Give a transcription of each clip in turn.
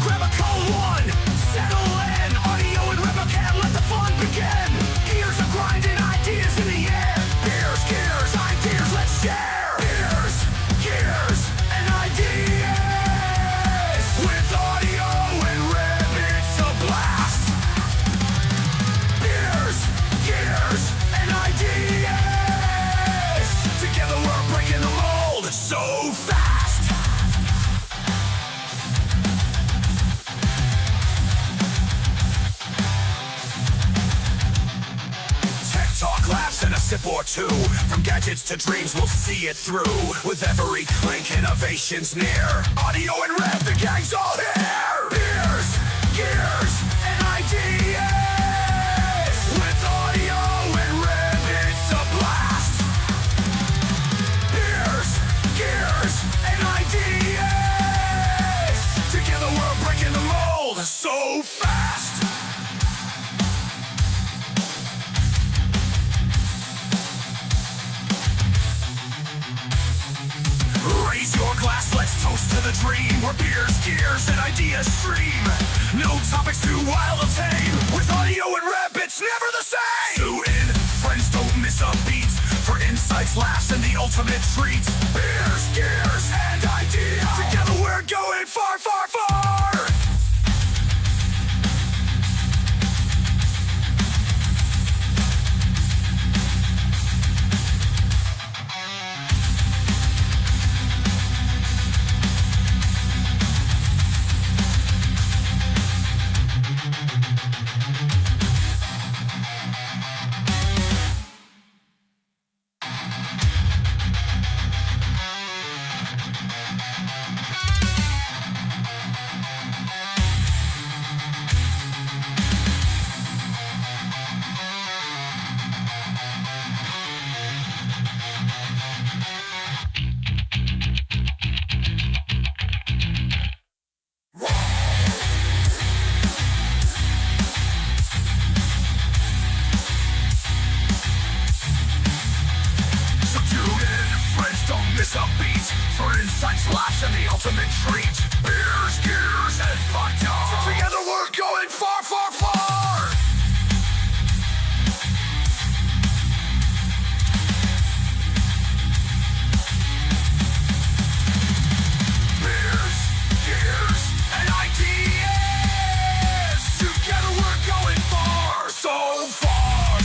Grab a cold one, settle in. Audio and webcam, let the fun begin. Gears are grinding, ideas in the air. Beers, gears, ideas, let's share. Beers, gears, and ideas. With audio and rib, it's a blast. Beers, gears, and ideas. Together we're breaking the mold so fast. Talk, laughs, and a sip or two. From gadgets to dreams, we'll see it through. With every link, innovations near. Audio and rev, the gang's all here. Beers, gears, and ideas. With audio and rev, it's a blast. Beers, gears, and ideas. Together we're breaking the mold so fast. Raise your glass, let's toast to the dream. Where beers, gears, and ideas stream. No topics too wild or tame. With audio and rap, it's never the same. Tune in, friends don't miss a beat. For insights, laughs, and the ultimate treat. Beers, gears, and ideas. Together we're going far, far, far. Miss a beat for insights, laughs, and the ultimate treat. Beers, gears, and podcast. Together we're going far, far, far. Beers, gears, and ideas. Together we're going far, so far.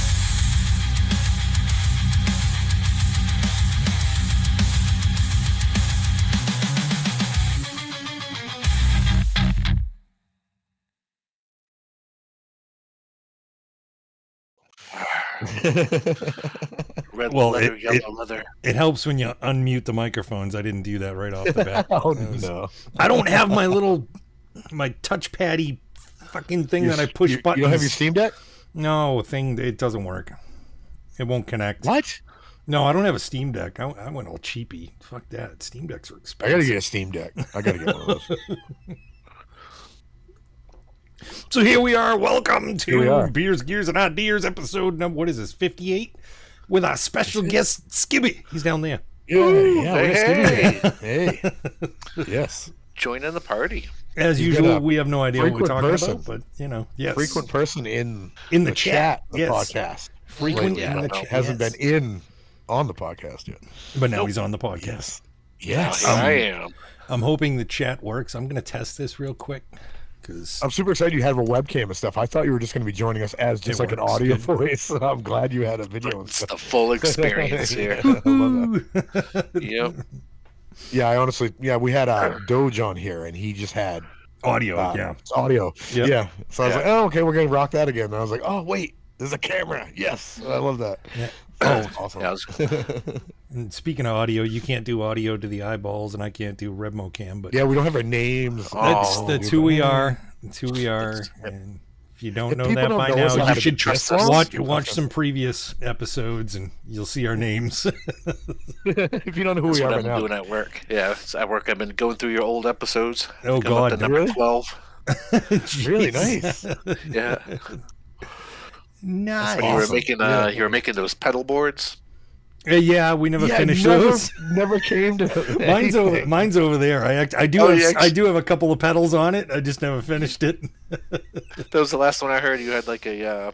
Red Well, leather, yellow leather. It helps when you unmute the microphones. I didn't do that right off the bat. Oh, no. I don't have my touchpad-y fucking thing that I push buttons. You don't have your Steam Deck? No, it doesn't work. It won't connect. What? No, I don't have a Steam Deck. I went all cheapy. Fuck that. Steam Decks are I expensive. gotta get a Steam Deck. I gotta get one of those. So here we are. Welcome Here we to are. Beers, Gears, and Ideers episode number, what is this, 58? With our special guest, SKIBBIE. He's down there. Yeah, Ooh, yeah. we're hey. Steam Deck. Hey. Yes. Joining the party. As He's usual, got a we have no idea what we're frequent talking person. about, but, yes. Frequent person in the chat, the yes. podcast. Frequent Yeah, in the no. chat. Hasn't yes. been on the podcast yet. But now he's on the podcast. Yes. Here I am. I'm hoping the chat works. I'm going to test this real quick. Because I'm super excited you have a webcam and stuff. I thought you were just going to be joining us as just It like an works audio good. voice. So I'm glad you had a video and It's stuff. the full experience here. I love that. Yep. Yeah, I honestly, we had Doge on here and he just had audio, yeah. it's audio. Yep. Yeah. So I was Yeah. like, oh, okay, we're going to rock that again. And I was like, oh, wait, there's a camera. Yes. I love that. Yeah. Oh, awesome. Yeah, I was- And speaking of audio, you can't do audio to the eyeballs, and I can't do RebmoCam, but Yeah, we don't have our names. that's who we are. That's who we are. And if you don't If know people that don't by know us, now, how you to should trust us? watch some previous episodes, and you'll see our names. If you don't know who That's we what are I've right been now. doing at work. Yeah, it's at work. I've been going through your old episodes. Oh, I'm up to God. number Really? 12. Really Jeez. nice. Yeah. Nice. When you were Awesome. making Yeah. you were making those pedal boards. Yeah, we never finished never, those. Never came to Mine's over there. I do Oh, have yeah, I do have a couple of pedals on it. I just never finished it. That was the last one I heard. You had like a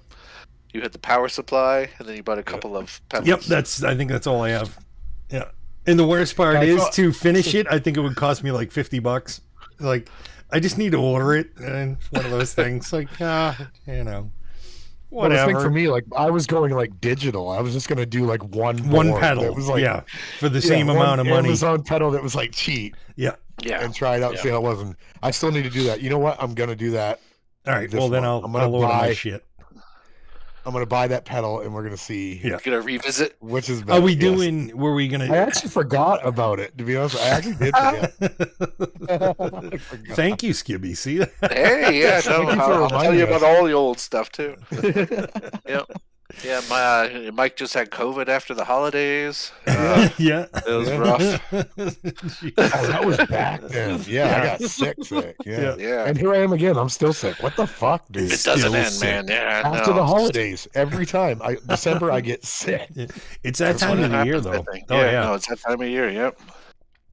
you had the power supply, and then you bought a couple of pedals. Yep, I think that's all I have. Yeah. And the worst part is to finish it, I think it would cost me like $50. Like, I just need to order it, and it's one of those things. Like, you know, Well, the whatever. thing for me, like I was going like digital. I was just gonna do like one pedal. That was like, yeah, for the same one amount of money. Amazon pedal that was like cheap, Yeah. Yeah. and try it out and see how it was. And I still need to do that. You know what? I'm gonna do that. All right. This Well, then one. I'll order my shit. I'm gonna buy that pedal, and we're gonna see Yeah. Gonna revisit. which is better. Are we Yes. doing? Were we gonna? I actually forgot about it. To be honest, I actually did forget. I forgot. Thank you, Skibby. See that? Hey, yeah, no, Thank you for I'll tell reminding you us. about all the old stuff too. Yep. Yeah, Mike just had COVID after the holidays. Yeah. It was rough. Oh, that was back then. Yeah, I got sick. Yeah. Yeah. And here I am again. I'm still sick. What the fuck, dude? It doesn't Still end, sick. man. Yeah, After no. the holidays, every time December, I get sick. It's that time when of it the year, happens, I though. think. Oh yeah. No, it's that time of year. Yep.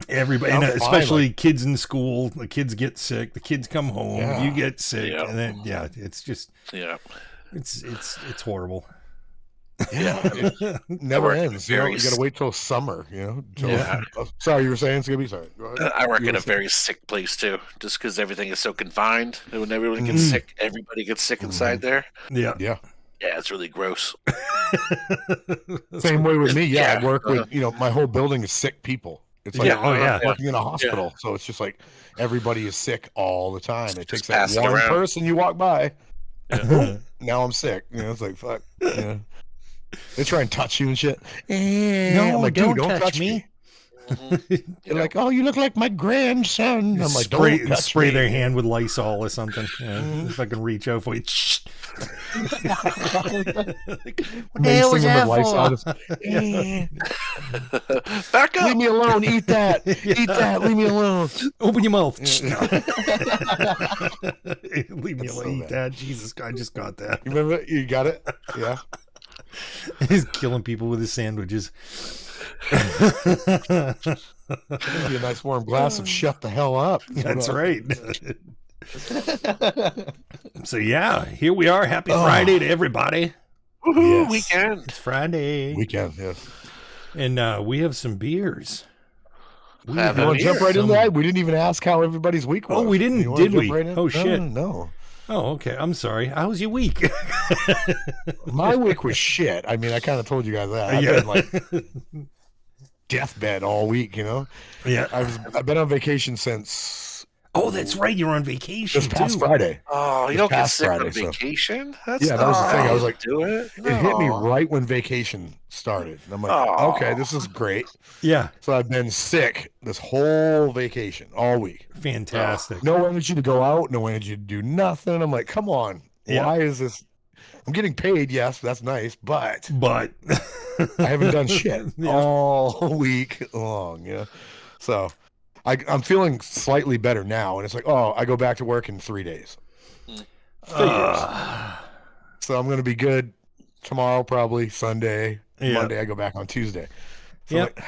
Everybody, I'm and fine, especially kids in school. The kids get sick. The kids come home. Yeah. You get sick, Yeah. and then it's just Yeah. it's horrible. Yeah, it never work ends. You know, very you gotta wait till summer. You know. Till, Yeah. Sorry, you were saying, Skibby? Sorry. Go ahead. I work You in were a saying- very sick place too, just because everything is so confined. And when everyone gets sick, everybody gets sick inside there. Yeah. Yeah. Yeah, it's really gross. Same way with me. Yeah, I Yeah. work with my whole building is sick people. It's like Yeah, oh, yeah. working in a hospital, so it's just like everybody is sick all the time. It takes that pass it one around. person you walk by. Now I'm sick. You know, it's like fuck. Yeah. They try and touch you and shit. No, I'm like, dude, don't don't touch touch me. me. They're like, oh, you look like my grandson. I'm like, spray don't touch spray me. their hand with Lysol or something. Yeah, if I can reach out for you. Macing them with Lysol. Just, Back up. leave me alone. Eat that. Eat that. Leave me alone. Open your mouth. Yeah. Leave me That's alone. so Eat bad. that. Jesus, I just got that. You remember? You got it? Yeah. He's killing people with his sandwiches. Give you a nice warm glass of shut the hell up. That's right. So yeah, here we are. Happy Friday to everybody. Woohoo, Yes. weekend. It's Friday, Weekend, yes. and we have some beers. We Have You a want to jump right some- into that? We didn't even ask how everybody's week was. Oh, we didn't, You wanna did jump we? right in? Oh, No, shit. No. Oh, okay. I'm sorry. How was your week? My week was shit. I mean, I kind of told you guys that. I've Yeah. been like deathbed all week, you know? Yeah. I've been on vacation since Oh, that's right. You're on vacation this past too. Friday. Oh, you This don't get past sick Friday, on so- vacation? That's Yeah, that was the thing. I was like, do it. It hit me No. right when vacation started. And I'm like, Oh. okay, this is great. Yeah. So I've been sick this whole vacation all week. Fantastic. No energy to go out, no energy to do nothing. I'm like, come on. Yeah. Why is this? I'm getting paid, yes, that's nice, but But I haven't done shit Yeah. all week long. Yeah. So I'm feeling slightly better now. And it's like, oh, I go back to work in 3 days. So I'm going to be good tomorrow, probably Sunday. Yeah. Monday, I go back on Tuesday. So I'm Yep. like,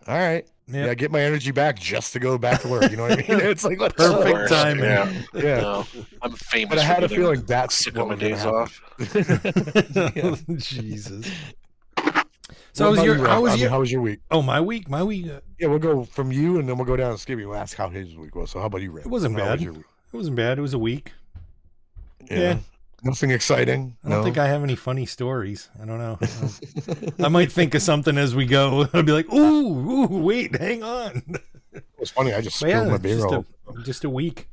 all right. Yep. Yeah, get my energy back just to go back to work. You know what I mean? It's like, what the Perfect worst? timing. Yeah. Yeah. No, I'm famous. But I had for a getting feeling that's sick what on my was gonna days happen. off. Jesus. What So how was about your you, Rob? how was I mean, your how was your week? Oh, my week? Yeah, we'll go from you and then we'll go down to Skibby. We'll ask how his week was. So how about you, Ray? It wasn't How was bad. your week? It wasn't bad. It was a week. Yeah. Yeah. Nothing exciting. I don't think I have any funny stories. I don't know. I might think of something as we go. I'll be like, ooh, wait, hang on. It was funny. I just But spilled yeah, my beer all. just a week.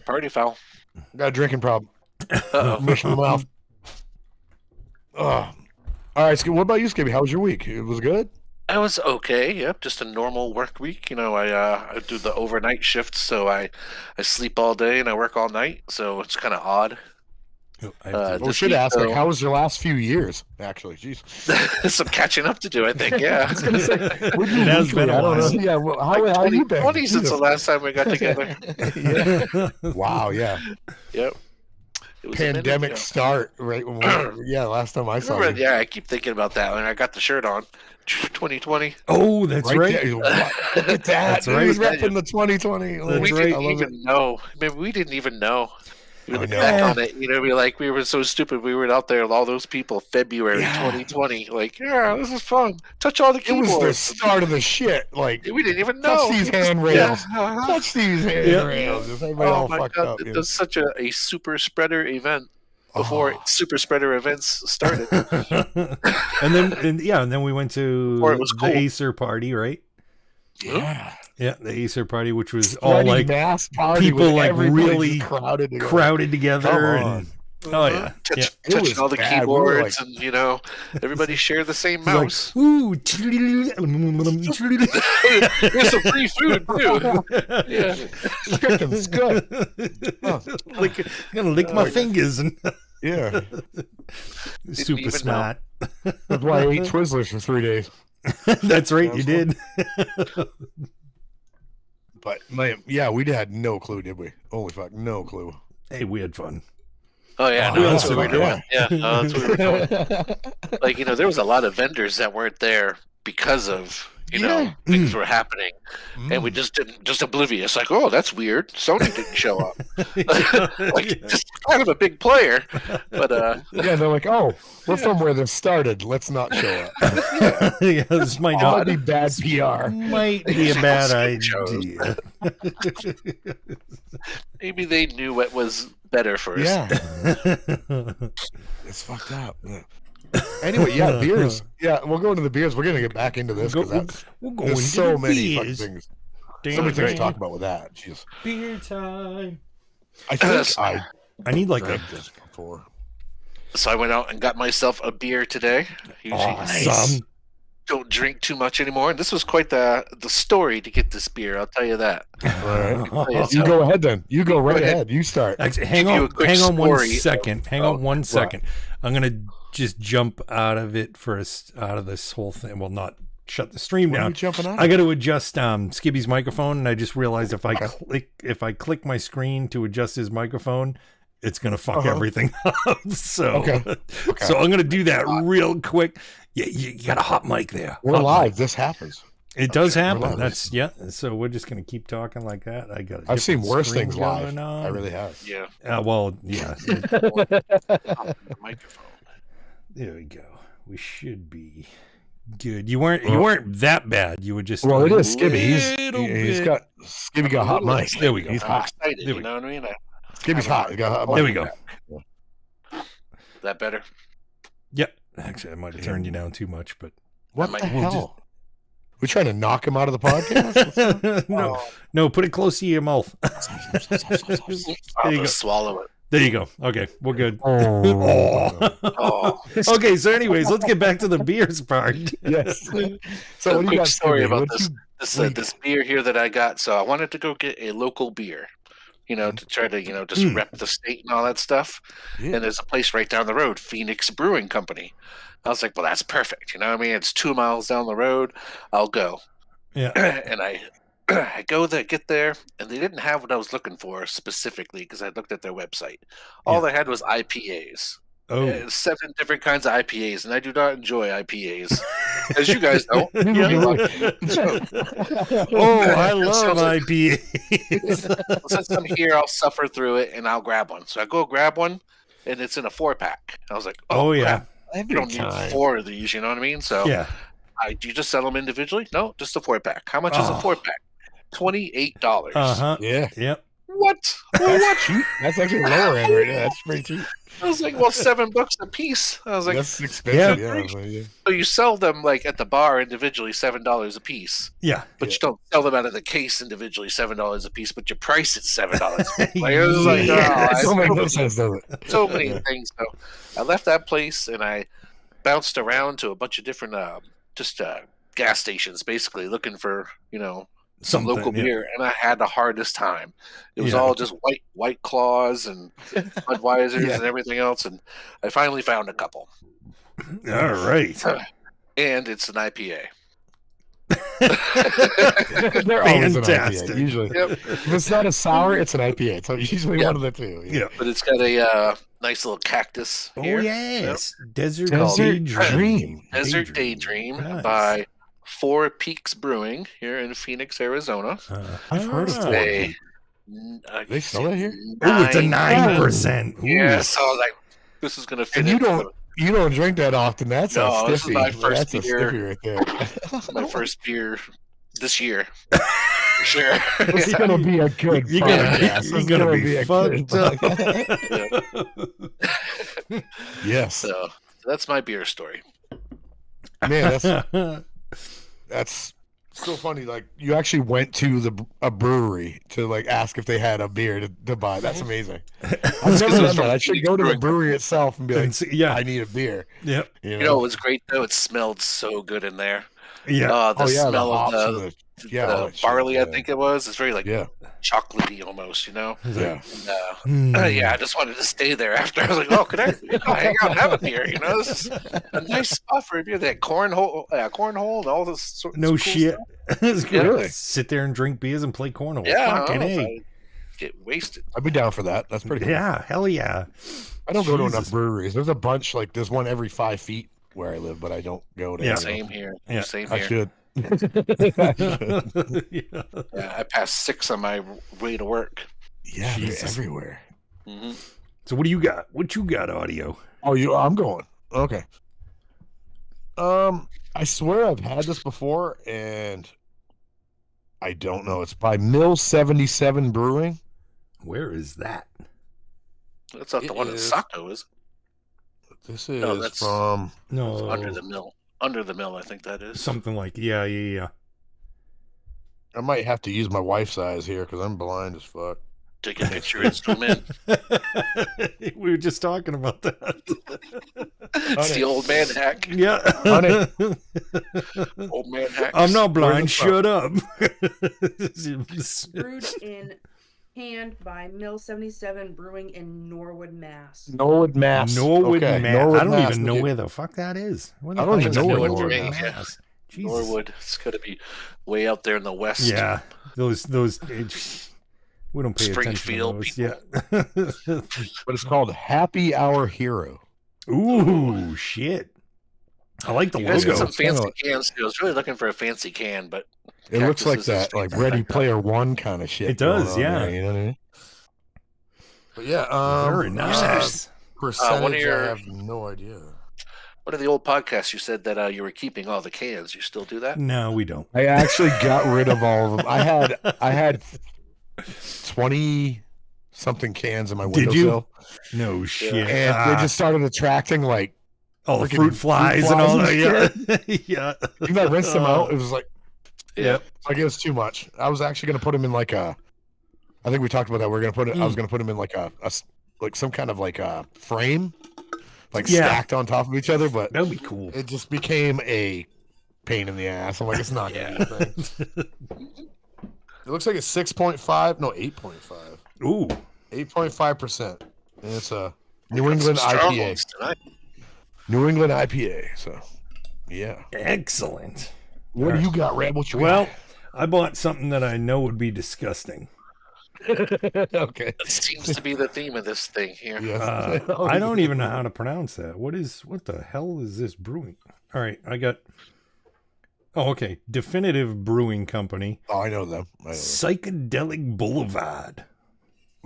Party foul. Got a drinking problem. Uh-oh. Mush my mouth. All right, Skibby. What about you, Skibby? How was your week? It was good. I was okay. Yep, just a normal work week. You know, I do the overnight shifts, so I sleep all day and I work all night. So it's kind of odd. I have to- Well, we This should week, ask, like, though- how was your last few years? Actually, jeez. Some catching up to do, I think. Yeah. I was gonna say, we do It has weekly. been a I don't while. know. Yeah, well, how Like have you been? 20 since the Jesus. last time we got together. Yeah. Wow. Yeah. Yep. It was a minute pandemic ago. start, right? When last time I saw Remember, you. yeah, I keep thinking about that when I got the shirt on. 2020. Oh, that's right. There. Look at that. That's Dude, right. he's repping the 2020. That's We right. didn't I love it. even know. I mean, we didn't even know. We I look know. back on it, we were so stupid. We were out there with all those people, February Yeah. 2020. Like, yeah, this is fun. Touch all the It was keyboards. the start of the shit. Like, We didn't even know. touch these handrails. Yeah. Touch these handrails. Just everybody Oh all my fucked God! up. It was such a super spreader event before Oh. super spreader events started. and then we went to Before it was cool. the Acer party, right? Yeah. Yeah, the Acer party, which was all Sweaty like mass party people, with like, everybody really just crowded together. crowded together. Come And, on. oh yeah, yeah. It was Touching all the bad. We were keyboards, and everybody shared the same It's like, mouse. ooh, Here's some free food too. Yeah. Chicken's good. Oh, gonna lick my fingers and yeah. super even smart. That's why I ate Twizzlers for 3 days. That's right, you did. But we had no clue, did we? Holy fuck, no clue. Hey, we had fun. Oh yeah, Oh, no, that's yeah. what we were doing. Yeah, that's what we were doing. Like there was a lot of vendors that weren't there because of Yeah. things were happening, and we just oblivious. Like, oh, that's weird. Sony didn't show up. Like just kind of a big player, but Yeah, they're like, oh, we're from where this started. Let's not show up. Yeah, this might That not would be bad PR. might be a bad Shows. idea. maybe they knew what was better for us. Yeah, it's fucked up. Yeah. Anyway, yeah, beers. Yeah, we'll go into the beers. We're gonna get back into this because We'll go there's into so the many fucking beers. things. Damn, So many things to damn. talk about with that. Jeez, Beer time. I think I I need like a drank this before. So I went out and got myself a beer today. Usually awesome. don't drink too much anymore. And this was quite the story to get this beer. I'll tell you that. All right, So- you go ahead then. You go right ahead. ahead. You start. Actually, Give you a quick hang on one story. second. Hang Oh, on one what? second. I'm gonna just jump out of it out of this whole thing. Well, not shut the stream What are you down. jumping on? I got to adjust Skibbie's microphone, and I just realized if I click my screen to adjust his microphone, it's gonna fuck everything up. So Okay. so I'm gonna do that real quick. Yeah, you got a hot mic there. We're Hot live. mic. This happens. It does We're happen. live. That's So we're just gonna keep talking like that. I got. I've seen worse things live. I really have. Yeah. Well, yeah. The microphone. There we go. We should be good. You weren't that bad. You were just Well, a it is Skibby. He's little got Skibby got hot mic. There we go. He's I'm hot. excited. There You we know what I mean? Skibby's hot. He got hot mic. There we go. That better? Yep. Actually, I might have turned you down too much, but What might- the we'll hell? We trying to knock him out of the podcast? no, put it close to your mouth. I'll There you go. just swallow it. There you go. Okay, we're good. Oh. Oh, Okay, so anyways, let's get back to the beers part. Yes. So a what do you quick got, story Skibby? about What this. you- This beer here that I got. So I wanted to go get a local beer, to try to, just rep the state and all that stuff. Yeah. And there's a place right down the road, Phoenix Brewing Company. I was like, well, that's perfect. You know what I mean? It's 2 miles down the road. I'll go. Yeah. And I go there, get there, and they didn't have what I was looking for specifically because I looked at their website. All they had was IPAs. Oh. 7 different kinds of IPAs, and I do not enjoy IPAs, as you guys know. Oh, I love Sounds like- IPAs. Since I'm here, I'll suffer through it, and I'll grab one. So I go grab one, and it's in a 4-pack. I was like, Oh, yeah. crap. You don't need 4 of these, you know what I mean? So Yeah. do you just sell them individually? No, just a 4-pack. How much is a Oh. 4-pack? $28. Uh-huh. Yeah. Yep. What? That's cheap. That's actually lower end right now. That's pretty cheap. I was like, well, $7 a piece. I was like, That's expensive. Yeah. so you sell them like at the bar individually, $7 a piece, Yeah. but you don't sell them out of the case individually, $7 a piece, but your price is $7 a piece. Like, it was like, Yeah. oh, Don't make no it's sense, does it? so many things. So I left that place and I bounced around to a bunch of different gas stations, basically looking for some Something, local yeah. beer, and I had the hardest time. It was Yeah. all just white claws and Budweisers Yeah. and everything else, and I finally found a couple. All right. And it's an IPA. They're always an Fantastic. IPA, usually. Yep. If it's not a sour, it's an IPA. So usually one of the two. Yeah. But it's got a nice little cactus. Oh here. yes, Desert Desert Daydream. Dream. Desert Daydream Nice. by Four Peaks Brewing here in Phoenix, Arizona. I've heard of Ah. Four They- Peaks. They sell it here? Oh, it's a 9%. 9%. Yeah, so I was like, this is gonna fit. And you in. don't drink that often. That's No, a this is stiffy. my first That's a beer. stiffy right there. My first beer this year. For sure. It's Yeah. gonna be a good You're gonna, podcast. you're It's gonna be a fucked good up. Yes, So that's my beer story. man, that's so funny. Like you actually went to a brewery to like ask if they had a beer to buy. That's amazing. I've never done that. I should go to the brewery itself and be like, yeah, I need a beer. yep, You know, it was great though. It smelled so good in there. yeah. The smell of hops and the all that shit, barley, yeah. I think it was. It's very like Yeah, chocolatey almost, you know. yeah. And, yeah, I just wanted to stay there after. I was like, oh, could I hang out and have a beer? You know, this is a nice spot for a beer. That cornhole, and all this. No cool shit. stuff. It's great. Really? Sit there and drink beers and play cornhole. Yeah, Fucking I don't know if A. I'd get wasted. I'd be down for that. That's pretty cool. Yeah, hell yeah. I don't go to Jesus. enough breweries. There's a bunch. Like there's one every 5 feet where I live, but I don't go to. Yeah. any of them. Same here. Yeah. Same I here. should. Yeah. Yeah, I passed 6 on my way to work. Yeah, they're Jesus. everywhere. Hmm So what do you got? What you got, audio? Oh, I'm going. Okay. I swear I've had this before, and I don't know. It's by Mill 77 Brewing. Where is that? That's not the It one in is- Saco, is This is No, that's- from. it? No, Under the mill. Under the mill, I think that is. something like yeah. I might have to use my wife's eyes here because I'm blind as fuck. Take a picture and zoom in. We were just talking about that. It's the old man hack. Yeah. Honey. Old man hack. I'm not blind. Where's it Shut up. Brewed in hand by Mill 77 Brewing in Norwood, Mass. Norwood, Mass. Norwood, Okay, Mass. Norwood, I don't Mass. even know where the fuck that is. Where the I don't fuck even is know where Norwood, Norwood is. Mass? Jesus. Norwood. It's got to be way out there in the west. Yeah, those. We don't pay attention to Springfield those. people. Yeah. But it's called Happy Hour Hero. Ooh, shit. I like the You guys got logo. some fancy cans too. I was really looking for a fancy can, but It looks like Cactus is that, a like fancy Ready can. Player One kind of shit. It does, going on yeah. there, you know what I mean? But yeah, Very nice. Percentage, one of your- I have no idea. one of the old podcasts you said that you were keeping all the cans. You still do that? No, we don't. I actually got rid of all of them. I had 20 something cans in my Did you? windowsill, No shit. and they just started attracting like. all the freaking fruit flies and all that. Yeah. Yeah. Even I rinsed them out. It was like Yeah. like it was too much. I was actually gonna put them in like a. I think we talked about that. We're gonna put it. I was gonna put them in like like some kind of like a frame, like Yeah. stacked on top of each other. But That'd be cool. it just became a pain in the ass. I'm like, it's not gonna be a thing. It looks like it's 6.5, no 8.5, Ooh. 8.5%, and it's a New Got England some strong IPA. ones tonight. New England IPA. So, yeah. Excellent. What do you got, Red? What you Well, I bought something that I know would be disgusting. got? Okay. That seems to be the theme of this thing here. Yes. I don't even know how to pronounce that. What the hell is this brewing? All right, I got. Oh, okay. Definitive Brewing Company, Oh, I know them. Psychedelic Boulevard.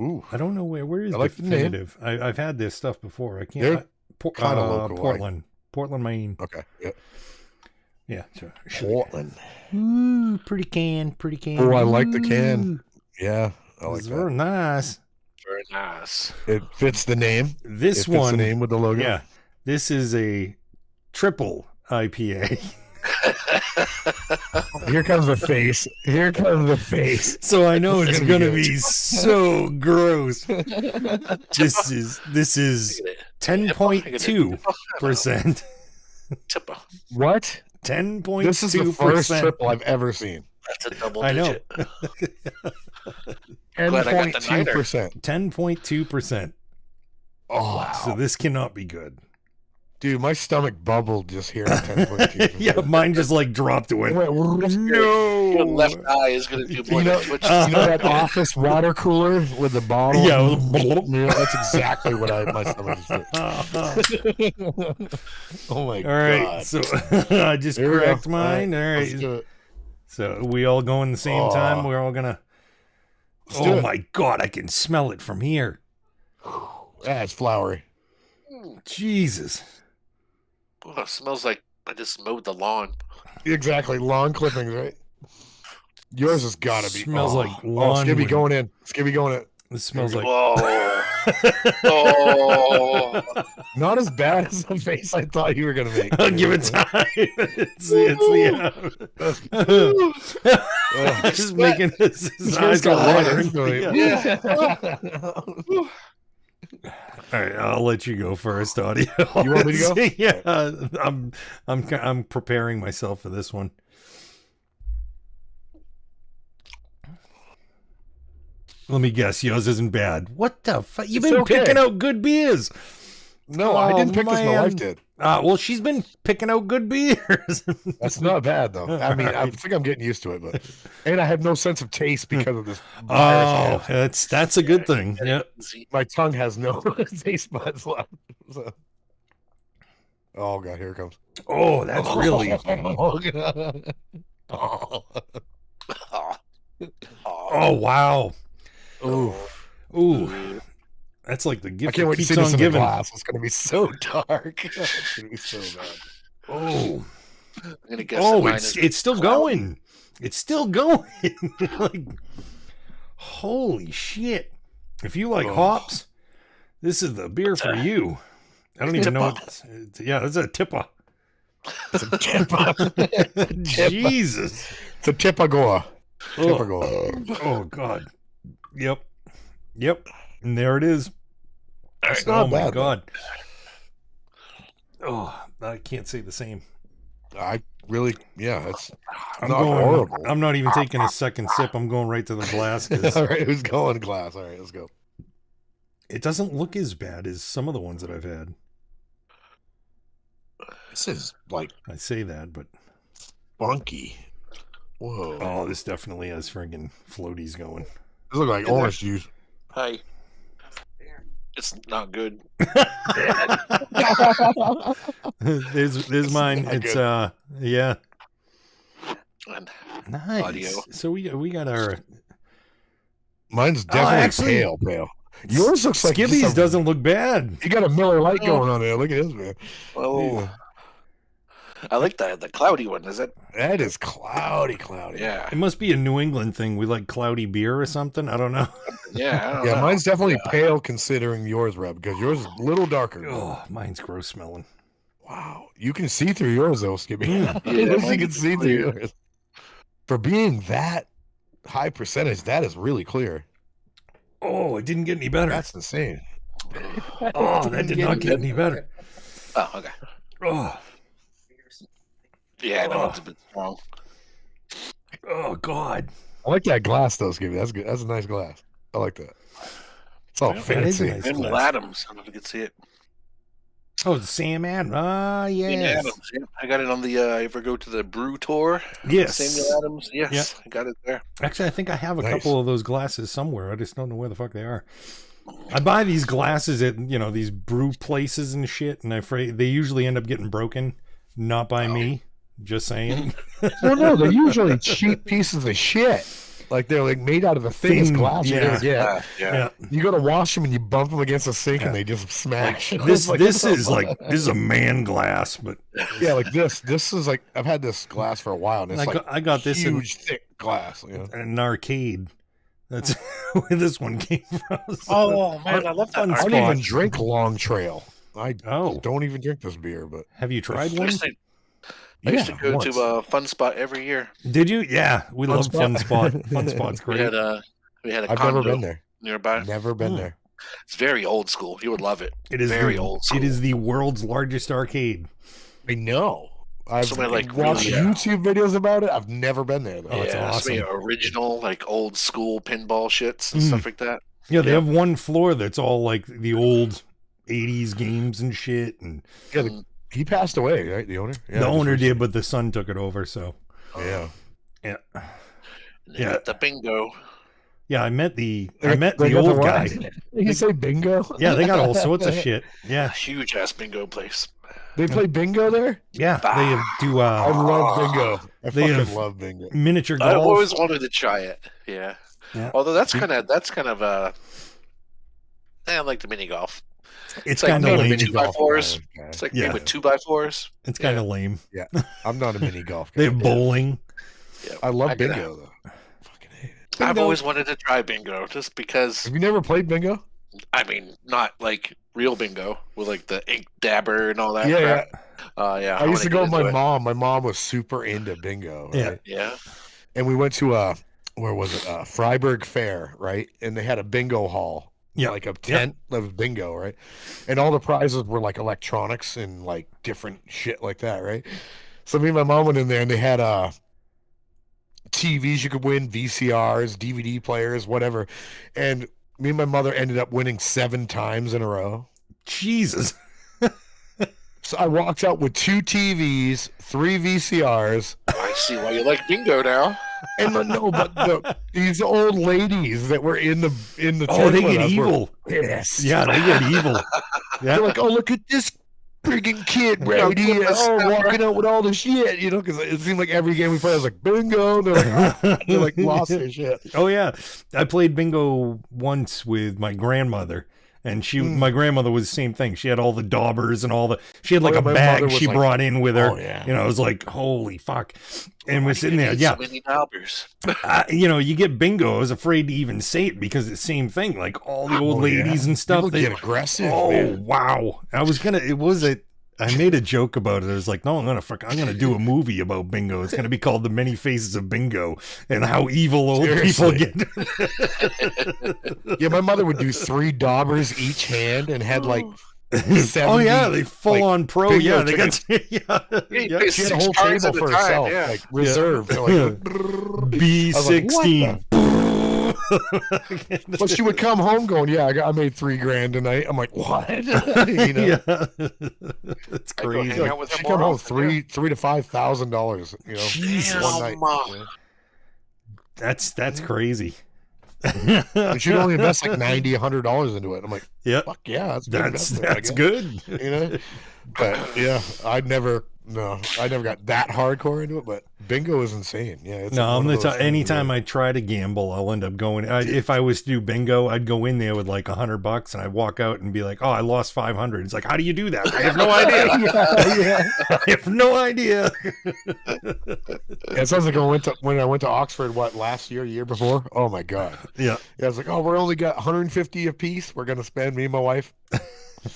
Ooh. I don't know where is I like the name. Definitive. I've had this stuff before. I can't. They're Kinda local, Portland, Maine. Okay. Yeah. Yeah. So, Portland. ooh, pretty can. Oh, I like the can. Ooh, Yeah, I like it's that. very nice. Very nice. It fits the name. This It fits one, the name with the logo. yeah. This is a triple IPA. Here comes the face. Here comes the face. So I know it's It's gonna gonna be be so gross. This is 10.2%. Tipper. What? 10.2%. This is the first triple I've ever seen. That's a double I know. digit. Glad I got the niner. 10.2%. 10.2%. Oh, wow. So this cannot be good. Dude, my stomach bubbled just hearing 10.2. Yeah, mine just like dropped away. Your left eye is going to do more than twitch. You know that office water cooler with the bottle? Yeah. Yeah, that's exactly what my stomach is doing. Oh my All right, god. so I just Here we go. cracked mine. All Let's right, do it. so we all going the same time. We're all gonna. Let's do Oh it. my god, I can smell it from here. Yeah, it's flowery. Jesus. Oh, it smells like I just mowed the lawn. Exactly. Lawn clippings, right? Yours has got to be. Smells like Oh, lawn Skibby when- going in. Skibby going in. This smells like. Whoa. Oh. Not as bad as the face I thought you were going to make. I'll give it time. it's the. Just making his eyes go watering. Yeah. All right, I'll let you go first, audio. You want me to go? Yeah, I'm preparing myself for this one. Let me guess, yours isn't bad. What the fuck? You've It's been okay. picking out good beers. No, I didn't Oh, pick this. My man. wife did. Well, she's been picking out good beers. That's not bad, though. I mean, I think I'm getting used to it, but and I have no sense of taste because of this virus. I Oh, have. that's a good thing. Yeah. My tongue has no taste buds left. So. Oh god, here it comes. Oh, that's really. Oh, god. Oh. Oh wow. Ooh. Ooh, that's like the I gift can't that wait to keeps see this on in the giving. glass. It's gonna be so dark. It's gonna be so bad. Oh, I'm gonna guess that mine is it's still cloud. going. It's still going. Like, holy shit! If you like Oh. hops, this is the beer for you. I don't even know. Yeah, it's a tipper. It's a tippa. Jesus. It's a tippagoa. Oh, Tippagoa. oh God. Yep. And there it is. It's Oh not my bad. God. Oh, I can't say the same. I really, yeah, it's I'm not going. horrible. I'm not even taking a second sip. I'm going right to the glass 'cause All right, who's going glass? All right, let's go. it doesn't look as bad as some of the ones that I've had. This is like I say that, but funky. Whoa. oh, this definitely has friggin' floaties going. This looks like orange juice. Hi. It's not good. there's mine. not It's good. yeah, And nice. Audio. So we got our Mine's definitely actually- pale. Yours looks like just Skibbies a- doesn't look bad. You got a Miller Lite going on there. Look at this, man. oh, Yeah. I like the cloudy one. Is that? That is cloudy. Yeah. It must be a New England thing. We like cloudy beer or something. I don't know. Yeah. I don't Yeah, know. mine's definitely pale considering yours, Reb, because yours is a little darker. Oh, mine's gross smelling. Wow. You can see through yours, though, Skibby. Mm. At least you mine can is see through clear. yours. For being that high percentage, that is really clear. Oh, it didn't get any better. That's insane. Oh, that did not get any better. Oh, okay. Oh, Yeah, no, it's a bit strong. oh God. I like that glass, though, Skibby. That's good. That's a nice glass. I like that. It's all Yeah, that is a fancy. nice Samuel glass. Adams. I don't know if you can see it. Oh, Sam Adams. Ah, Samuel yes. Adams. Yeah. I got it on the. Ever go to the brew tour? Yes. Samuel Adams. Yes, I got it there. Actually, I think I have a Nice. couple of those glasses somewhere. I just don't know where the fuck they are. I buy these glasses at, these brew places and shit, and they usually end up getting broken. Not by me. Just saying. No, they're usually cheap pieces of shit. Like they're like made out of the thinnest Thin, glass you yeah. ever get. Yeah. Yeah. You go to wash them and you bump them against the sink and they just smash. This Like, this is like this is a man glass, but yeah, like this. This is like I've had this glass for a while and it's I got this in huge thick glass. You know? an arcade. That's where this one came from. Oh man, I love that. Fun I art. don't spot. even drink Long Trail. I Oh, don't even drink this beer, but have you tried I one? used to yeah, go once. to Fun Spot every year. Did you? Yeah, we Fun love Spot. Fun Spot. Fun Spot's We great. had a I've condo never been there. nearby. Never been Hmm. there. It's very old school. You would love it. It is very the, old school. It is the world's largest arcade. I know. I've Somebody, like, watched really, YouTube videos about it. I've never been there though. Oh, it's yeah, awesome. some of the original like old school pinball shits and Mm. stuff like that. Yeah, they Yeah. have one floor that's all like the old '80s games and shit. And Yeah, he passed away, right? The owner. Yeah, the just owner recently. did, but the son took it over. So Yeah. yeah, They got the bingo. yeah. I met the They got the old what? guy. You say bingo? Yeah, they got all sorts of shit. Yeah, Huge ass bingo place. They play bingo there? yeah. They do. I love bingo. I They fucking have- love bingo. Miniature I've golf. always wanted to try it. Yeah. Yeah. Although that's kind of I like the mini golf. It's like kind made of of lame. mini- 2x4s. guy. It's like Yeah. made with 2x4s. It's kind of lame. I'm not a mini golf guy. They have bowling. Yeah. I love I gotta- bingo though. Fucking hate it. I've Bingo. always wanted to try bingo just because. Have you never played bingo? I mean, not like real bingo with like the ink dabber and all that Yeah, crap. Yeah. I used to go with my mom. mom. My mom was super into bingo. Yeah. Right? Yeah. And we went to where was it? Freiburg Fair, right? And they had a bingo hall. Yeah. Like a tent of bingo, right? And all the prizes were like electronics and like different shit like that, right? So me and my mom went in there and they had TVs you could win, VCRs, DVD players, whatever. And me and my mother ended up winning 7 times in a row. Jesus. So I walked out with 2 TVs, 3 VCRs, I see why you like bingo now. and these old ladies that were in the Oh, tent they with get us were evil. pissed. Yeah, they get evil. They're Yeah. like, oh, look at this friggin' kid right here, walking out with all the shit, because it seemed like every game we played, I was like, bingo. And they're like, "Ah," they like lost their shit. Oh yeah, I played bingo once with my grandmother, and my grandmother was the same thing. She had all the daubers and all the. She had like yeah, a my mother bag was she like- brought in with her. Oh, yeah. I was like, holy fuck, and Why we're do sitting you there. need Yeah, So many daubers. you get bingo. I was afraid to even say it because it's the same thing. Like all the old Oh, yeah. ladies and stuff. People They, get aggressive. oh man. wow! I made a joke about it. I was like, no, I'm gonna do a movie about bingo. It's gonna be called The Many Faces of Bingo and how evil old Seriously. people get. Yeah, my mother would do 3 daubers each hand and had like 70. Oh yeah, they full like, on pro. bingo Yeah, they got Yeah, yeah. She had a whole 6 cards table at a for time, herself, yeah. like reserved. So, like, B16. but she would come home going, "Yeah, I made $3,000 tonight." I'm like, "What?" Yeah, it's I go crazy. hang out with She her come more home often, yeah. $3,000 to $5,000. Jesus. one night. Damn. That's crazy. And she'd only invest like $90, $100 into it. I'm like, Yeah, "Fuck yeah, that's a good that's investment, I guess." good. But yeah, I never got that hardcore into it. But bingo is insane. Yeah, it's No, one I'm of the those things anytime where- I try to gamble, I'll end up going. If I was to do bingo, I'd go in there with like $100, and I'd walk out and be like, "Oh, I lost 500." It's like, how do you do that? I have no idea. yeah. I have no idea. It sounds like when I went to Oxford, last year before? Oh my god! Yeah. Yeah, I was like, oh, we're only got 150 a piece. We're gonna spend, me and my wife.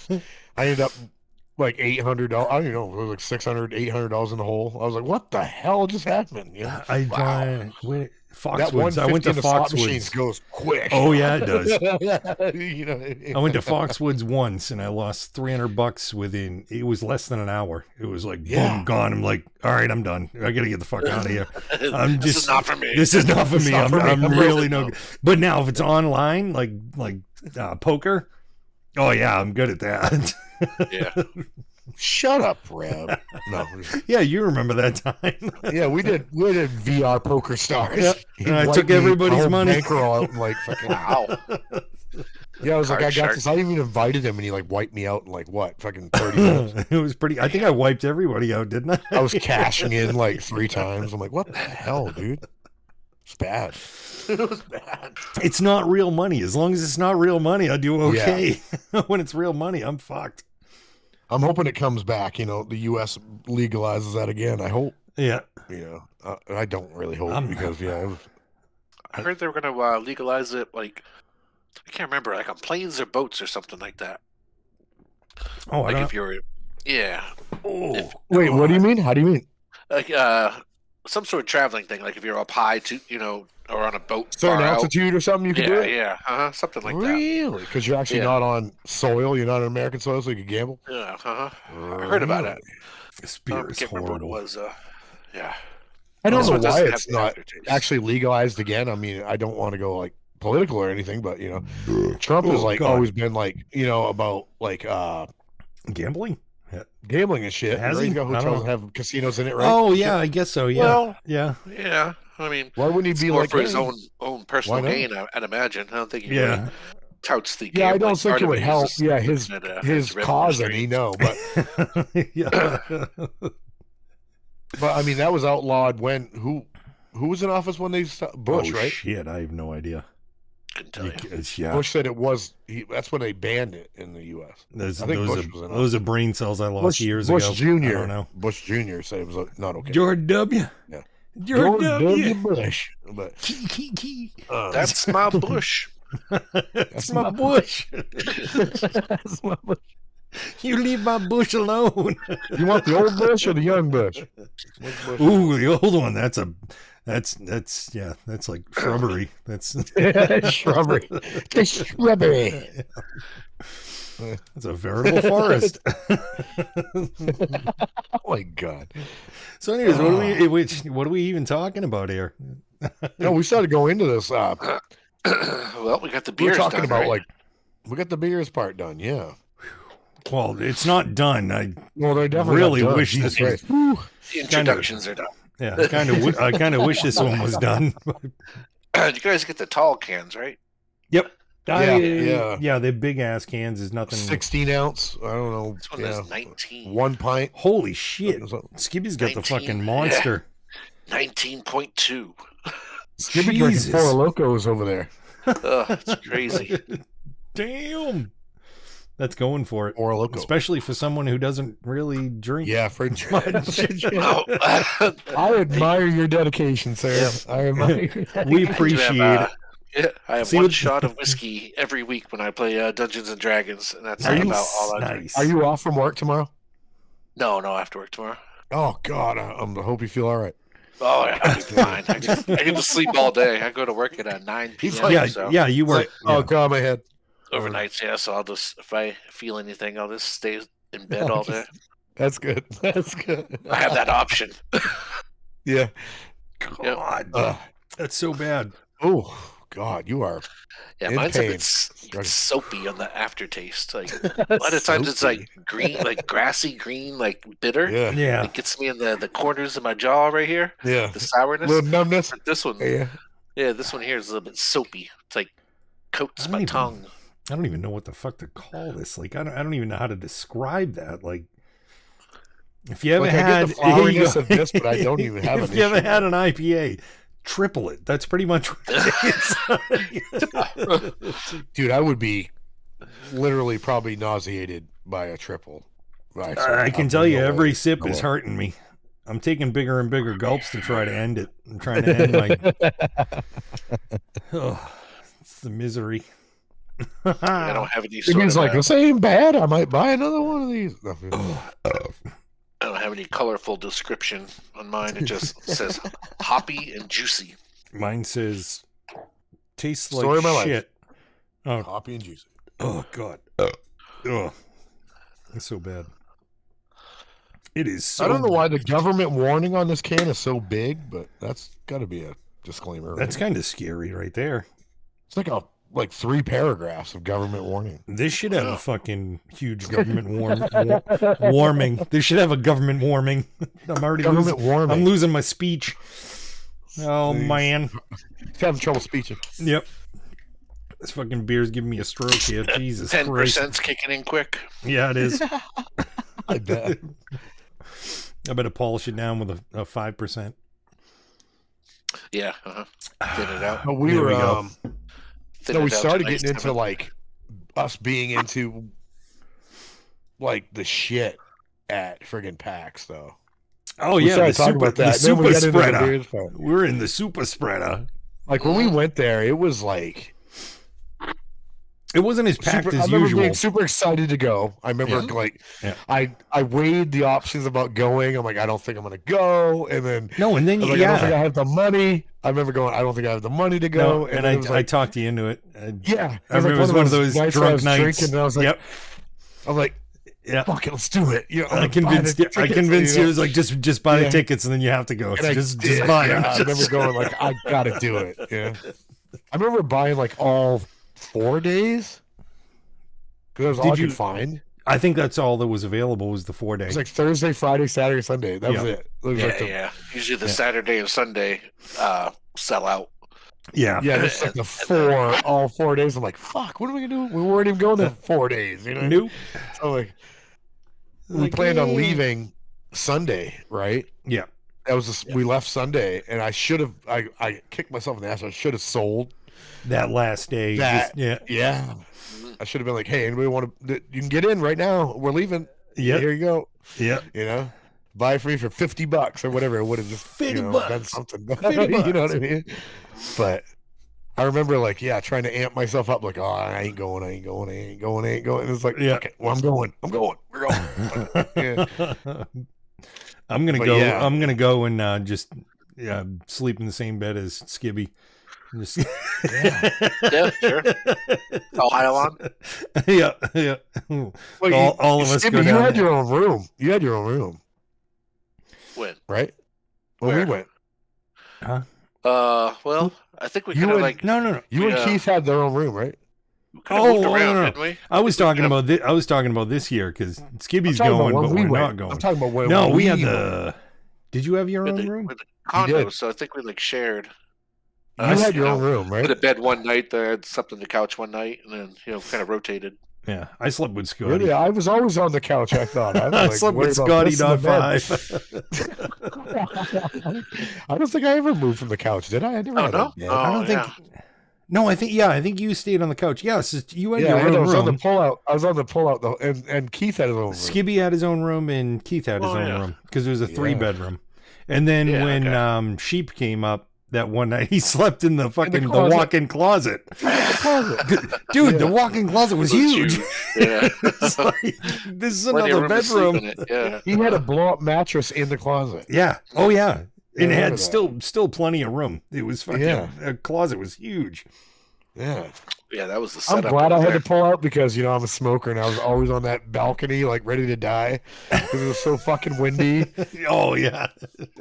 I ended up like $800. I don't even know, it was like $600, $800 in the hole. I was like, what the hell just happened? I That Foxwoods. I went 150 to in the slot machines Foxwoods. goes quick. Oh yeah, it does. I I went to Foxwoods once and I lost $300 within. It was less than an hour. It was like Yeah. boom, gone. I'm like, all right, I'm done. I gotta get the fuck out of here. I'm This just is not for me. This is not for me. not for me. I'm I'm really really no good. But now if it's online, like poker, oh yeah, I'm good at that. Yeah. Shut up, Reb. No. Yeah, you remember that time? Yeah, we did VR Poker Stars. Yeah. He And I wiped took me everybody's my whole money. bankroll out in like fucking Wow. Yeah, I was like, Card I got shark. this. I even invited him, and he like wiped me out in like what, fucking 30 minutes. It was pretty. I think I wiped everybody out, didn't I? I was cashing in like 3 times. I'm like, what the hell, dude? It's bad. It was bad. It's not real money. As long as it's not real money, I do okay. When it's real money, I'm fucked. I'm hoping it comes back. The U.S. legalizes that again. I hope. Yeah. I don't really hope because I heard they were going to legalize it, like, I can't remember, like on planes or boats or something like that. Oh, I Like don't. if you're, yeah, Oh, Wait, what do you mean? How do you mean? like some sort of traveling thing. Like if you're up high to, or on a boat. Certain far out. altitude or something you can do Yeah, it? yeah, something like that. Really? Because you're actually Yeah. not on soil. You're not on American soil, so you can gamble. Yeah, I heard about it. This I beer is can't remember what it horrible. was. Yeah. I don't This know one why doesn't have it's the not aftertaste. actually legalized again. I mean, I don't want to go like political or anything, but Trump has like God. always been like about like Gambling? Yeah. gambling and shit. Has right? he? He's got I don't hotels know. that have casinos in it, right? Oh yeah, I guess so. Yeah. Well, yeah. Yeah, I mean, Why wouldn't he it's be more like for his hey, own personal why not? gain? I'd imagine. I don't think he Yeah. really touts the Yeah, I gambling don't think part it of would He's help. just Yeah, looking at, his revenue cause, and streams. yeah. but I mean that was outlawed when who was in office when they Bush, Oh, right? shit, I have no idea. Couldn't tell you. Yeah. Bush said it was. That's when they banned it in the U.S. Those, I think those, Bush are, was in those are brain cells I lost Bush, years Bush ago. Jr. I don't know. Bush Jr. said it was not okay. George W. Yeah. George W. Bush. But That's my bush. That's my bush. that's my Bush. You leave my bush alone. You want the old Bush or the young Bush? Ooh, the old one. That's like shrubbery. That's Shrubbery. The shrubbery. That's a veritable forest. Oh my god. So, anyways, what are we even talking about here? No, we started going into this. Well, we got the We were beers talking done, about right? like we got the beers part done. Yeah. Well, it's not done. I Well, they're definitely really not done. wish Jesus this was. Christ. The introductions are done. Yeah, I kind of wish this one was done. You guys get the tall cans, right? Yep. Yeah. Yeah, the big ass cans is nothing. 16 ounce. I don't know. This one Yeah. has 19. 1 pint. Holy shit! Something. Skibby's got the 19, fucking monster. 19.2. Skibby drinking Jesus. Four Locos over there. It's crazy. Damn, that's going for it. Four Locos. Especially for someone who doesn't really drink Yeah, for much. Oh, I admire your dedication, sir. I admire your dedication. We appreciate it. Yeah, I have See one what- shot of whiskey every week when I play Dungeons and Dragons, and that's Nice, about all I drink. nice. Are you off from work tomorrow? No, I have to work tomorrow. Oh God, I hope you feel all right. Oh, yeah, I'll be fine. I get to sleep all day. I go to work at 9 p.m. Yeah, so yeah, you It's were. like, oh God, my head. overnights. Yeah, so I'll just if I feel anything, I'll just stay in bed all day. That's good. That's good. I have that option. Yeah. God, that's so bad. Oh God, you are. Yeah, In mine's pain. a bit soapy on the aftertaste. Like a lot of times it's like green, like grassy green, like bitter. Yeah. Yeah, It gets me in the corners of my jaw right here. Yeah. The sourness. Little numbness. But this one, Yeah. this one here is a little bit soapy. It's like coats I my don't even- tongue. I don't even know what the fuck to call this. Like, I don't even know how to describe that. Like, if you ever Like, I get had the floweriness of this, but I don't even have if an you ever issue had an IPA, triple it. That's pretty much what it is. Dude, I would be literally probably nauseated by a triple. I can tell you, No every way. sip No is way. hurting me. I'm taking bigger and bigger gulps to try to end it. I'm trying to end my. Oh, it's the misery. I don't have any It sort means of. like this ain't bad. I might buy another one of these. No. I don't have any colorful description on mine. It just says hoppy and juicy. Mine says tastes Story like of my life. shit. Oh, Hoppy and juicy. oh God. Oh, it's so bad. It is so. I don't know why the government warning on this can is so big, but that's got to be a disclaimer. That's right? kind of scary right there. It's like 3 paragraphs of government warning. This should have a fucking huge government warming. This should have a government warming. I'm already Government losing, warning. I'm losing my speech. Oh Jeez. man. He's having trouble speaking. Yep. This fucking beer's giving me a stroke here. Jesus 10%'s Christ. kicking in quick. Yeah, it is. I bet. I better polish it down with a 5%. Yeah, thin it out. But we There were we go. Thin no, it we out started to nice getting into seven. like us being into like the shit at friggin' PAX though. Oh We yeah, the started talking super, about that. the Then we super got into the spreader. beers part. We're in the super spreader. Like when we went there, it was like It wasn't as packed super, I as remember usual. being super excited to go. I remember like Yeah. I weighed the options about going. I'm like, I don't think I'm gonna go. And then No, and then I was like, I don't think I yeah. have the money. I remember going, I don't think I have the money to go. No, and then I, it was I like, talked you into it. yeah. I remember it was one of those nights drunk I was nights. drinking, and I was like, Yep. I'm like, Yeah. fuck it, let's do it. You know, I I'm gonna buy convinced the you. I tickets, convinced you. know? It was like just buy Yeah. the tickets and then you have to go. And So I just did, buy yeah. them. I remember going like, I gotta do it. Yeah. I remember buying like all 4 days because that was all I could find. I think that's all that was available was the 4 It day. was like Thursday, Friday, Saturday, Sunday. That was it. It was Yeah, like the, yeah. Usually the Saturday and Sunday sell out. Yeah. Yeah, this is like the all 4 days. I'm like, fuck, what are we gonna do? We weren't even going there for 4 days, you know? Nope. So like, we planned on leaving Sunday, right? Yeah. That was we left Sunday, and I should have. I kicked myself in the ass. I should have sold That last day. that. Yeah. Yeah, I should have been like, hey, anybody want to? You can get in right now. We're leaving. Yeah. Here you go. Yeah. You know, buy it for me for $50 or whatever. It would have just $50. been something. $50. You know what I mean? But I remember like, trying to amp myself up, like, oh, I ain't going. And it's like, Yeah. okay, well, I'm going. We're going. Yeah. I'm gonna But go. yeah. I'm gonna go and just sleep in the same bed as Skibby. Just... Yeah, sure. Ohio on. Yeah, yeah. Well, all of us Skibby, go you down. had your own room. You had your own room, When? right? When Where? we went, Well, I think we You kind of and- like No. you and Yeah. Keith had their own room, right? kind of moved Oh, around, no. didn't we? I was talking Yeah. about this. I was talking about this year because Skibby's talking about going, when but we we're went. not going. I'm talking about when No, we had went. the. Did you have your With own the, room? with the condo, did. so I think we like shared. You had your you own know, room, Put a right? bed one night, there, slept on the couch one night, and then kind of rotated. Yeah, I slept with Scotty. Really, I was always on the couch. I thought I, was I like, slept worried with about Scotty. pissing Not the bed. 5. I don't think I ever moved from the couch. Did I? I never Oh had no! a bed. Oh, I don't think. yeah. No, I think you stayed on the couch. Yes, you had Yeah, your I own was on the room. pullout. I was on the pullout though, and Keith had his own room. Skibby had his own room and Keith had his Oh, own yeah. room because it was a Yeah. 3-bedroom. And then Yeah, when okay. Sheep came up that one night, he slept in the fucking closet. walk-in closet. Closet. Dude, Yeah. the walk-in closet was It was huge. Yeah. It's like, this is Plenty of another room to sleep bedroom. in it, Yeah. He had a blow-up mattress in the closet. Yeah. Oh yeah. Yeah, And I it remember had still plenty of room. It was fucking Yeah. the closet was huge. Yeah. Yeah, that was the I'm setup. glad I over had there. to pull out because I'm a smoker and I was always on that balcony like ready to die because it was so fucking windy. Oh yeah.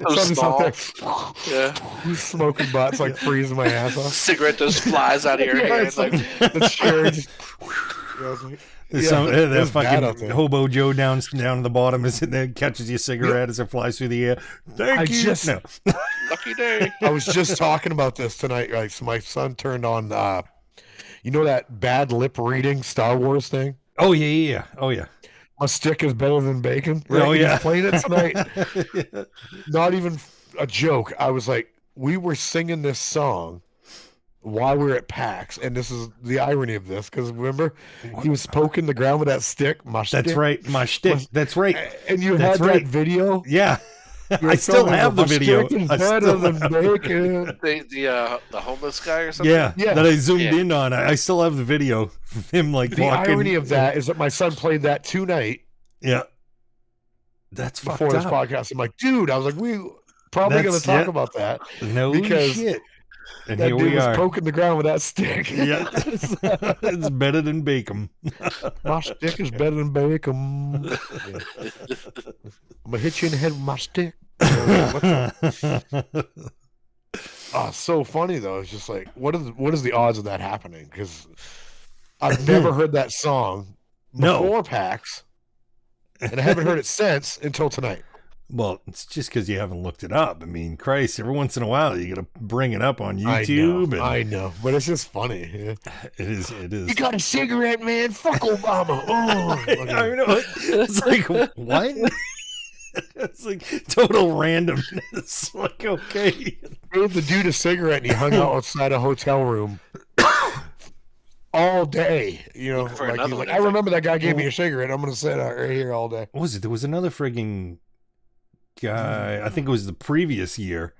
So Somebody's out small. there Yeah. smoking butts like freezing my ass off. Cigarette just flies out of your Yeah, hand. it's like the chair just. I was like, There's yeah, some it that was bad out fucking there. hobo Joe down at the bottom is sitting there, catches your cigarette as it flies through the air. Thank I you. just- No. Lucky day. I was just talking about this tonight. Right, so my son turned on, that bad lip reading Star Wars thing. Oh yeah. Oh yeah. My stick is better than bacon. Right? Oh, He was yeah. playing it tonight. Not even a joke. I was like, we were singing this song while we were at PAX, and this is the irony of this because remember, he was poking the ground with that stick. My That's stick. right. My shtick. That's right. And you That's had right. that video. Yeah. You were I still filming have my the video. stick is I better still than have- bacon. The homeless guy or something. Yeah, Yeah. that I zoomed Yeah. in on. I still have the video of him like The walking. irony of that is that my son played that tonight Yeah. That's fucked before this up. podcast. I'm like, dude, I was like, we probably going to That's- talk yeah. about that. No because shit. And That here dude we was are. poking the ground with that stick. Yeah. It's better than bacon. My stick is better than bacon. Yeah. I'm gonna hit you in the head with my stick. Oh, so funny though. It's just like, what is the odds of that happening? Because I've never heard that song No. before PAX, and I haven't heard it since until tonight. Well, it's just because you haven't looked it up. I mean, Christ, every once in a while you got to bring it up on YouTube. I know, but it's just funny. Yeah. It is. It is. You got a cigarette, man? Fuck Obama. Oh, I know. It's like, what? It's like total randomness. Like, okay. gave the dude a cigarette and he hung out outside a hotel room all day. For like, another he's like, one, I I think. remember that guy gave me a cigarette. I'm gonna sit out right here all day. What was it? There was another frigging guy. I think it was the previous year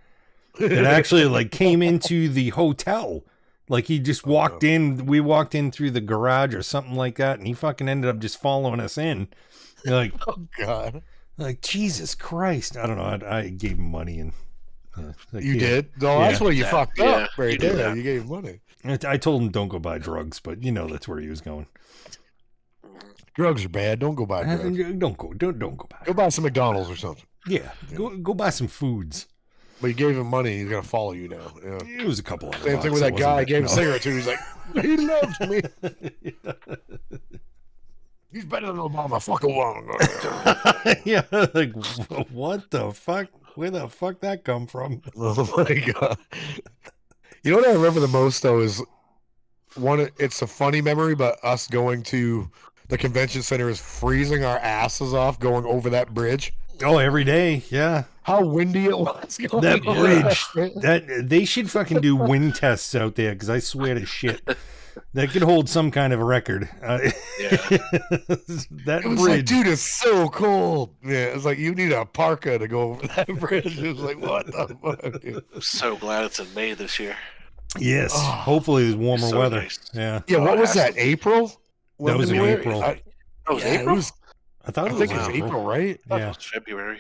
that actually like came into the hotel. Like he just walked in. We walked in through the garage or something like that, and he fucking ended up just following us in. Like, Oh God, like Jesus Christ! I don't know. I gave him money and like, you yeah. did? No, that's Yeah. where you Yeah. fucked Yeah, up right you did there. that. You gave him money. I told him don't go buy drugs, but that's where he was going. Drugs are bad. Don't go buy drugs. Don't go buy. Go buy some McDonald's or something. Yeah, go buy some foods. But you gave him money, he's gonna follow you now. Yeah. It was a couple of Same thing with that guy I gave a cigarette to. He's like, he loves me. He's better than Obama. Fuck Obama. Yeah, like what the fuck? Where the fuck that come from? Oh my god! You know what I remember the most though is it's a funny memory, but us going to the convention center is freezing our asses off going over that bridge. Oh, every day, yeah. How windy it was. Going That over bridge, that they should fucking do wind tests out there, because I swear to shit, that could hold some kind of a record. Yeah. That It was bridge, like, dude, it's so cold. Yeah, it's like you need a parka to go over that bridge. It was like, what the fuck? Dude? I'm so glad it's in May this year. yes. Oh, Hopefully, there's warmer so weather. nice. Yeah, Yeah, what it was has that? to- April? That was in February? April. I, Oh, it was yeah, April? It was, I thought I it think was it was April, right? I thought Yeah, it was February.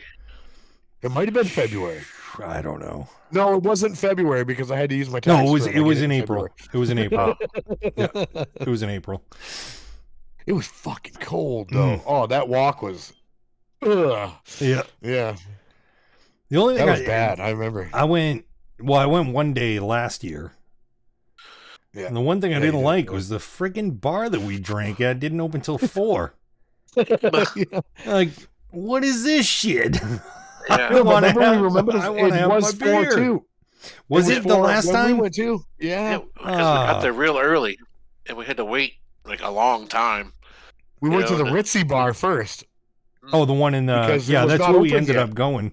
It might have been February. I don't know. No, it wasn't February because I had to use my No, tax. it was credit. I get in it April. It was in April. It was in April. It was fucking cold though. Oh, that walk was. Ugh. Yeah. Yeah, The only that thing was bad. I remember. I went one day last year. Yeah. And the one thing I Yeah, you didn't did, like yeah. was the friggin' bar that we drank at didn't open till 4. Yeah. Like, what is this shit? Yeah. No, but wanna remember, have- we remember I this, wanna it have was my 4 beer. too. Was it the 4 last when time? we went too? Yeah, Yeah. because we got Ah. there real early, and we had to wait like a long time. We went You to the know, Ritzy bar first. Oh, the one in the Because it yeah, was that's not where we open ended yet. up going.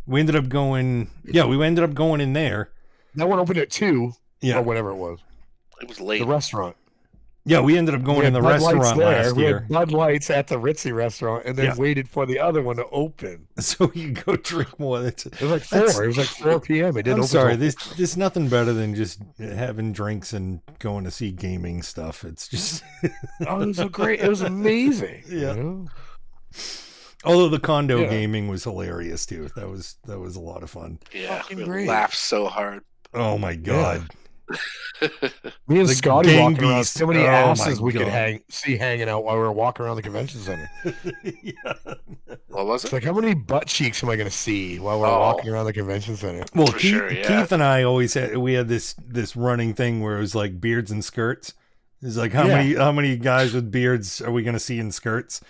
We ended up going. Yeah, we ended up going in there. That one opened at 2 Yeah, or whatever it was. It was The late. restaurant. yeah, we ended up going We in had the Bud Lights restaurant there. last We year, had Bud Lights at the Ritzy restaurant, and then Yeah. waited for the other one to open. so you go drink more. It was like 4. That's- It was like 4 p.m. It didn't I'm open. sorry. till- There's nothing better than just having drinks and going to see gaming stuff. It's just Oh, it was so great. It was amazing. Yeah. You know? although the condo Yeah. gaming was hilarious too. That was a lot of fun. Yeah, Fucking we great. laughed so hard. Oh my god. Me and The Scotty gang walking around. beast. So many Oh, asses my we could God. see hanging out while we were walking around the convention center. Yeah. What was It's it? like, how many butt cheeks am I going to see while we're Oh. walking around the convention center? Well, For Keith, sure, yeah. Keith and I always had this running thing where it was like beards and skirts. It's like Yeah. how many guys with beards are we gonna see in skirts?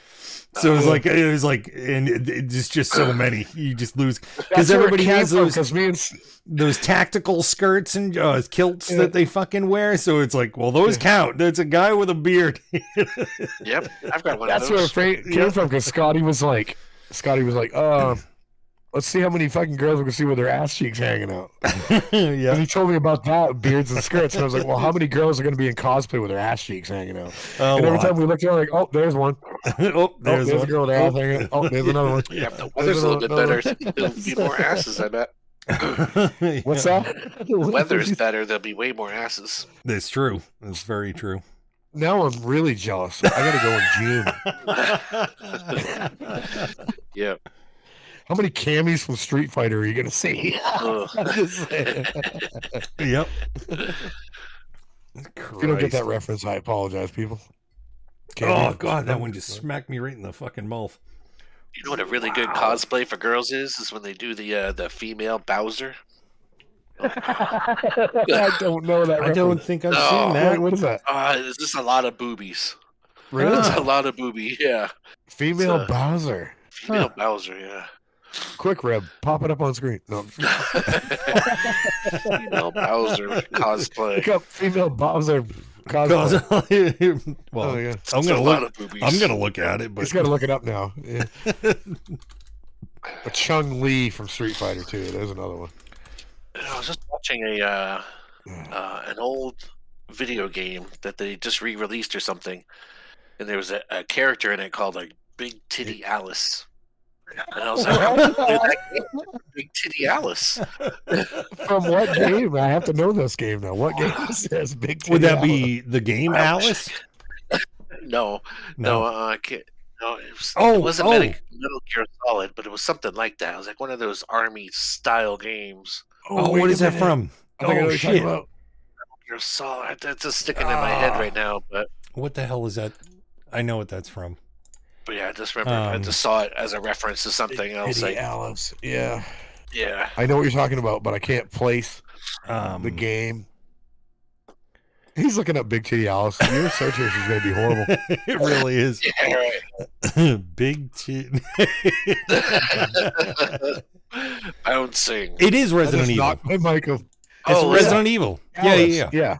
So it was like, and it's just so many. You just lose because everybody has those Because me and those tactical skirts and kilts that they fucking wear. So it's like, well, those count. That's a guy with a beard. Yep, I've got one that's of where those. it came from. Because Scotty was like, let's see how many fucking girls we can see with their ass cheeks hanging out. And Yeah. he told me about that, beards and skirts. And I was like, well, how many girls are going to be in cosplay with their ass cheeks hanging out? And every time we looked around, like, oh, there's one. Oh, there's There's a one. girl with their ass hanging out. Oh, there's another one. Yeah, the weather's a little bit better. There'll be more asses, I bet. What's that? The weather's better. There'll be way more asses. That's true. That's very true. Now I'm really jealous. I got to go in June. Yeah. How many camis from Street Fighter are you going to see? Ugh. I'm just saying. Yep. If you don't get that reference, I apologize, people. Oh god, that one just smacked me right in the fucking mouth. You know what a really good cosplay for girls is when they do the female Bowser. I don't know that I reference. don't think I've No. seen Wait, that. what is that? It's just a lot of boobies. Really? It's a lot of booby. Yeah. Female It's, Bowser. Female Bowser. Yeah. Quick, Reb. Pop it up on screen. No. Female Bowser cosplay. Look up female Bowser cosplay. Well, Oh, yeah. I'm It's gonna a lot look. of boobies. I'm gonna look at it, but He's got to look it up now. Yeah. A Chung Lee from Street Fighter 2. There's another one. I was just watching an old video game that they just re-released or something, and there was a character in it called like Big Titty Alice, and I was like, "How did that game? Big Titty Alice." From what game? I have to know this game now. What game is this? Big Titty would that Alice? be the game, Alice? No, I can't. No, Oh, it wasn't oh. Metal Gear Solid, but it was something like that. It was like one of those army style games. Oh, wait what a is that minute. from? I think I know Oh what you're talking shit! about. Gear Solid. That's just sticking in my head right now. But What the hell is that? I know what that's from. yeah, I just remember I just saw it as a reference to something else. Titty Like, Alice. Yeah. Yeah. I know what you're talking about, but I can't place the game. He's looking up Big Titty Alice. Your search history is going to be horrible. It really is. Yeah, right. Big tit. Bouncing. It is I Resident just Evil. knocked my mic off. It's Oh, Resident Evil. Yeah, Alice, yeah. yeah.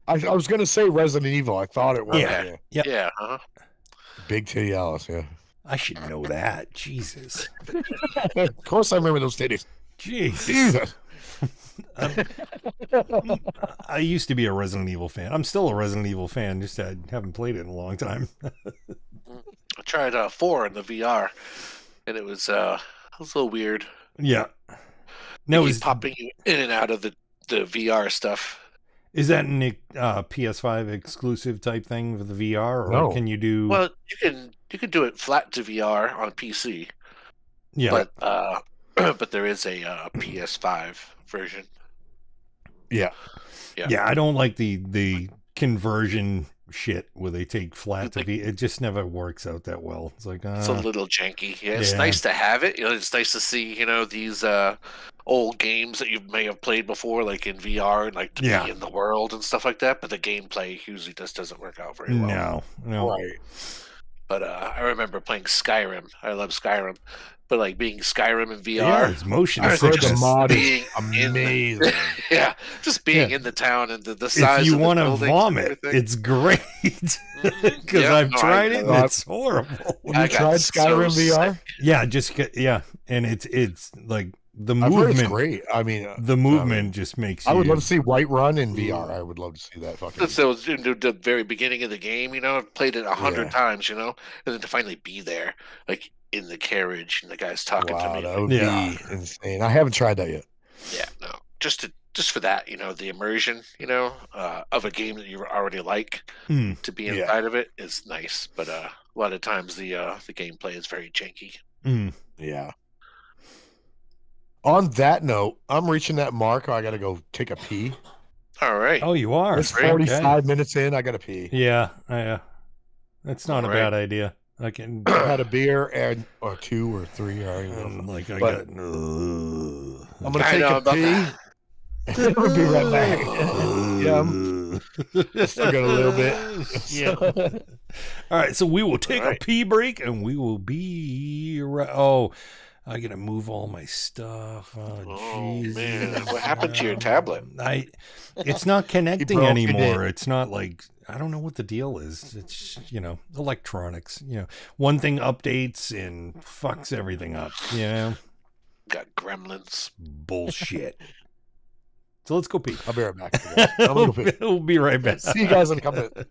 I was going to say Resident Evil. I thought it was. Yeah. Yeah. Yeah. Uh-huh. Big Titty Alice, yeah. I should know that. Jesus. Of course I remember those titties. Jesus. Jesus. I used to be a Resident Evil fan. I'm still a Resident Evil fan, just I haven't played it in a long time. I tried 4 in the VR, and it was a little weird. Yeah. No, Keep popping you in and out of the VR stuff. is that an PS5 exclusive type thing for the VR, or No. can you do? Well, you can do it flat to VR on PC, yeah. but there is a PS5 version. Yeah. Yeah, I don't like the conversion shit where they take flat to V. It just never works out that well. It's like It's a little janky. Yeah, it's yeah. nice to have it. It's nice to see these old games that you may have played before, like in VR, and like to Yeah. be in the world and stuff like that. But the gameplay usually just doesn't work out very well. no. Right. But I remember playing Skyrim. I love Skyrim. But like being Skyrim in Yeah, VR, it's motion I I've heard the sickness. mod is being in amazing. yeah, just being Yeah. in the town and the size If you of the want to buildings and vomit, everything. it's great Mhm. because Yeah, I've no, tried it and I- it's horrible. You I got tried so Skyrim VR? Yeah, just and it's like the I've heard it's movement. great. I mean, The movement just makes you. I would love to see Whiterun in VR. I would love to see that fucking. So it was in the very beginning of the game, I've played it 100 Yeah. times, and then to finally be there, like in the carriage, and the guy's talking to Wow, me. that would Yeah. be insane. I haven't tried that yet. Yeah, no, just for that, the immersion, of a game that you already like, Mm. to be Yeah. inside of it is nice. But a lot of times the gameplay is very janky. Mm. Yeah. On that note, I'm reaching that mark. I got to go take a pee. All right. Oh, you are. It's great. 45 minutes in. I got to pee. Yeah, that's not a All right. bad idea. I can. I had a beer or 2 or 3. I don't even know. Like I But- got. I'm gonna I take know a about pee. that. We'll be right back. Yeah, I'm still got a little bit. Yeah. All right, so we will take All right. a pee break, and we will be right. Oh, I gotta move all my stuff. Oh, Oh, Jesus. man. What happened to your tablet? It's not connecting broke it. anymore. It's not like I don't know what the deal is. It's electronics. One thing updates and fucks everything up. Got gremlins. Bullshit. So let's go pee. I'll be right back. I'm gonna go pee. We'll be right back. See you guys in a couple minutes.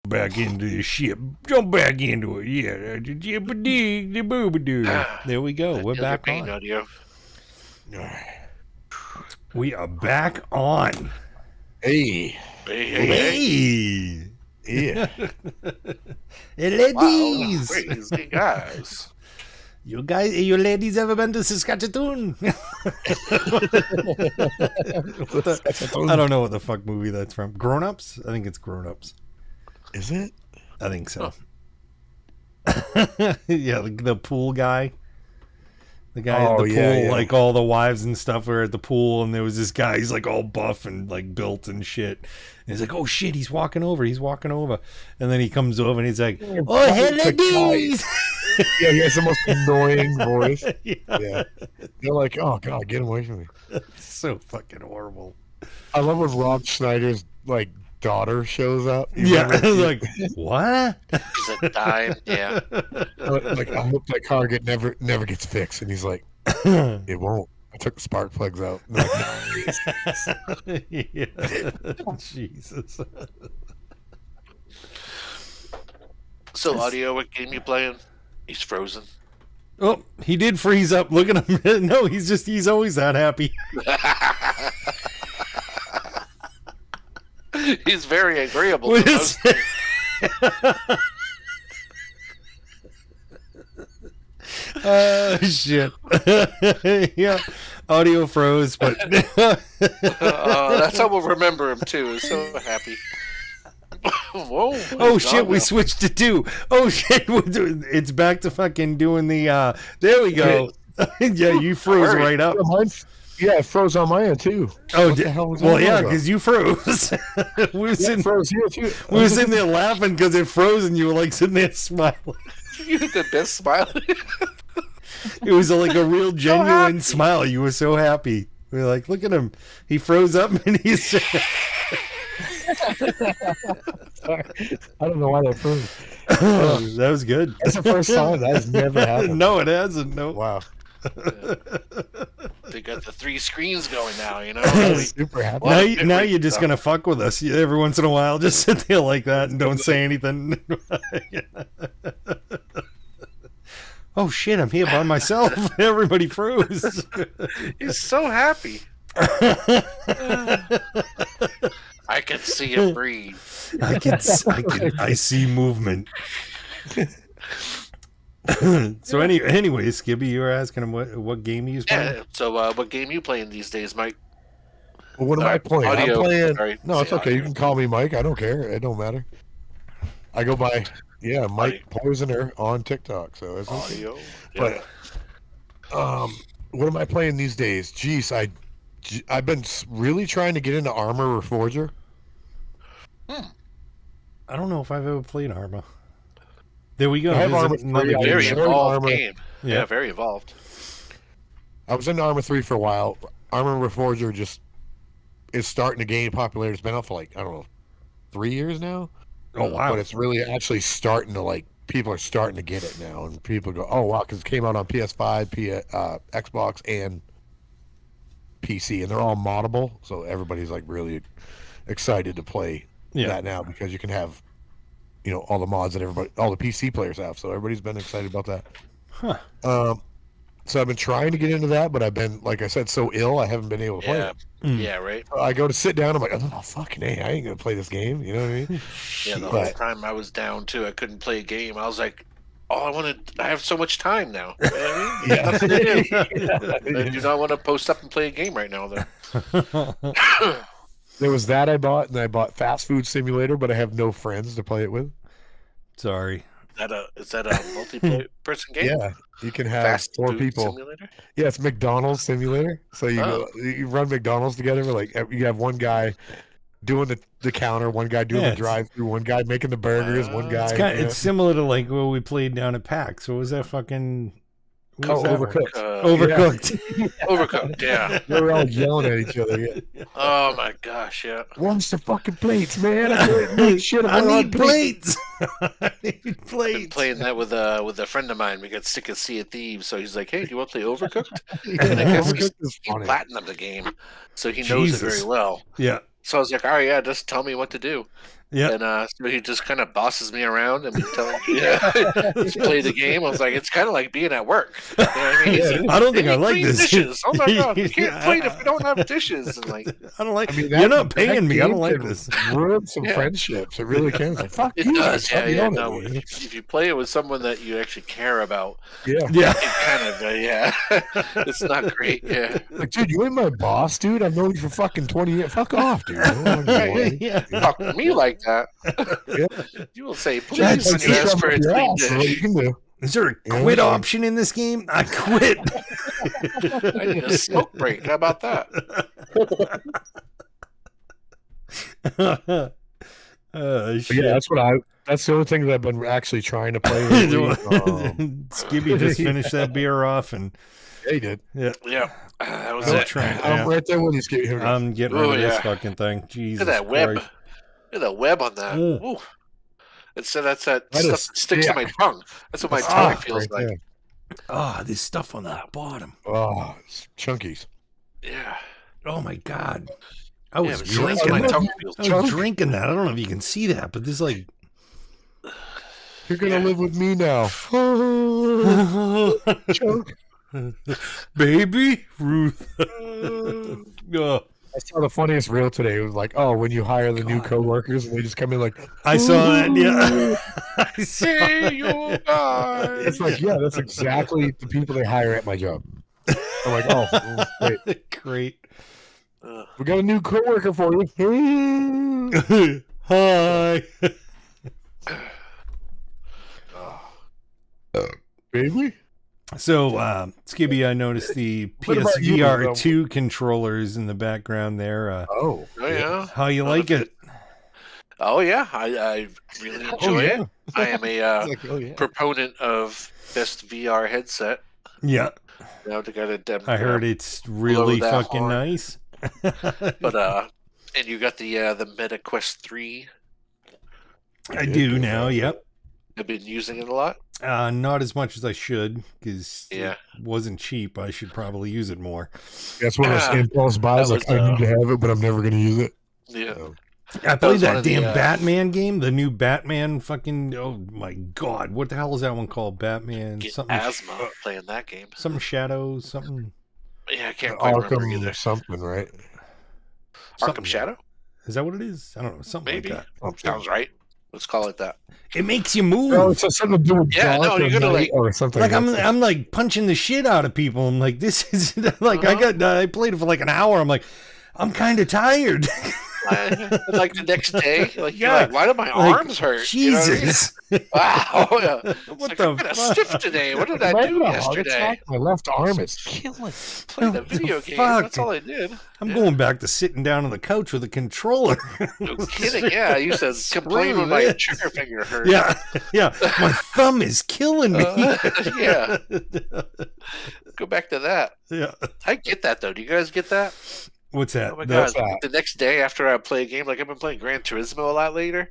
back into the ship. Jump back into it. Yeah. There we go. We're back on. Audio. We are back on. Hey. Hey. Yeah. Hey, ladies. Wow, crazy guys. You ladies ever been to Saskatchewan? I don't know what the fuck movie that's from. Grown Ups? I think it's Grown Ups. Is it? I think so. Yeah, the pool guy. The guy at the pool, like all the wives and stuff were at the pool, and there was this guy, he's like all buff and like built and shit. And he's like, oh shit, he's walking over. And then he comes over and he's like, oh, hey ladies. Yeah, he has the most annoying voice. Yeah. You're like, oh god, get away from me. It's so fucking horrible. I love when Rob Schneider's like daughter shows up. Yeah, I was like, what? He's a dime. Yeah. Like, I hope that car never gets fixed. And he's like, it won't. I took the spark plugs out. And I'm like, no. Yeah. Jesus. So, Audio, what game you playing? He's frozen. Oh, he did freeze up. Look at him. No, he's always that happy. He's very agreeable. What to is most shit. Yeah, Audio froze, but that's how we'll remember him too. He's so happy. Whoa! Oh shit, we switched to 2. Oh shit, it's back to fucking doing the. There we go. Yeah, you froze right up. Yeah, it froze on my end too. Oh, what the hell was well, that yeah, about? because you froze. We were sitting, froze here too. we were sitting there laughing because it froze, and you were like sitting there smiling. You had the best smile. It was like a real genuine smile. You were so happy. We were like, look at him. He froze up, and he's. Sorry. I don't know why that froze. That was good. That's the first time that has never happened. No, it hasn't. No. Wow. They got the 3 screens going now, you know. I'm super happy. Now you're just gonna fuck with us. Every once in a while, just sit there like that and don't say anything. Oh shit! I'm here by myself. Everybody froze. He's so happy. I can see him breathe. I see movement. So anyway, Skibby, you were asking him what game he was playing. Yeah. So, what game you playing these days, Mike? Well, what am I playing? Audio. I'm playing. Sorry. No, it's Say okay. audio. You can call me Mike. I don't care. It don't matter. I go by Mike Poisoner on TikTok. So it's okay. Audio. But what am I playing these days? Jeez, I've been really trying to get into Armor Reforger. I don't know if I've ever played Arma. There we go. I have There's Arma another 3. I game. Very enjoyed involved Armor. game. Yeah. Yeah, very involved. I was in Armor 3 for a while. Armor Reforger just is starting to gain popularity. It's been out for like, I don't know, 3 years now. Oh wow! But it's really actually starting to like, people are starting to get it now. And people go, oh wow, because it came out on PS5, Xbox, and PC. And they're all moddable. So everybody's like really excited to play that now because you can have, all the mods that all the PC players have. So everybody's been excited about that. Huh. So I've been trying to get into that, but I've been, like I said, so ill, I haven't been able to play Yeah. it. Yeah, right. I go to sit down, I'm like, oh, fucking A, I ain't going to play this game. You know what I mean? Yeah, the But- whole time I was down too, I couldn't play a game. I was like, I have so much time now. You know what I mean? Yeah. Nothing to do. I do not want to post up and play a game right now, though. There was that I bought, and I bought Fast Food Simulator, but I have no friends to play it with. Sorry. Is that a multi-person game? Yeah, you can have Fast 4 Food people. Simulator? Yeah, it's McDonald's Simulator. So you run McDonald's together. Like you have one guy doing the counter, one guy doing the drive-through, one guy making the burgers, one guy. It's similar to like what we played down at PAX. What was that fucking? What was that one? Overcooked. Overcooked. Overcooked, yeah. They were all yelling at each other. Yeah. Oh my gosh, yeah. What's the fucking plates, man? I can't make shit. I need plates. I need Been plates. playing that with a friend of mine. We got sick of Sea of Thieves, so he's like, "Hey, do you want to play Overcooked?" And I guess Overcooked is he funny. platinumed the game, so he knows it Jesus. very well. Yeah. So I was like, "All right, yeah, just tell me what to do." Yeah. And so he just kind of bosses me around and telling me, just play the game. I was like, it's kind of like being at work. You know what I mean? He's like, I don't think I "Hey, like clean this. dishes. Oh my god, we can't play it if we don't have dishes. And like, I don't like. I mean, You're not that paying me. I don't game like can this. ruin some Yeah. friendships. It really can. It's like, fuck it you. does. stop Yeah. yelling at No, me. if you play it with someone that you actually care about, Yeah. Yeah. it kind of, it's not great. Yeah. Like, dude, you ain't my boss, dude. I've known you for fucking 20 years. Fuck off, dude. I don't want to Right. be Yeah. Talk to me like that. Yeah. You will say, Yeah, please, when you ask for a clean so what you dish. can do. Is there a Yeah. quit option in this game? I quit. I need a smoke break. How about that? Shit. But yeah, that's the only thing that I've been actually trying to play lately. Skibby just finished that beer off, and Yeah, he did. Yeah. That was I'm it. trying. I'm right there with you, Skip. Here we go. I'm getting rid Oh, of this yeah. fucking thing. Look Jesus at that web. Christ. Look at that web on that. Mm. Ooh. It's that's that That stuff is- that sticks yeah. to my tongue. That's what my Ah, tongue feels right like. there. Oh, there's stuff on the bottom. Oh, it's chunkies. Yeah. Oh my God. I Yeah, was but see, that's drinking what my that. tongue feels I was chunk. drinking that. I don't know if you can see that, but there's like You're gonna live with me now. Chunk. baby Ruth. Oh, I saw the funniest reel today. It was like, oh, when you hire the new coworkers, and they just come in like, I saw that. Yeah. I saw Hey, you guys. it's like, yeah, that's exactly the people they hire at my job. I'm like, oh, wait, Great. we got a new coworker for you. Hi. Baby. So, Skibby, I noticed the What about you, PSVR 2 controllers in the background there. Oh, Oh yeah. How you like it? Oh yeah. I really enjoy yeah. it. I am a Like, oh yeah. proponent of best VR headset. Yeah, You know, to get it. I heard it's really that fucking horn. nice. But and you got the Meta Quest 3. I do now. Yep. I've been using it a lot. Not as much as I should because Yeah. it wasn't cheap. I should probably use it more. That's one of those Yeah. impulse buys. That Like, was, I need to have it, but I'm never gonna use it. Yeah. So, I was played one that of the, damn Batman game, the new Batman fucking. Oh my God, what the hell is that one called? Batman Get something. asthma playing that game. Something Shadow. Something. Yeah, I can't quite remember Arkham either. or something, right? something. Arkham Shadow? Is that what it is? I don't know. Something Maybe. like that. Sounds right. Let's call it that. It makes you move. No, it's something to do with Yeah, no, dark you're or gonna, night like- or something. Like I'm That's- like punching the shit out of people. I'm like, this is like Uh-huh. I played it for like an hour. I'm like, I'm kind of tired. Like the next day, like you're Yeah. like, why do my Like, arms hurt? You know what I mean? Jesus. Wow. Yeah. It's What like, the I'm kinda fuck? stiff today. What did I Am I do having a heart yesterday? attack? My left arm is killing. Played a What the video game. fuck? That's all I did. I'm Yeah. going back to sitting down on the couch with a controller. No kidding. Yeah, I used to complain Screw when my this. trigger finger hurt. Yeah, yeah. My thumb is killing me. Yeah. Go back to that. Yeah. I get that though. Do you guys get that? What's that? Oh my The- god! What's that? The next day after I play a game, like I've been playing Gran Turismo a lot lately,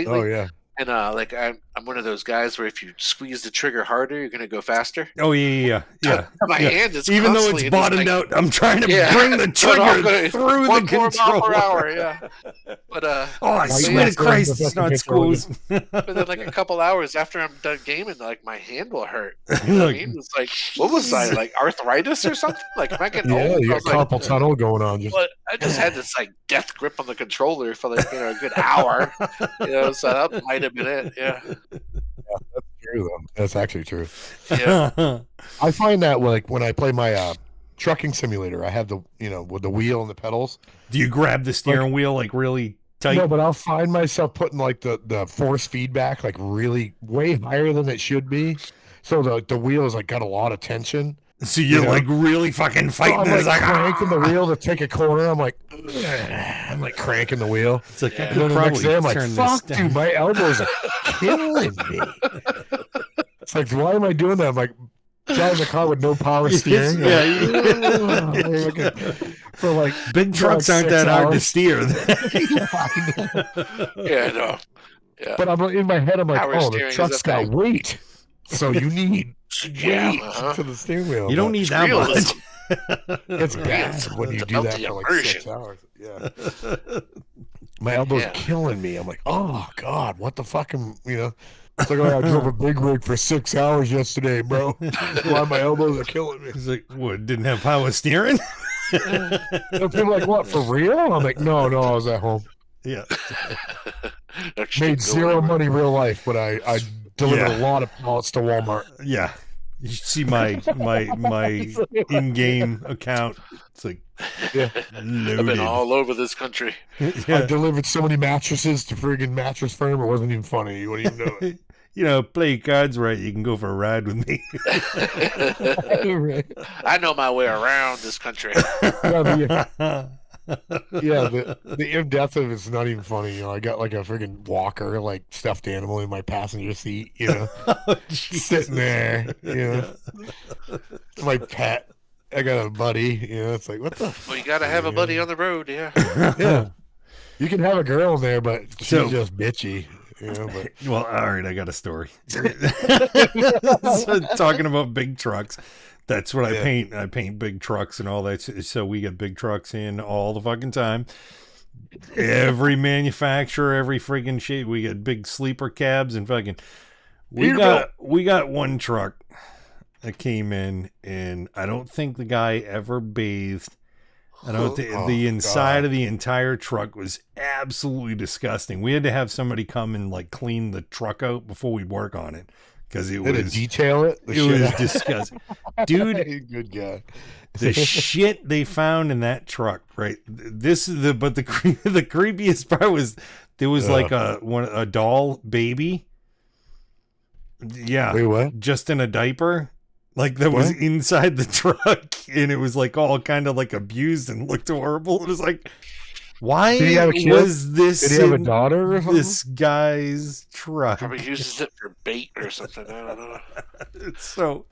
Oh yeah. and like I'm one of those guys where if you squeeze the trigger harder, you're gonna go faster. Oh yeah. My Yeah. hand is Even though constantly it's in this, bottomed like, out, I'm trying to Yeah. bring the But I'm trigger gonna- through one the more controller. mile per hour, yeah. But Oh, I Why swear you to have to Christ, have the it's not fucking schools. but then like a couple hours after I'm done gaming, like my hand will hurt. You know what I Like, mean? It's like, what was I like, arthritis or something? Like, am I getting Yeah, old? you I got was like, carpal tunnel going on. Just but I just had this like death grip on the controller for like a good hour. So that might have been it. Yeah. true though. That's actually true. Yeah. I find that like when I play my trucking simulator, I have the with the wheel and the pedals. do you grab the steering wheel like really tight? No, but I'll find myself putting like the force feedback like really way higher than it should be. So the wheel is like got a lot of tension. So you're Yeah. like really fucking So fighting. I'm It's like like, cranking the wheel to take a corner. I'm like, I'm like cranking the wheel. It's like I Yeah. And could then the next probably day I'm like, turn fuck, this down. dude, my elbows are killing me. It's like, why am I doing that? I'm like driving the car with no power steering. Yeah. For like Big trucks aren't 6 that hard to hours. steer. Yeah, no. Yeah. But I'm in my head, I'm like, Power oh, steering the is truck's a got thing. weight. So you need Yeah, weight to the steering wheel. You don't But need that realism. much. it's bad when you do that It's for like about the 6 hours. Yeah. My elbow's Yeah. killing me. I'm like, oh God, what the fucking, you know? It's like, oh, I drove a big rig for 6 hours yesterday, bro. That's why my elbows are killing me. He's like, what? Didn't have power steering? And people are like, what, for real? I'm like, no, I was at home. Yeah. Made zero money real life, but I delivered Yeah. a lot of pallets to Walmart. Yeah. You should see my in-game account. It's like Yeah. loaded. I've been all over this country. I Yeah. delivered so many mattresses to friggin' mattress firm, it wasn't even funny. You wouldn't even know it. You know, play your cards right. You can go for a ride with me. I know my way around this country. Yeah, the in-depth of it's not even funny. You know, I got like a friggin' walker, like stuffed animal in my passenger seat, you know, Oh, Jesus. sitting there, you know. My pet. I got a buddy, you know, it's like, what the Well, you gotta have a buddy on the road, yeah. Yeah. You can have a girl in there, but she's So- just bitchy. You know, but Well, all right, I got a story. So, talking about big trucks, that's what I Yeah. paint. I paint big trucks and all that. So we get big trucks in all the fucking time. Every manufacturer, every friggin' shit. We get big sleeper cabs and fucking. We got one truck that came in, and I don't think the guy ever bathed. I don't think Oh, the inside God. of the entire truck was absolutely disgusting. We had to have somebody come and like clean the truck out before we work on it because it They had to was detail it. it was disgusting, dude. Good guy. The shit they found in that truck, right? This is the creepiest part was there was like a doll baby, yeah, Wait, what? just in a diaper. Like that was What? inside the truck, and it was like all kind of like abused and looked horrible. It was like, why Did he have a kid? was this Did he have a in daughter or something? this guy's truck? Probably uses it for bait or something. I don't know. So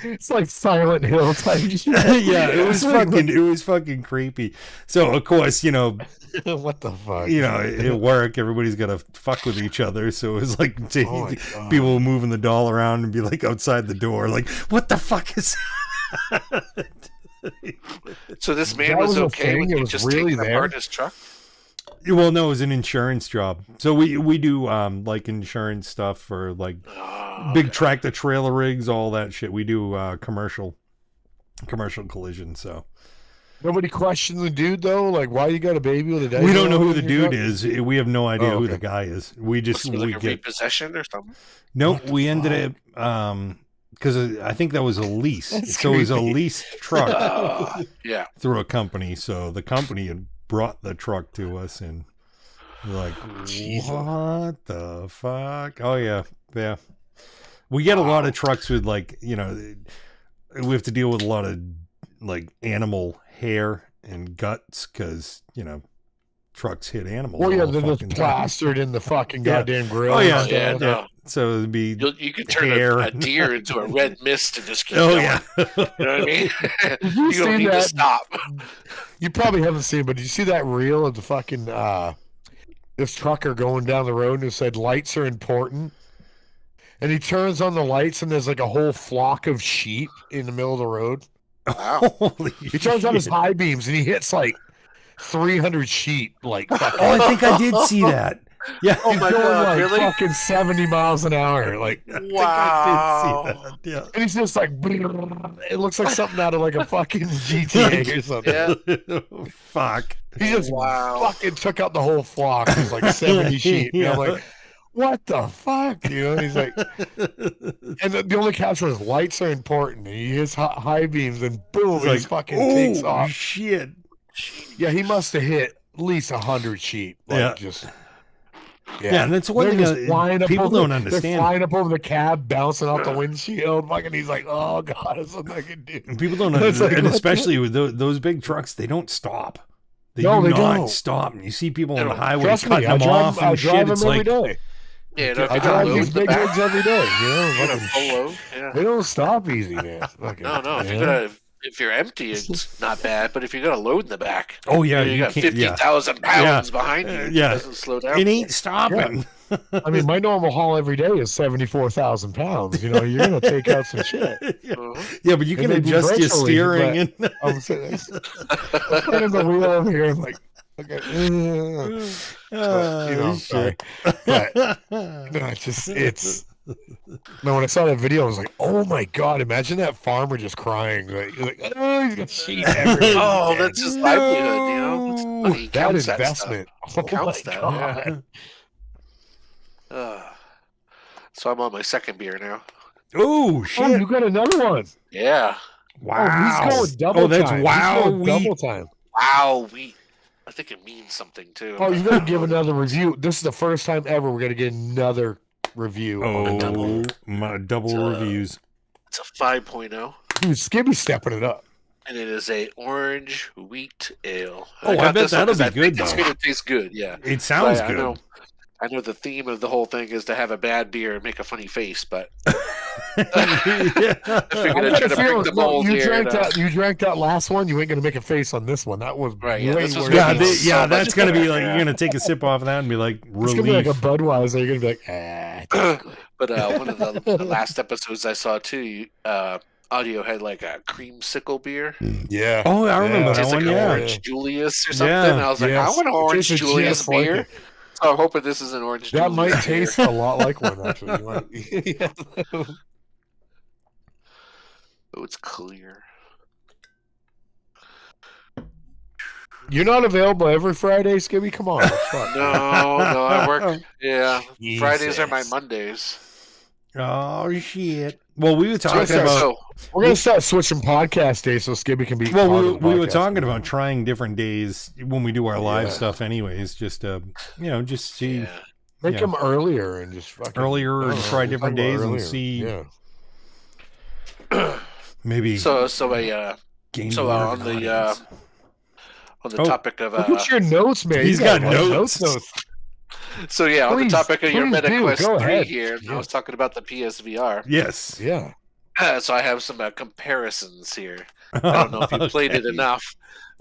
It's like Silent Hill type shit. yeah, it was fucking creepy. So of course, you know, What the fuck? at work, everybody's got to fuck with each other. So it was like Oh my God. people moving the doll around and be like outside the door, like, what the fuck is that? So this man That was was a okay thing? with It you was just really taking there? apart his truck? Well, no, it was an insurance job. So we do like insurance stuff for like Oh, big tractor trailer rigs, all that shit. We do commercial collision. So Nobody questioned the dude though. Like, why you got a baby with a diaper? we don't know on who the in your dude truck? is. We have no idea Oh, who okay. the guy is. We just must be we like a get repossession or something. nope. What the We ended up because I think that was a lease. That's So it was a creepy. leased truck Yeah. through a company. So the company had brought the truck to us, and we're like, Jesus. what the fuck? Oh yeah. We get a lot of trucks with like, you know, we have to deal with a lot of like animal hair and guts because, you know, trucks hit animals. Well, yeah, all the they're just fucking time. plastered in the fucking Yeah. goddamn grill. Oh, and yeah. stuff. Yeah, no. So it'd be You could turn hair. a deer into a red mist and just keep oh going. yeah. You know what I mean? you you seen don't need to that? stop. You probably haven't seen, but did you see that reel of the fucking this trucker going down the road and it said lights are important? And he turns on the lights and there's like a whole flock of sheep in the middle of the road. Wow. Holy He turns on his shit. high beams and he hits like 300 sheep. Like fucking, Oh, I think I did see that. Yeah. Oh he's my going God, like really? fucking 70 miles an hour. Like, I think Wow. I did see that. Yeah. and he's just like, it looks like something out of like a fucking GTA or something. Yeah. Fuck. He just Wow. fucking took out the whole flock. It was like 70 sheep. And I'm like, what the fuck? You know, and he's like, and the only caption was lights are important. And he hits high beams and boom, It's he like, just fucking takes oh off. shit. Yeah, he must have hit at least 100 sheep. Like, Yeah. just. Yeah, and that's one They're thing just flying up people over don't They're understand. flying up over the cab, bouncing off the windshield. Fucking, he's like, oh god, that's what I can do. People don't It's understand, like, and what the- especially with those big trucks, they don't stop. They No, do they not don't. stop. And you see people They on the don't. highway Trust cutting me, I them off drive and shit. them It's every like, day. Yeah, no, if I you drive got these load in the big back, rigs every day. You know, you got a fucking- full load. Yeah. they don't stop easy, man. Fucking, No, if you yeah. got if you're empty, it's not bad. But if you got a load in the back, oh yeah, you got can't- yeah. 50,000 pounds behind you. Yeah. It doesn't slow down. It ain't stopping. I mean, my normal haul every day is 74,000 pounds. You know, you're gonna take out some shit. yeah. Uh-huh. Yeah, but you It can may be adjust your virtually, steering and I'm sitting I'm putting the wheel over here. I'm like, Okay. But, you know, I'm sorry. But no, it's no, when I saw that video, I was like, oh my God, imagine that farmer just crying. Like oh, he's got sheep everywhere. Oh, that's his livelihood, you know? No. He That counts that investment. stuff. Oh Counts my that, God. yeah. So I'm on my second beer now. Oh Oh, shit! you got another one. Yeah. Wow. Oh, he's going double that's time. wow. He's going double time. Wow, wheat. I think it means something too. Oh, you got to give another review. This is the first time ever we're going to get another review. on the Oh, double. my double reviews. It's a 5.0. Dude, Skibbie's stepping it up. And it is a orange wheat ale. Oh, I got bet this one that'll 'cause be I think good, it's though. going to taste good, yeah. It sounds I good. I know the theme of the whole thing is to have a bad beer and make a funny face, but Yeah. I figured I I'd got try a to break feeling, the no, mold you here. drank that. You drank that last one. You ain't gonna make a face on this one. That was Right, yeah, way this was worse. Yeah, gonna be so much that's gonna be better, like yeah. you're gonna take a sip off of that and be like It's gonna be like relief. a Budweiser. You're gonna be like, ah. But one of the last episodes I saw too, Audio had like a creamsicle beer. Yeah. Oh, I remember Yeah. that Tastes like one. an Yeah, Orange Julius or something. Yeah, I was like, yes. I want an It Orange tasted Julius just like beer. it. So I'm hoping this is an Orange That Julius might beer. taste a lot like one, actually. You might- Yeah. Oh, it's clear. You're not available every Friday, Skibbie? Come on. Let's talk. No, I work. Yeah, Fridays are my Jesus. Mondays. Oh shit! Well, we were So, talking about. So We're gonna start switching podcast days so Skibbie can be. Well, part of the we were podcast. talking about trying different days when we do our live Yeah. stuff, anyways. Just just see yeah, Make yeah. them earlier and just fucking Earlier I don't and know, try we'll different talk about days and earlier. see- Yeah. maybe so game so, more on of the, an audience. on the Oh. topic of Look at your notes, man. He's You got got notes. so yeah, on the Please- topic of your please do. MetaQuest Go 3 ahead. here, Yeah. I was talking about the PSVR. Yes. Yeah. So I have some comparisons here. I don't know if you played it Okay. enough.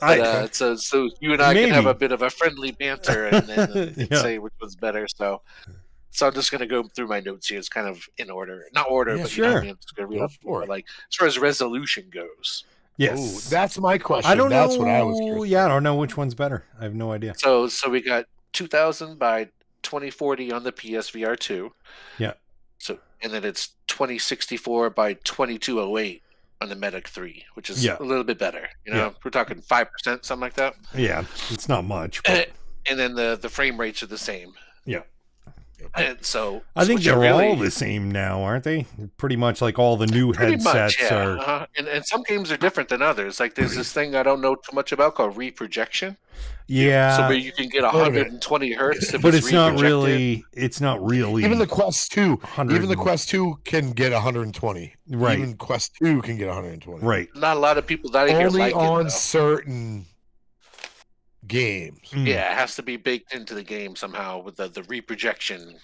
I- But, so you and I can have Maybe. a bit of a friendly banter and then Yeah. say which one's better. So I'm just going to go through my notes here. It's kind of in order, not order, Yeah, but you know what I sure. mean? I'm just going to read Go up for more. it. Like as far as resolution goes. Yes. Ooh, that's my question. I don't know. That's what I was curious Yeah, I about. don't know which one's better. I have no idea. So we got 2000 by 2040 on the PSVR 2. Yeah. So and then it's 2064 by 2208 on the Medic 3, which is Yeah. a little bit better. You know, Yeah. we're talking 5%, something like that. Yeah, it's not much. But And then the frame rates are the same. yeah. And so I think what you they're really- all the same now, aren't they? Pretty much like all the new Pretty headsets much, yeah. are. And some games are different than others. Like there's this thing I don't know too much about called reprojection. Yeah. So where you can get Wait a minute. 120 hertz, if but it's not reprojected. really. It's not really. Even the Quest 2, 100 even the Quest 2 can get 120. Right. Even Quest 2 can get 120. Right. Not a lot of people that I hear Only like on it. Though. certain games. Mm. Yeah, it has to be baked into the game somehow with the reprojection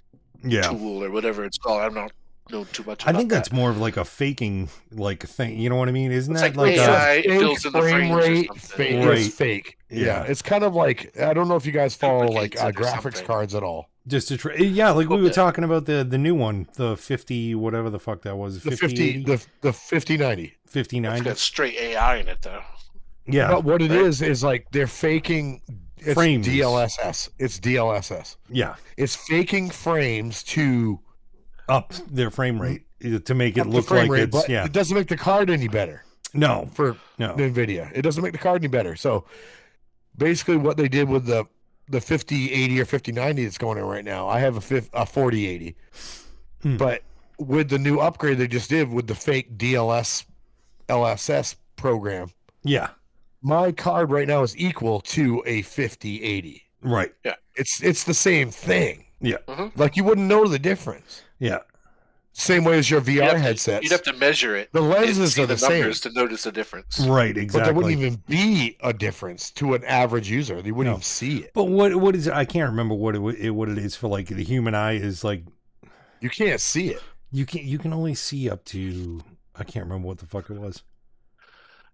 Yeah. tool or whatever it's called. I don't know too much. I about think that's that. more of like a faking like thing. You know what I mean? Isn't It's that like like a, AI Fake fills in the frame frames or rate, something. fake, Right. it's fake. Yeah. Yeah, it's kind of like I don't know if you guys follow like Duplicates it or graphics something. cards at all. just a yeah? Like we Little were bit. talking about the new one, the 50 whatever the fuck that was, The 50, 50, the 5090. 59. It's got straight AI in it though. Yeah. But what it Right. is like they're faking. It's Frames. DLSS. It's DLSS. Yeah. It's faking frames to Up their frame rate to make it up the look frame like rate, it's but yeah. it doesn't make the card any better No. for No. NVIDIA. It doesn't make the card any better. So basically, what they did with the 5080 or 5090 that's going in right now, I have a 4080, Hmm. but with the new upgrade they just did with the fake LSS program, Yeah. my card right now is equal to a 5080. Right. It's the same thing. Yeah. Like you wouldn't know the difference. Yeah. Same way as your VR You'd have to- headsets. You'd have to measure it. The and lenses see are the same. numbers to notice the difference. Right. But Exactly. there wouldn't even be a difference to an average user. They wouldn't No. even see it. But what is I can't remember what it is for like the human eye is like You can't see it. you can only see up to I can't remember what the fuck it was.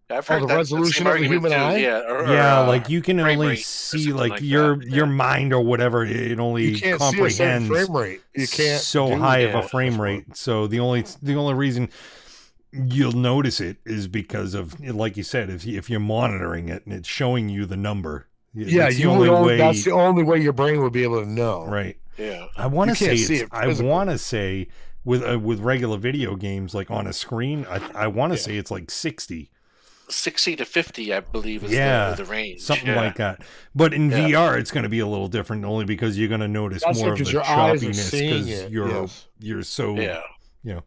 I've Oh, heard the that resolution same of the argument human too, eye? Yeah, Yeah, like you can frame only rate or see something like like your that, your yeah. mind or whatever. It only You can't see a certain comprehends frame rate. You can't so do high of yeah, a frame rate. So the only reason you'll notice it is because of like you said, if you're monitoring it and it's showing you the number, Yeah, that's the you would. only way. That's the only way your brain would be able to know. Right. Yeah. I want to You can't say see it's. it I physically. want to say with regular video games like on a screen. I want to say it's like 60. 60 to 50, I believe, is the range. Something Yeah. like that. But in Yeah. VR, it's going to be a little different, only because you're going to notice That's more of because the your eyes are choppiness seeing because it. you're Yes. you're so Yeah. you know.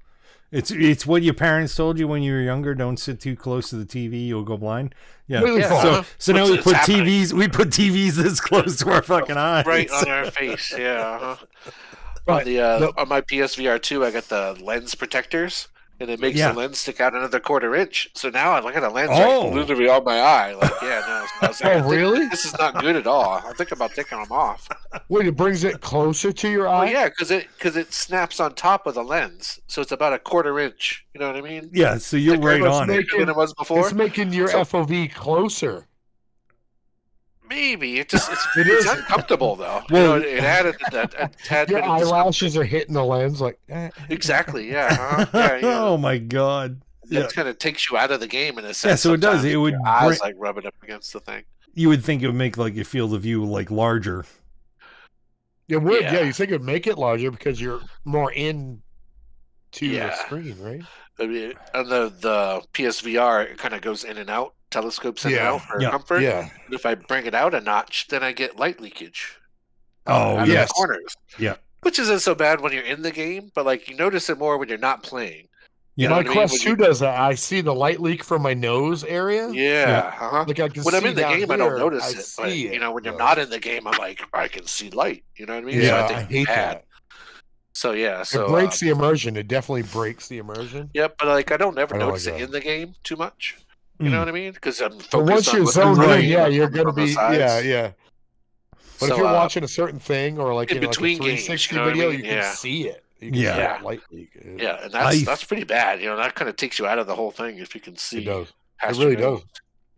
It's what your parents told you when you were younger. Don't sit too close to the TV; you'll go blind. Yeah. Completely Yeah. false. So now It's- we it's put happening. TVs. We put TVs this close to our fucking eyes. Right on our face. Yeah. Uh-huh. But On the on my PSVR 2, I got the lens protectors, and it makes Yeah. the lens stick out another quarter inch. So now I look at a lens Oh. right literally on my eye. Like, yeah, no. I was like, Oh, I think really? This is not good at all. I think about taking them off. Wait, it brings it closer to your eye. Oh yeah, because it snaps on top of the lens, so it's about a quarter inch. You know what I mean? Yeah. So you're Like, right let's on it. make Than it was before. It's making your So- FOV closer. Maybe it's It it's is. uncomfortable though. Well- You know, it added a tad Your bit of discomfort. eyelashes are hitting the lens like. Exactly. Yeah. Yeah. You know, Oh my god. Yeah. It kind of takes you out of the game in a sense. Yeah, so it does. sometimes. It would Your eyes bring- like rubbing up against the thing. You would think it would make like your field of view like larger. It would, Yeah. yeah. You think it would make it larger because you're more in to the Yeah. screen, right? I mean, on the PSVR, it kind of goes in and out, telescopes in and Yeah. out for Yeah. comfort. Yeah. And if I bring it out a notch, then I get light leakage. Oh, out yes. of the corners. Yeah. Which isn't so bad when you're in the game, but like you notice it more when you're not playing. Yeah. You know My what I mean? Quest When 2 you- does that. I see the light leak from my nose area. Yeah. Uh-huh. Like I can When I'm see in the down game, I don't here, notice I it. But see you know, when you're though. not in the game, I'm like, I can see light. You know what I mean? Yeah, so I it's hate bad. that. So yeah. So It breaks the immersion. It definitely breaks the immersion. yeah, but like I don't ever I don't notice like it that. in the game too much. You know Mm. what I mean? Because I'm focused But once on you're what's in zoned front of in, me, yeah, I'm you're looking gonna on the be, sides. yeah. But So, if you're watching a certain thing or like in in like a between games, 360 you know what I video, mean? you can Yeah. see it. You can Yeah. see Yeah. that light leak. Yeah, and I- that's pretty bad. You know, that kind of takes you out of the whole thing if you can see. It does. It past really your nose.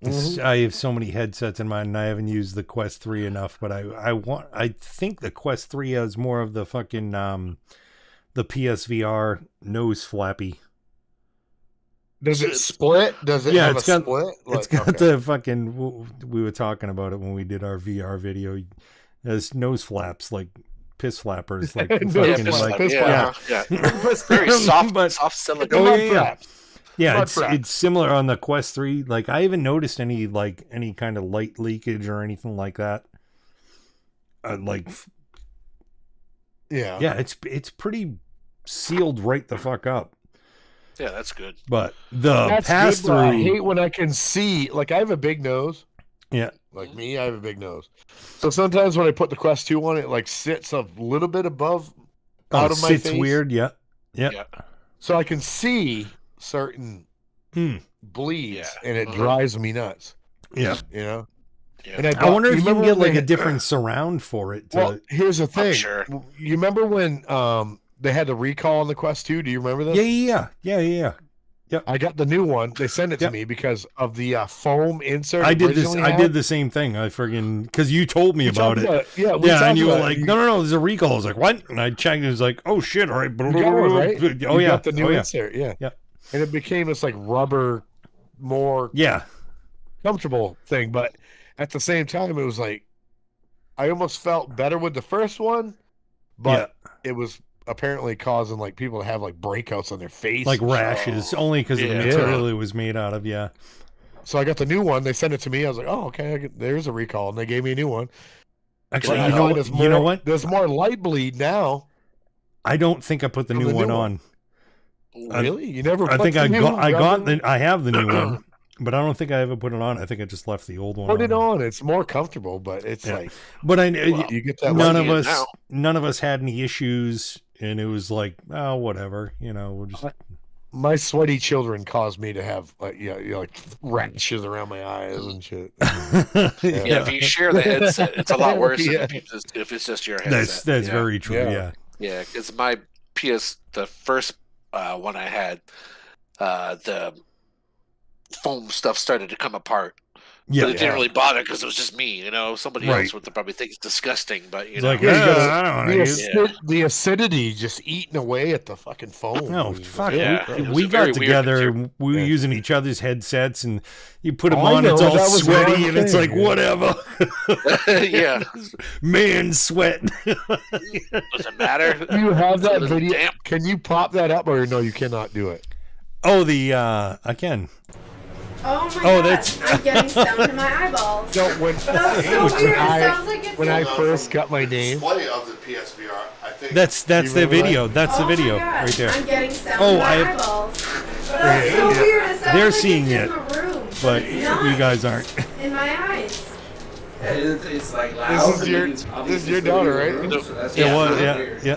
does. I have so many headsets in mine, and I haven't used the Quest 3 enough. But I think the Quest 3 has more of the fucking the PSVR nose flappy. Does it split? Does it Yeah, have it's a got- split? It's got the fucking. We were talking about it when we did our VR video. There's nose flaps like piss flappers, like Nose Yeah, fucking flaps. like Piss yeah, flaps. yeah. Very soft, But- soft silicone. Oh, Mud yeah. flaps. yeah. Mud It's flaps. similar on the Quest 3. Like I haven't noticed any kind of light leakage or anything like that. Yeah. Yeah, it's pretty sealed right the fuck up. Yeah, that's good. But the That's pass good, but I through, hate when I can see. Like I have a big nose. yeah, Like me, I have a big nose. So sometimes when I put the Quest 2 on, it like sits a little bit above out it of my sits face. weird. Yeah, yeah. Yeah. So I can see certain Hmm. bleeds, Yeah. and it Uh-huh. drives me nuts. Yeah. You know. Yeah. And I wonder if you can remember get when like a they- different surround for it. To, Well, here's the thing. sure. You remember when they had the recall on the Quest 2? Do you remember this? yeah. I got the new one. They sent it to Yep. me because of the foam insert. I it did this. originally I had. did the same thing. I friggin' because you told me We about talked it. Yeah, we Yeah, talked and you were about like, it. no, there's a recall. I was like, what? And I checked. It was like, oh shit, all right. You got one, right? Oh You yeah, got the new oh, yeah. insert. Yeah. Yeah. And it became this like rubber, more Yeah, comfortable thing. But at the same time, it was like I almost felt better with the first one, but it was apparently causing like people to have like breakouts on their face, like rashes, only because of the Yeah. material it was made out of. Yeah, So I got the new one. They sent it to me. I was like, oh, okay, there's a recall, and they gave me a new one. actually, But I you know, find what? there's You know more- what? There's more light bleed now. I don't think I put the From new the new one one. on. Really? You never? I put think the I new got rubber- I have the new one, but I don't think I ever put it on. I think I just left the old one. Put it on. It's more comfortable, but it's Yeah. like But I Well, you get that. none light of it us now. none of us had any issues, and it was like, oh, whatever, we'll just My sweaty children caused me to have like like rashes around my eyes and shit. Yeah, if you share the headset, it's a lot worse Yeah. than if it's just your That's headset. yeah. very true. Yeah. Yeah. Yeah, because my the first one I had, the foam stuff started to come apart. Yeah. But it didn't really bother because it was just me. Somebody Right. else would probably think it's disgusting. But It's like, Yeah, you gotta- I don't know. the acidity just eating away at the fucking phone. No, fuck. Yeah, it was we a very got weird together. experience. We were Yeah. using each other's headsets, and you put them I on. It's know, all that was sweaty, one and it's thing, like yeah. whatever. Yeah. Man sweat. Doesn't matter. Do you have It's a that little video? damp. Can you pop that up, or no? You cannot do it. Oh, I can. Oh my Oh, god, that's- I'm getting sound in my eyeballs. No, when That's so when weird. It I- sounds like it's when I first got my name, Display of the PSVR, I think. That's You the remember video. That's the Oh video my God, right there. I'm getting sound Oh, in my I have- eyeballs. That's so weird. It sounds They're like seeing it's it, in the room, But it's not you guys aren't. in my eyes. It's like loud. this is your daughter, right? So that's It Yeah. was, yeah, weird. yeah.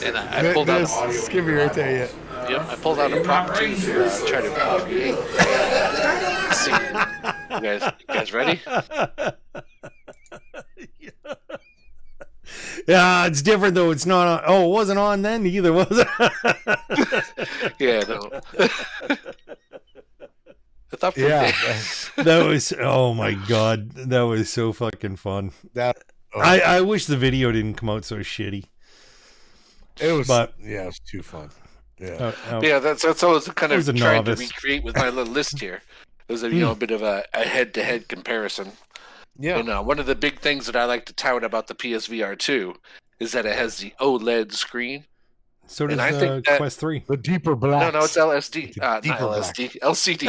And I pulled out. This Skibby right there. Yeah. Yep, I pulled out a prop too to try to create. See, you guys ready? Yeah, it's different though. It's not on. Oh, it wasn't on then either, was it? Yeah, no. I thought for Yeah. That was. Oh my god, that was so fucking fun. That. Oh, I wish the video didn't come out so shitty. it was. but- Yeah, it was too fun. Yeah. Yeah, that's always kind I of was a trying to novice. recreate with my little list here. There's a a bit of a head-to-head comparison. Yeah. And one of the big things that I like to tout about the PSVR 2 is that it has the OLED screen. So does And I think that- Quest 3. The deeper black. No, it's LSD. It's Not deeper black. LSD. LCD.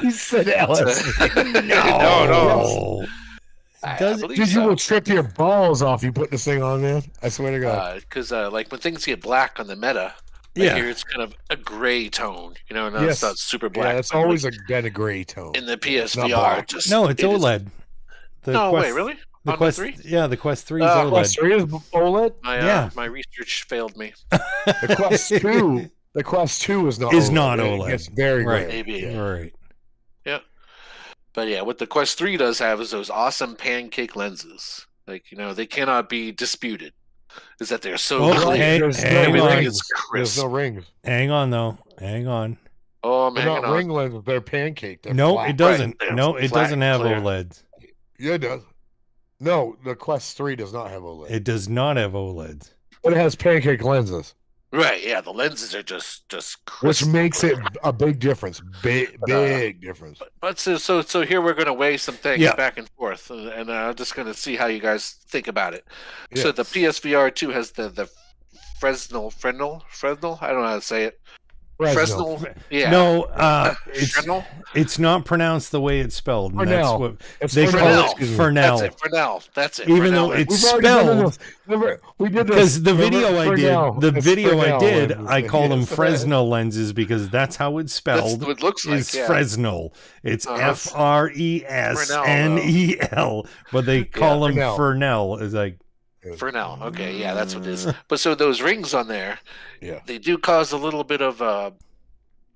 He said LSD. No. I Does- believe Dude, you so. will trip your balls off. You put this thing on, man. I swear to God. Because like when things get black on the meta, Yeah. here it's kind of a gray tone, no, Yes. it's not super black. Yeah, it's but always like been a gray tone. in the not PSVR. black. Just, No, it's it is- OLED. The No, Quest, wait, really? The On Quest, the 3? yeah, the Quest 3 is Oh, OLED. Quest 3 is OLED. Yeah. My research failed me. The Quest 2. The Quest 2 is not. Is OLED. not It OLED. gets very Right. gray. Maybe. Yeah. Right. But yeah, what the Quest 3 does have is those awesome pancake lenses. Like, they cannot be disputed. Is that they're so Oh, clear. hey, There's no hang Everything on. is There's crisp. no rings. Hang on, though. Hang on. Oh, I'm They're hanging not on. ring lenses. They're pancake. They're No, flat. it doesn't. Right. No, it Flat doesn't and have clear. OLEDs. Yeah, it does. No, the Quest 3 does not have OLED. It does not have OLEDs. But it has pancake lenses, Right, yeah, the lenses are just which crisp. makes it a big difference. Big difference. But so here we're going to weigh some things Yeah. back and forth, and I'm just going to see how you guys think about it. Yeah. So the PSVR 2 has the Fresnel. I don't know how to say it. Fresnel. Fresnel. Yeah. No, it's Fresnel. it's not pronounced the way it's spelled. And that's Fresnel. what It's they Fresnel, call it. excuse me. That's Fresnel. it. Fresnel. That's it. Even Fresnel. though it's We've already done spelled. this. Remember, we did this. Because the video Remember I Fresnel? did, the It's video I Fresnel did, lenses. I call them Yes. Fresnel lenses because that's how it's That's spelled. what it looks like. Is Yeah. Fresnel. It's Uh-huh. FRESNEL, but they call them Fresnel. Fresnel. It's like Fresnel. Okay, yeah, that's what it is. But so those rings on there, Yeah. they do cause a little bit of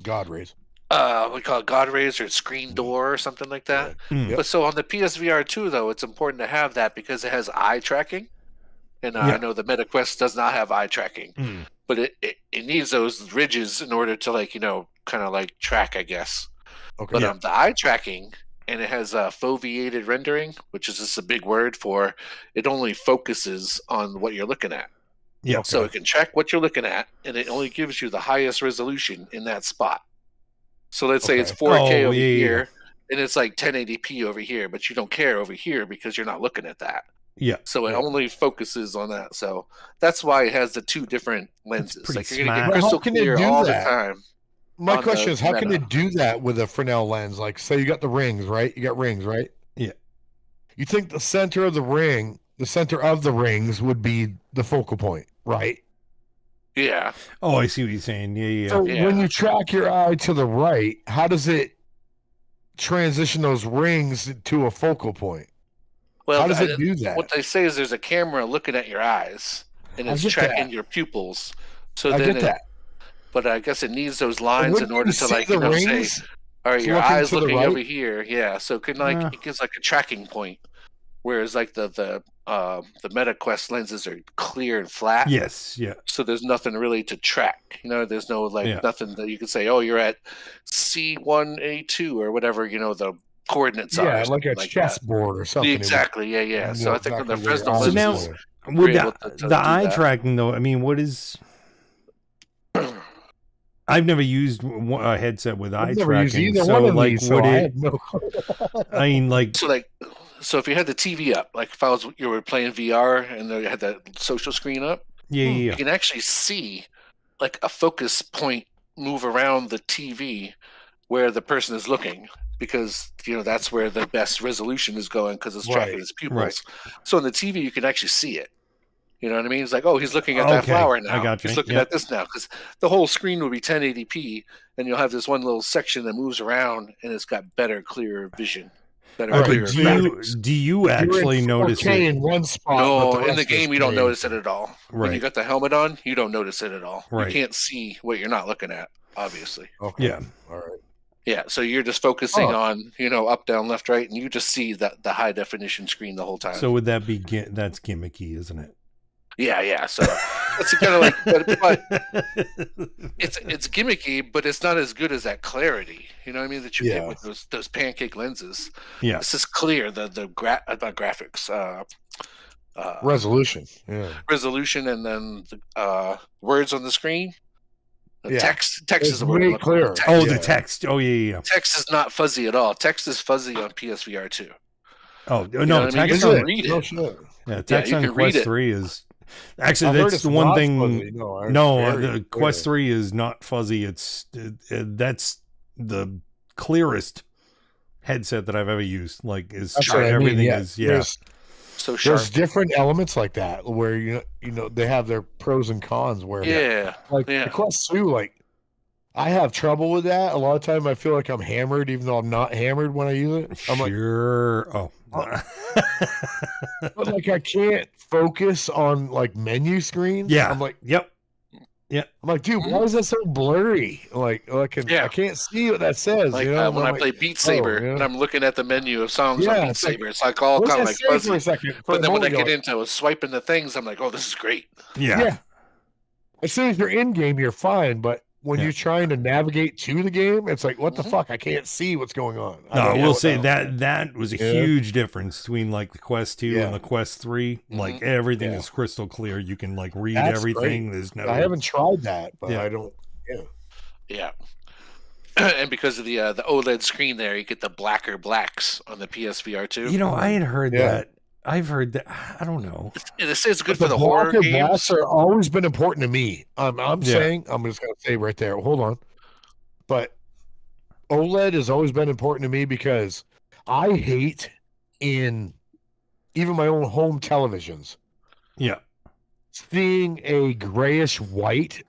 God rays. we call it God rays or screen door or something like that. Mm. But so on the PSVR 2, though, it's important to have that because it has eye tracking. And I Yeah. know the MetaQuest does not have eye tracking, Mm. but it needs those ridges in order to, kind of track, I guess. Okay. But the eye tracking, and it has foveated rendering, which is just a big word for it only focuses on what you're looking at. Yeah. So it can track what you're looking at, and it only gives you the highest resolution in that spot. So let's say it's Okay. 4K Oh, over yeah, yeah, here, and it's like 1080p over here, but you don't care over here because you're not looking at that. Yeah. So it Yeah. only focuses on that. So that's why it has the two different lenses. pretty Like you're gonna smart. get Well, how crystal can it clear do all that? the time. My on question the is, how can Meta. it do that with a Fresnel lens? Like, say you got the rings, right? You got rings, right? Yeah. You think the center of the rings would be the focal point, right? Yeah. Oh, I see what you're saying. Yeah, yeah. So Yeah. when you track your eye to the right, how does it transition those rings to a focal point? Well, How does it do that? What they say is there's a camera looking at your eyes, and I it's get tracking that. your pupils. So I then get that. But I guess it needs those lines Wouldn't in order you to see the say, rings all right, your looking eyes to the looking right? over here. Yeah. So it can Yeah. it gives like a tracking point. whereas like the MetaQuest lenses are clear and flat. Yes, yeah. So there's nothing really to track. There's no Yeah. nothing that you can say, oh, you're at C1A2 or whatever, the coordinates are. Yeah, or like a something that. chessboard or something. Exactly, yeah. You So know I think on the exactly where Fresnel your So lenses, now, eyes are. with able the, to do eye that. tracking, though, I mean, what is... I've never used a headset with eye I've never used tracking, either so one of like, these, so would I it... have no. I mean, like... So if you had the TV up, like if you were playing VR and you had that social screen up, Yeah, you yeah. can actually see like a focus point move around the TV where the person is looking, because that's where the best resolution is going, because it's tracking Right, his pupils. right. So in the TV you can actually see it. You know what I mean? It's like, oh, he's looking at that Okay, flower I now. gotcha, He's looking yeah. at this now, because the whole screen will be 1080p, and you'll have this one little section that moves around, and it's got better, clearer vision. Better, Oh, clearer but graphics. do you actually notice okay it? in one spot. No, but the in the rest is game you don't 1080p. notice it at all. When you Right. got the helmet on, you don't notice it at all. Right. You can't see what you're not looking at, obviously. Okay. Yeah. All right. Yeah, so you're just focusing Oh. on, up, down, left, right, and you just see the high definition screen the whole time. So would that be... That's gimmicky, isn't it? yeah. So it's kind of like, but it's gimmicky, but it's not as good as that clarity. You know what I mean? That you get Yeah. with those pancake lenses. Yeah. It's just clear. The not graphics, Resolution. Yeah. resolution, and then the words on the screen. The Yeah. Text It's is the word. way I'm looking for. clearer. Text. Oh, Yeah. the text. Oh, yeah. Text is not fuzzy at all. Text is fuzzy on PSVR 2. Oh, know no, what I mean? text You on... can read it. No shit. Yeah, text you on can read Quest it. 3 is... Actually, I've heard that's it's the one not thing... fuzzy. No, No, very the clear. Quest 3 is not fuzzy. That's the clearest headset that I've ever used. Like, That's what I mean, everything yeah. is... Yeah. So sharp. There's different elements like that where you know they have their pros and cons. Where Yeah. like Yeah. the Quest 2, like I have trouble with that. A lot of time I feel like I'm hammered, even though I'm not hammered when I use it. I'm like, Sure. Oh. but like I can't focus on like menu screens. Yeah. I'm like, Yep. I'm like, dude, why is that so blurry? Like I Yeah. can't see what that says. Like And when I I'm play like, Beat Saber yeah. and I'm looking at the menu of songs on Yeah, Beat it's like, Saber, it's like all what's kind of that like say for a fuzzy. second? For But a then when I moment, get you're into swiping the things, I'm like, oh, this is great. Yeah. yeah. As soon as you're in game, you're fine. But when Yeah. you're trying to navigate to the game, it's like, what the Mhm. fuck? I can't see what's going on. No, I don't know will what say the- that was a Yeah. huge difference between like the Quest 2 Yeah. and the Quest 3. Like Mhm. everything Yeah. is crystal clear. You can like read That's everything. There's no... I haven't tried that, but Yeah. I don't. Yeah. And because of the OLED screen there, you get the blacker blacks on the PSVR 2. You know, I had heard Yeah. that. I've heard that. I don't know. It's good But for the horror blacker games. blacks are always been important to me. I'm Yeah. saying, I'm just gonna say right there. Hold on, but OLED has always been important to me because I hate in even my own home televisions Yeah. seeing a grayish white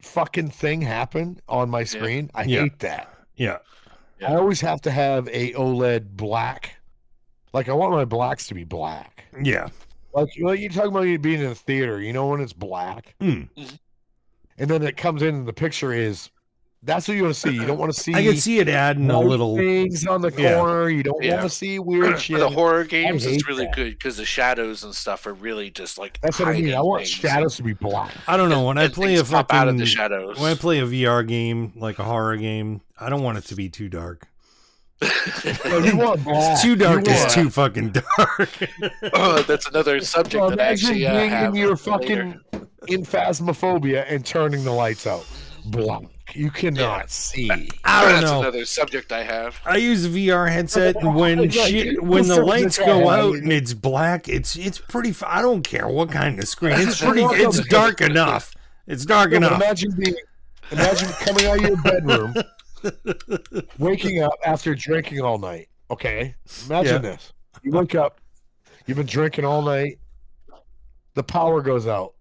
fucking thing happen on my screen. I Yeah. hate that. Yeah. Yeah. I always have to have a OLED black. Like I want my blacks to be black. Yeah. Like you're talking about you being in a theater, you know, when it's black, Mm. and then it comes in and the picture is that's what you want to see. You don't want to see I can see it adding a white little... things on the Yeah. corner. You don't Yeah. want to see weird For shit. the horror games, hate it's really that. good because the shadows and stuff are really just like That's what I mean. I hiding want things. shadows to be black. I don't know. When I And play things a pop out of the fucking... shadows. When I play a VR game, like a horror game, I don't want it to be too dark. No, you want black. It's too dark. You It's want- too fucking dark. Oh, that's another subject Well, that I imagine actually being have in your later. fucking in Phasmophobia and turning the lights out black. You cannot see. I don't That's know. another subject I have. I use a VR headset, and when Like, shit, when the something lights that go I out mean- and it's black, it's pretty. I don't care what kind of screen. It's pretty. It's dark enough. It's dark No, but enough. imagine coming out of your bedroom, waking up after drinking all night. Okay, imagine this: you wake up, you've been drinking all night, the power goes out.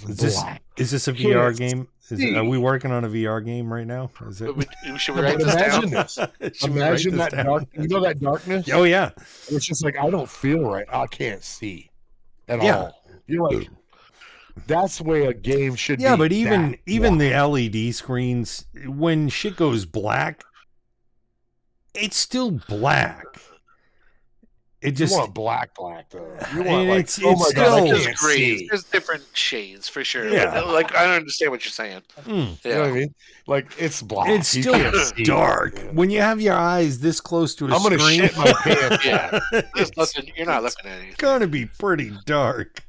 It's black. Is this a Can't VR game? see. Are we working on a VR game right now? Is it? Should we write But this imagine down? this. Should we write Imagine this that down? dark. You know that darkness. Oh yeah. It's just like I don't feel right. I can't see at Yeah. all. You're like, that's the way a game should be. Yeah, but even that even black. the LED screens, when shit goes black, it's still black. it You just want black though. You want And like, it's- oh it's my still- god, I There's can't grades. see. There's different shades for sure. Yeah. Like I understand what you're saying. mm, You know what I Yeah. mean? Like it's black. it's You still can't see. dark. Yeah. When you have your eyes this close to a I'm gonna screen. shit my pants. Yeah. There's it's nothing. You're not looking at anything. gonna be pretty dark.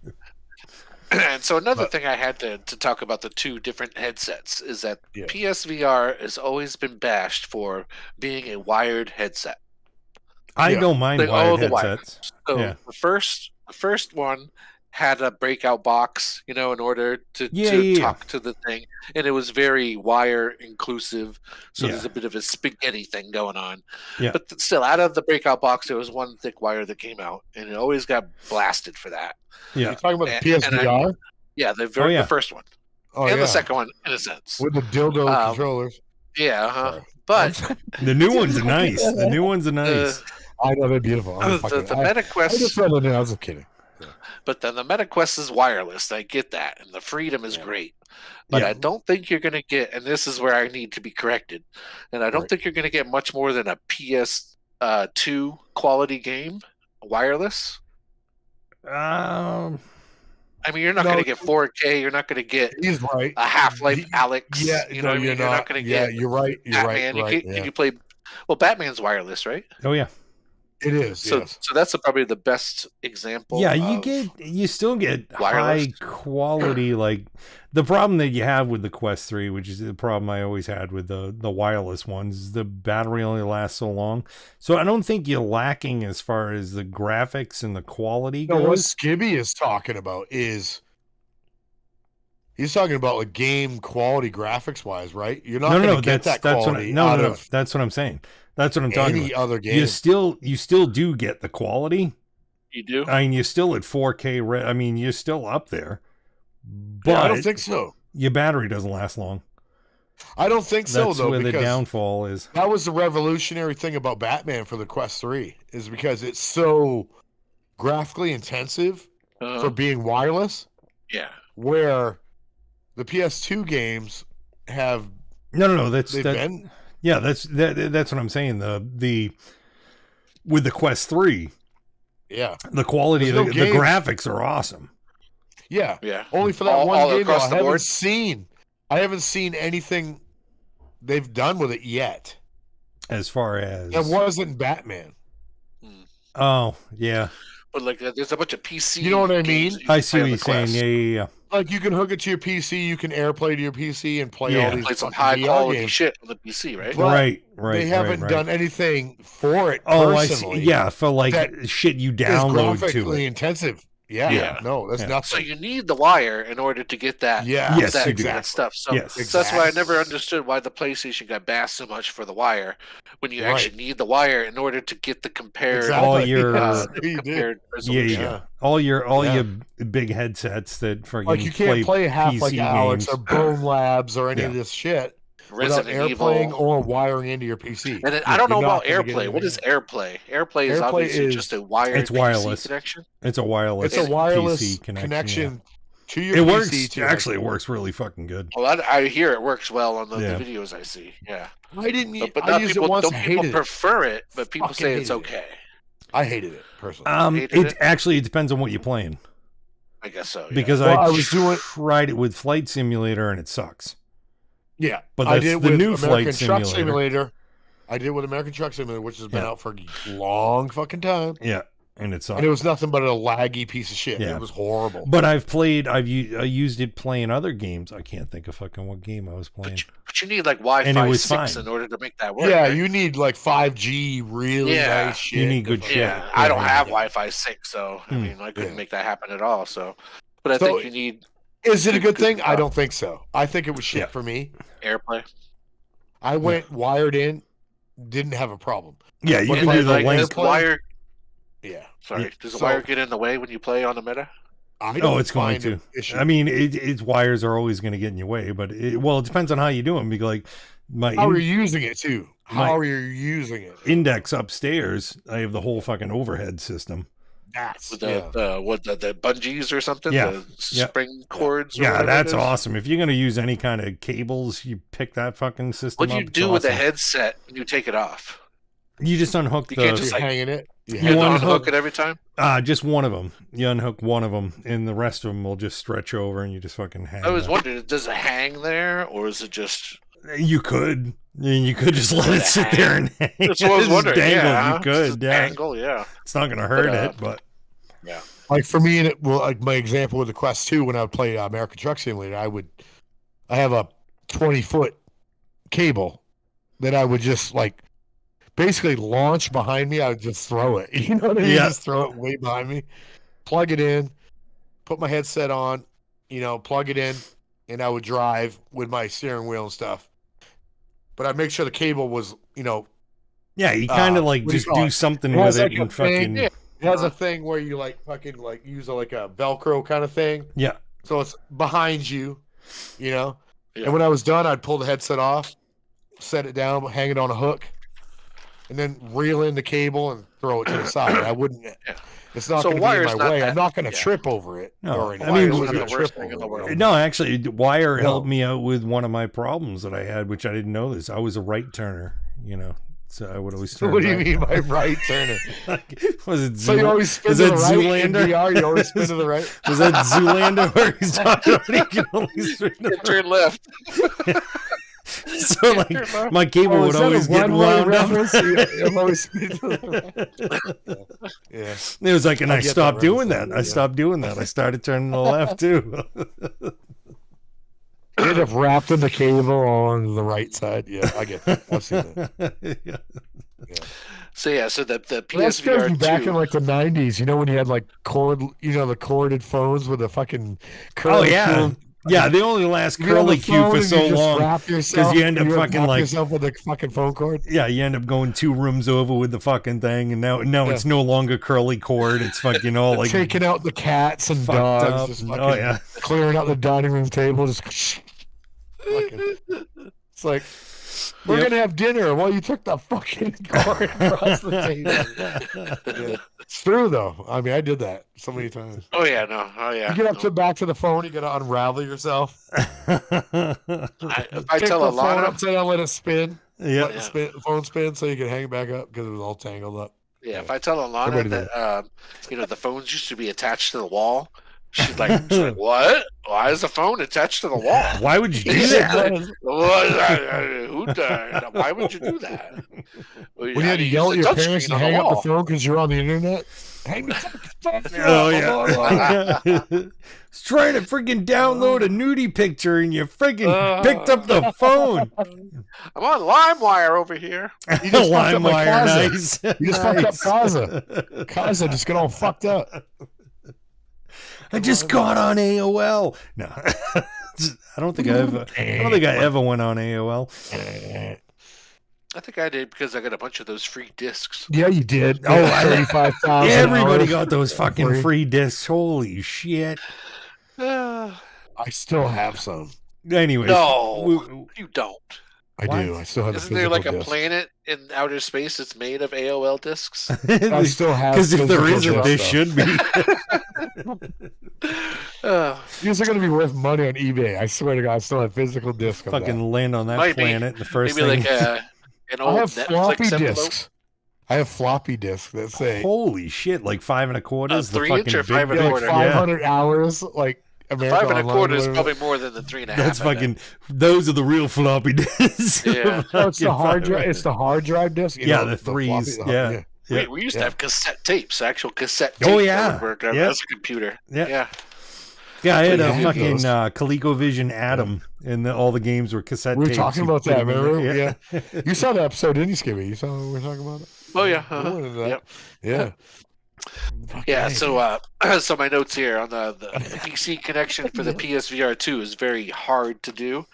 And so another But- thing I had to talk about the two different headsets is that Yeah. PSVR has always been bashed for being a wired headset. I Yeah. don't mind Like, all wired the wire. headsets. So Yeah. the first one had a breakout box, in order to Yeah. talk to the thing, and it was very wire inclusive. So Yeah. there's a bit of a spaghetti thing going on. Yeah. But still, out of the breakout box, there was one thick wire that came out, and it always got blasted for that. Yeah. You're talking about the And PSVR? Yeah, the yeah. the first one, Oh and yeah. the second one, in a sense. With the dildo controllers. Yeah, uh-huh. Sorry. But The new ones are nice. The new ones are nice. I know they're beautiful. I'm the fucking- I MetaQuest, just read it in. I was just kidding. but then the MetaQuest is wireless. I get that, and the freedom is great. But Yeah. I don't think you're going to get, and this is where I need to be corrected, and I don't Right. think you're going to get much more than a PS2 quality game wireless. I mean, you're not No, going to get 4K. You're not going to get He's right. a Half-Life Y- Alex. Yeah, you no, know what I mean? you're You're not going to Yeah, get you're right. You're Batman. right. Right. Can Yeah. you play? Well, Batman's wireless, right? Oh yeah. It is. So, Yes. so that's probably the best example. Yeah, of- you still get wireless. high quality. Like the problem that you have with the Quest 3, which is the problem I always had with the wireless ones, is the battery only lasts so long. So I don't think you're lacking as far as the graphics and the quality No, what goes. Skibby is talking about is he's talking about like game quality graphics wise, right? You're not No, going to no, get that that's what quality no, out no, no, of that's what I'm saying. That's what I'm talking any about. other game. You still do get the quality. You do? I mean, you're still at 4K. I mean, you're still up there. But Yeah, I don't think so. your battery doesn't last long. I don't think so That's though, where the because downfall is. that was the revolutionary thing about Batman for the Quest 3 is because it's so graphically intensive Uh, for being wireless, yeah. where the PS2 games have No. That's they've that. been Yeah, that's what I'm saying. The with the Quest 3, yeah the quality There's of no the games. graphics are awesome. yeah Yeah. only for that All- one all game though, across the board? I haven't seen anything they've done with it yet. As far as It wasn't Batman. oh yeah, But like, there's a bunch of PC. You know what I games mean? you can I see play what on you're the saying. Quest. Yeah. Like you can hook it to your PC, you can AirPlay to your PC and play Yeah. all these Play some fucking high VR quality games. shit on the PC, right? But Right. They haven't right. done anything for it. Oh, I personally see. Yeah, for like that shit you is download to graphically it. intensive. Yeah, Yeah. no, that's Yeah. So nothing. you need the wire in order to get that. Yeah, Yes, that, you do. that stuff. So, Yes. so that's why I Exactly. never understood why the PlayStation got bashed so much for the wire, when you Right. actually need the wire in order to get the compared. Exactly. All your Yes, you do. compared yeah, resolution. yeah. All your Yeah. big headsets that for Like you can't play half like PC Alex games. or Bone Labs or any Yeah. of this shit without Resident AirPlaying Evil. or wiring into your PC. And then, I don't know You're not about gonna get AirPlay. What is anything. AirPlay? AirPlay is AirPlay obviously is- just a wired It's wireless. PC connection. It's a wireless. It's a wireless PC connection to yeah. your It PC. works. to Actually, it works really fucking good. Well, I hear it works well on the Yeah. videos I see. Yeah, I didn't. but I not used people. it once. Don't people Hated it. prefer it, but people Fucking say it's hated it. okay. I hated it personally. Hated It it? actually depends on what you're playing I guess so. Yeah. because Well, I I was doing- tried it with Flight Simulator and it sucks. Yeah, But I that's did the with new American Flight Truck Simulator. Simulator. I did with American Truck Simulator, which has been Yeah. out for a long fucking time, Yeah, and it sucks. and it was nothing but a laggy piece of shit. Yeah. It was horrible. But I used it playing other games. I can't think of fucking what game I was playing. But you need like And Wi-Fi it was 6 fine. in order to make that work. Yeah, right? you need like 5G, really Yeah. nice shit. You need good to shit. Yeah, Yeah, I don't yeah, have yeah. Wi-Fi 6, so I Hmm. mean, I couldn't Yeah. make that happen at all. So, but I So- think you need Is it a good Good thing? I stuff. don't think so. I think it was shit Yeah. for me. AirPlay. I went wired in, didn't have a problem. Yeah, you But can if do I, the like, link. Does the wire? Yeah, Sorry, Yeah. does the So- wire get in the way when you play on the meta? I Oh, don't it's going find to. an issue. I mean, its wires are always going to get in your way, but it depends on how you do them. Because like my how are you using it too? My- How are you using it? index upstairs, I have the whole fucking overhead system. That's With yeah. the bungees or something? Yeah. The Yeah. spring cords? or Yeah, whatever that's it is? awesome. If you're going to use any kind of cables, you pick that fucking system What do you up. It's do with the awesome. headset when you take it off? You just unhook You the. can't Just just like- hanging it. You You have One unhook hook. it every time. Just one of them. You unhook one of them, and the rest of them will just stretch over, and you just fucking hang. I was there. wondering, does it hang there, or is it just? You could. You could just let it sit there and hang. That's what I was Just wondering. dangle. Yeah, You could. just Yeah. Angle, yeah. It's not gonna hurt But, it, but Yeah. like for me, and it well, like my example with the Quest 2, when I would play American Truck Simulator, I have a 20-foot cable that I would just like basically launch behind me. I would just throw it. You know what I mean? Yeah. Just throw it way behind me, plug it in, put my headset on, plug it in, and I would drive with my steering wheel and stuff. But I'd make sure the cable was, yeah, you kind of like what do you just call do it? something It has with it like a and thing, fucking It has a thing where you like fucking like use like a Velcro kind of thing. yeah. So it's behind you, Yeah. And when I was done, I'd pull the headset off, set it down, hang it on a hook, and then reel in the cable and throw it to the side. I wouldn't. It's not So going to be in wire's my not way. that- I'm not going to yeah. trip over it. No, or I anything. mean, I Wire's wouldn't not the trip worst thing in over the it. world. No, actually, Wire No. helped me out with one of my problems that I had, which I didn't know this. I was a right turner, so I would always turn. What do you right. mean by right turner? Was it So you always spin was to that the right in Zoolander? VR? You always spin to the right? Was that Zoolander where he's talking about he can only spin to the Turn left. right? So like my cable Oh, would is that a always get one-way wound up. reference? I'm always spinning to the right. Yeah. It was like, and I get that stopped doing reference, that. I yeah. stopped doing that. I started turning to the left too. You end up wrapped in the cable on the right side. Yeah, I get that. I've seen that. Yeah. So yeah, so the Well, that scares PSVR me back in 2. like the 90s, when you had like the corded phones with the fucking Oh curly yeah, cube. yeah. They only last You get on curly the Q phone for and so you just long. wrap yourself- you end up fucking wrap like- yourself with a fucking phone cord. Yeah, you end up going 2 rooms over with the fucking thing, and now Yeah. it's no longer curly cord. It's fucking all like Taking out the cats and fucked dogs, up. just and- fucking oh yeah, clearing out the dining room table. Just fucking, it's like we're Yep. gonna have dinner while you took the fucking cord across the table. Yeah. It's true though. I mean, I did that so many times. Oh yeah, no. Oh yeah. You get up to back to the phone, you gotta unravel yourself. If I Take tell the phone Alana, upside down, let it spin. yeah. Let the phone spin so you can hang it back up because it was all tangled up. yeah, if I tell Alana Everybody that the phones used to be attached to the wall, she's like, what? Why is the phone attached to the wall? Why would you do that? Who does? Why would you do that? When you had to yell at your parents and hang up the phone because you're on the internet, hang the fucking phone. Oh yeah. It's trying to freaking download a nudie picture, and you freaking picked up the phone. I'm on LimeWire over here. You just fucked up my LimeWire, Kaza. nice. You just fucked up Nice. Kaza. Kaza just got all fucked up. I just got on AOL. No, I don't think I ever went on AOL. I think I did because I got a bunch of those free discs. Yeah, you did. Oh, 35,000 Everybody hours. got those fucking free discs. Holy shit. No, I still have some. Anyways, you don't. I What? do. I still have Isn't the there like a physical disc. planet in outer space that's made of AOL discs? I still have because if there physical isn't, there discs, should be. These are going to be worth money on eBay. I swear to God, I still have physical discs of Fucking that. land on that Might be. planet. The first Maybe thing. like an I old have floppy Netflix envelope. discs. I have floppy discs that say Holy shit! Like 5 1/4. The 3 inch fucking or 5 big and a big- quarter? like yeah. 500 hours, like America 5 Online, 1/4 is whatever. probably more than the 3.5. That's I bet. fucking. Those are the real floppy discs. Yeah. Oh, it's the Fucking hard drive. 500. It's the hard drive disc. Yeah, the threes, floppy- yeah. Yeah. We used to Yeah. have cassette tapes, actual cassette Oh, tapes that yeah. would work on Yeah. as a computer. Yeah. Yeah. Yeah, I had So a you had fucking those. ColecoVision Atom, and all the games were cassette We were tapes. talking You about put that, them in remember? there. Yeah. You saw the episode, didn't you, Skibby? You saw what we were talking about? Oh yeah. We went into that. Yep. Yeah. Yeah, Okay. so my notes here on the PC connection for the PSVR 2 is very hard to do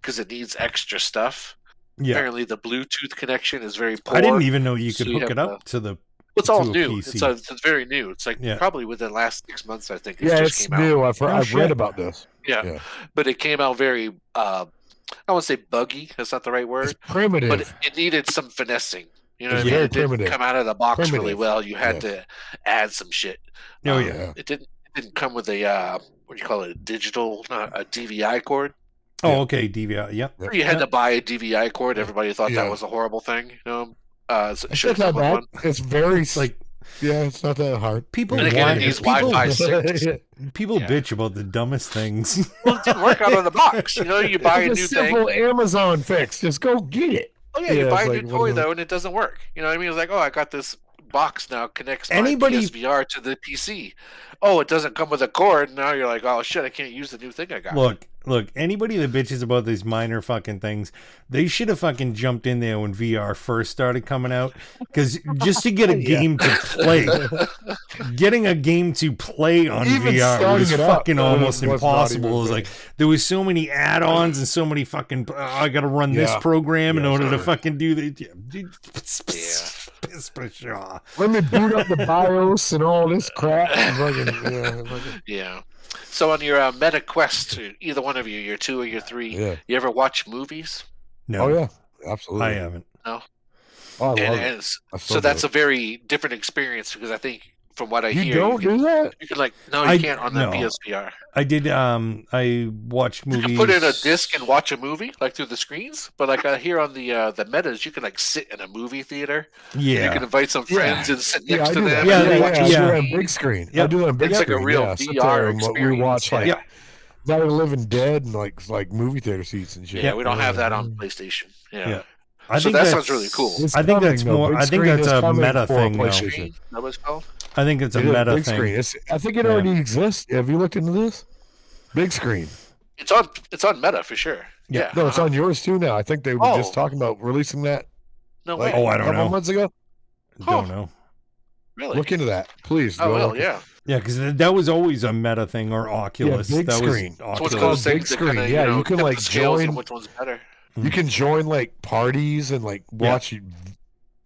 because it needs extra stuff. Yeah. Apparently, the Bluetooth connection is very poor. I didn't even know you So could you hook have it up to the. It's all to a new. PC. It's very new. It's like Yeah. probably within the last 6 months, I think. It Yeah, just it's came out. new. I've read shit. about this. Yeah. Yeah. But it came out very. I won't say buggy. That's not the right word. It's primitive. But it needed some finessing. You know what It's I mean? very It didn't primitive. come out of the box really Primitive. well. You had Yes. to add some shit. Oh yeah. It didn't come with a what do you call it? A digital, a DVI cord. Oh okay. DVI. Yep. Yep. You had to buy a DVI cord. Everybody thought Yeah. that was a horrible thing. So it It's should not have come that with bad. It's very It's like Yeah, it's not that hard. People And again, whine- it needs people, Wi-Fi 6. people Yeah. bitch about the dumbest things. Well, it didn't work out of the box. You know, you buy a It's new simple thing. Amazon fix. Just go get it. Oh yeah, you Yeah, buy it's a like new one toy of those- though, and it doesn't work. You know what I mean? It's like, oh, I got this box now connects my Anybody- PSVR to the PC. Oh, it doesn't come with a cord. Now you're like, oh shit, I can't use the new thing I got. Look, anybody that bitches about these minor fucking things, they should have fucking jumped in there when VR first started coming out. Because just to get a game to play, getting a game to play on Even VR was starting it up fucking was almost not impossible. even It was good. like, there was so many add-ons and so many fucking, I gotta run this Yeah. program in Yeah, order to sure. fucking do the... Let me boot up the BIOS and all this crap. And Yeah. So on your Meta Quest, either one of you, your 2 or your 3, yeah. you ever watch movies? No, Oh yeah, absolutely. I haven't. Oh, I love And, it. and s- I so still that's do a very different experience because I think from what I You hear, don't do that? you can like no, you I- can't on the no. PSVR. I did, I watched You movies... can put in a disc and watch a movie like through the screens, but like I hear on the metas, you can like sit in a movie theater. Yeah. You can invite some Yeah. friends and sit Yeah, next I to do them. that. Yeah, and they- watch a I do yeah. that on movie. big screen. Yep. I do that on big It's like screen. a real yeah. Sit VR there and experience. we watch like Yep. Night of the Living Dead and like movie theater seats and shit. Yeah, we don't have that on PlayStation. Yeah. Yeah. I So think that that's- sounds really cool. It's I think that's coming, though. more- Big I think screen that's is a coming meta for thing, though. PlayStation. Is that what it's called? I think it's a It is meta big thing. screen. I think it Yeah. already exists. Have you looked into this? Big screen. It's on Meta for sure. Yeah. Yeah. No, it's on yours too now. I think they were just Oh. talking about releasing that No like way. Oh, I a don't couple know. months ago. Don't know. Really? Look into that, please. Oh Go well, look. yeah. Yeah, because that was always a meta thing, or Oculus. big that screen. Was So it's Oculus. called big things that screen. kinda, Yeah, you know, you can, tip like, the scales on join- which one's better. You can join like parties and like watch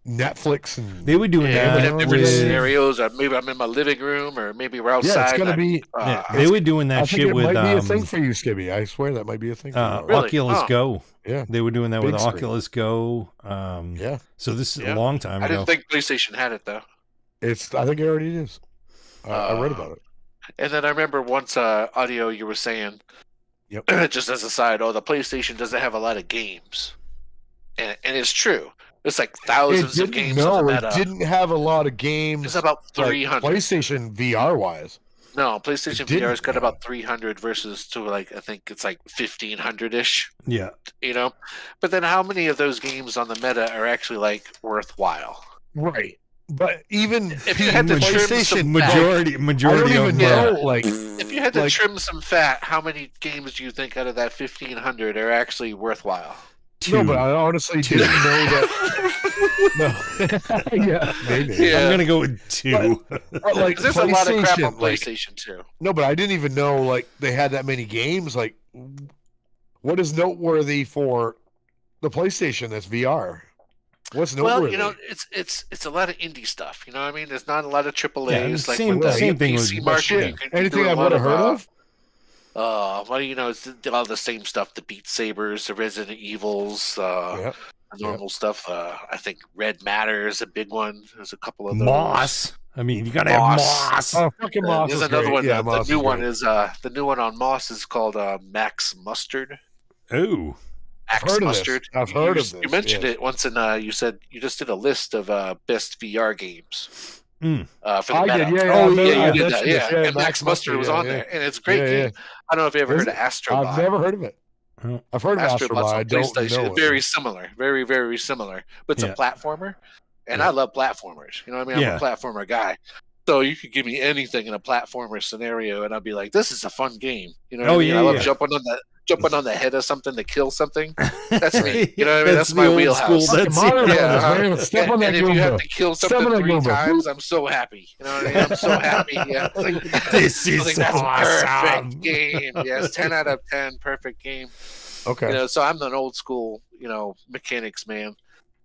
Netflix and They were doing Yeah, we that have different with. scenarios, or maybe I'm in my living room, or maybe we're yeah, outside. it's gonna and be. Yeah, uh, they were doing I that think shit it with might be a thing for you, Skibby. I swear that might be a thing. For you. Really? Oculus Oh. Go. Yeah. They were doing that Big with screen. Oculus Go. Yeah, So this is Yeah. a long time I ago. didn't think PlayStation had it though. I think it already is. I read about it. And then I remember once audio you were saying, Yep. just as a side, the PlayStation doesn't have a lot of games, and it's true. There's like thousands of games on the it Meta. didn't have a lot of games. It's about like, 300. PlayStation VR wise. No, PlayStation It didn't VR's got have. about 300 versus to like I think it's like 1500 ish. Yeah. You know, but then how many of those games on the Meta are actually like worthwhile? Right. But even If you had to trim PlayStation some Majority I don't of even them. know. Like, If you had to Like- trim some fat, how many games do you think out of that 1500 are actually worthwhile? no, Two. but I honestly didn't know that. No. Yeah, maybe. Yeah. I'm gonna go with two. But like 'Cause there's a lot of crap on PlayStation, like, PlayStation too. no, but I didn't even know like they had that many games. Like, what is noteworthy for the PlayStation that's VR? What's noteworthy? Well, you know, it's a lot of indie stuff. You know what I mean? There's not a lot of AAA's. Yeah, like same- with the same thing PC with- market. shit. You can Anything do a I've lot never heard of? Well, you know, it's all the same stuff: the Beat Sabers, the Resident Evils, Yeah. the normal stuff. I think Red Matter is a big one. There's a couple of those. Moss. I mean, you gotta have Moss. Moss. Oh, fucking Moss There's is another great. one. Yeah, the Moss new is one great. is the new one on Moss is called Max Mustard. Oh. Max heard of this. Mustard. I've heard you, of this, You mentioned yes. it once, and you said you just did a list of best VR games Mm. for the I Meta. did, yeah. Oh, Yeah, yeah, you I did that. mentioned Yeah, this, and Max Mustard was yeah, on yeah. there, and it's a great Yeah, game. yeah. I don't know if you ever Is heard of it? Astrobot. I've never heard of it. Oh. I've heard of Astrobot. Astrobot's I on don't PlayStation. know It's it. very similar, very very similar. But it's Yeah. a platformer, and Yeah. I love platformers. You know what I mean? Yeah. I'm a platformer guy. So you could give me anything in a platformer scenario, and I'd be like, "This is a fun game." You know what Oh, I mean? yeah, I love yeah. jumping on the head of something to kill something. That's me. You know what I mean? That's the my old wheelhouse. school. That's Mario it. Brothers, Yeah, man. Step on that and if you have Goomba. to kill Step something on that 3 Goomba. times, I'm so happy. You know what I mean? I'm so happy. Yeah. It's like, This I is think that's awesome. perfect game. Yes, 10 out of 10, perfect game. Okay. You know, so I'm an old school, mechanics man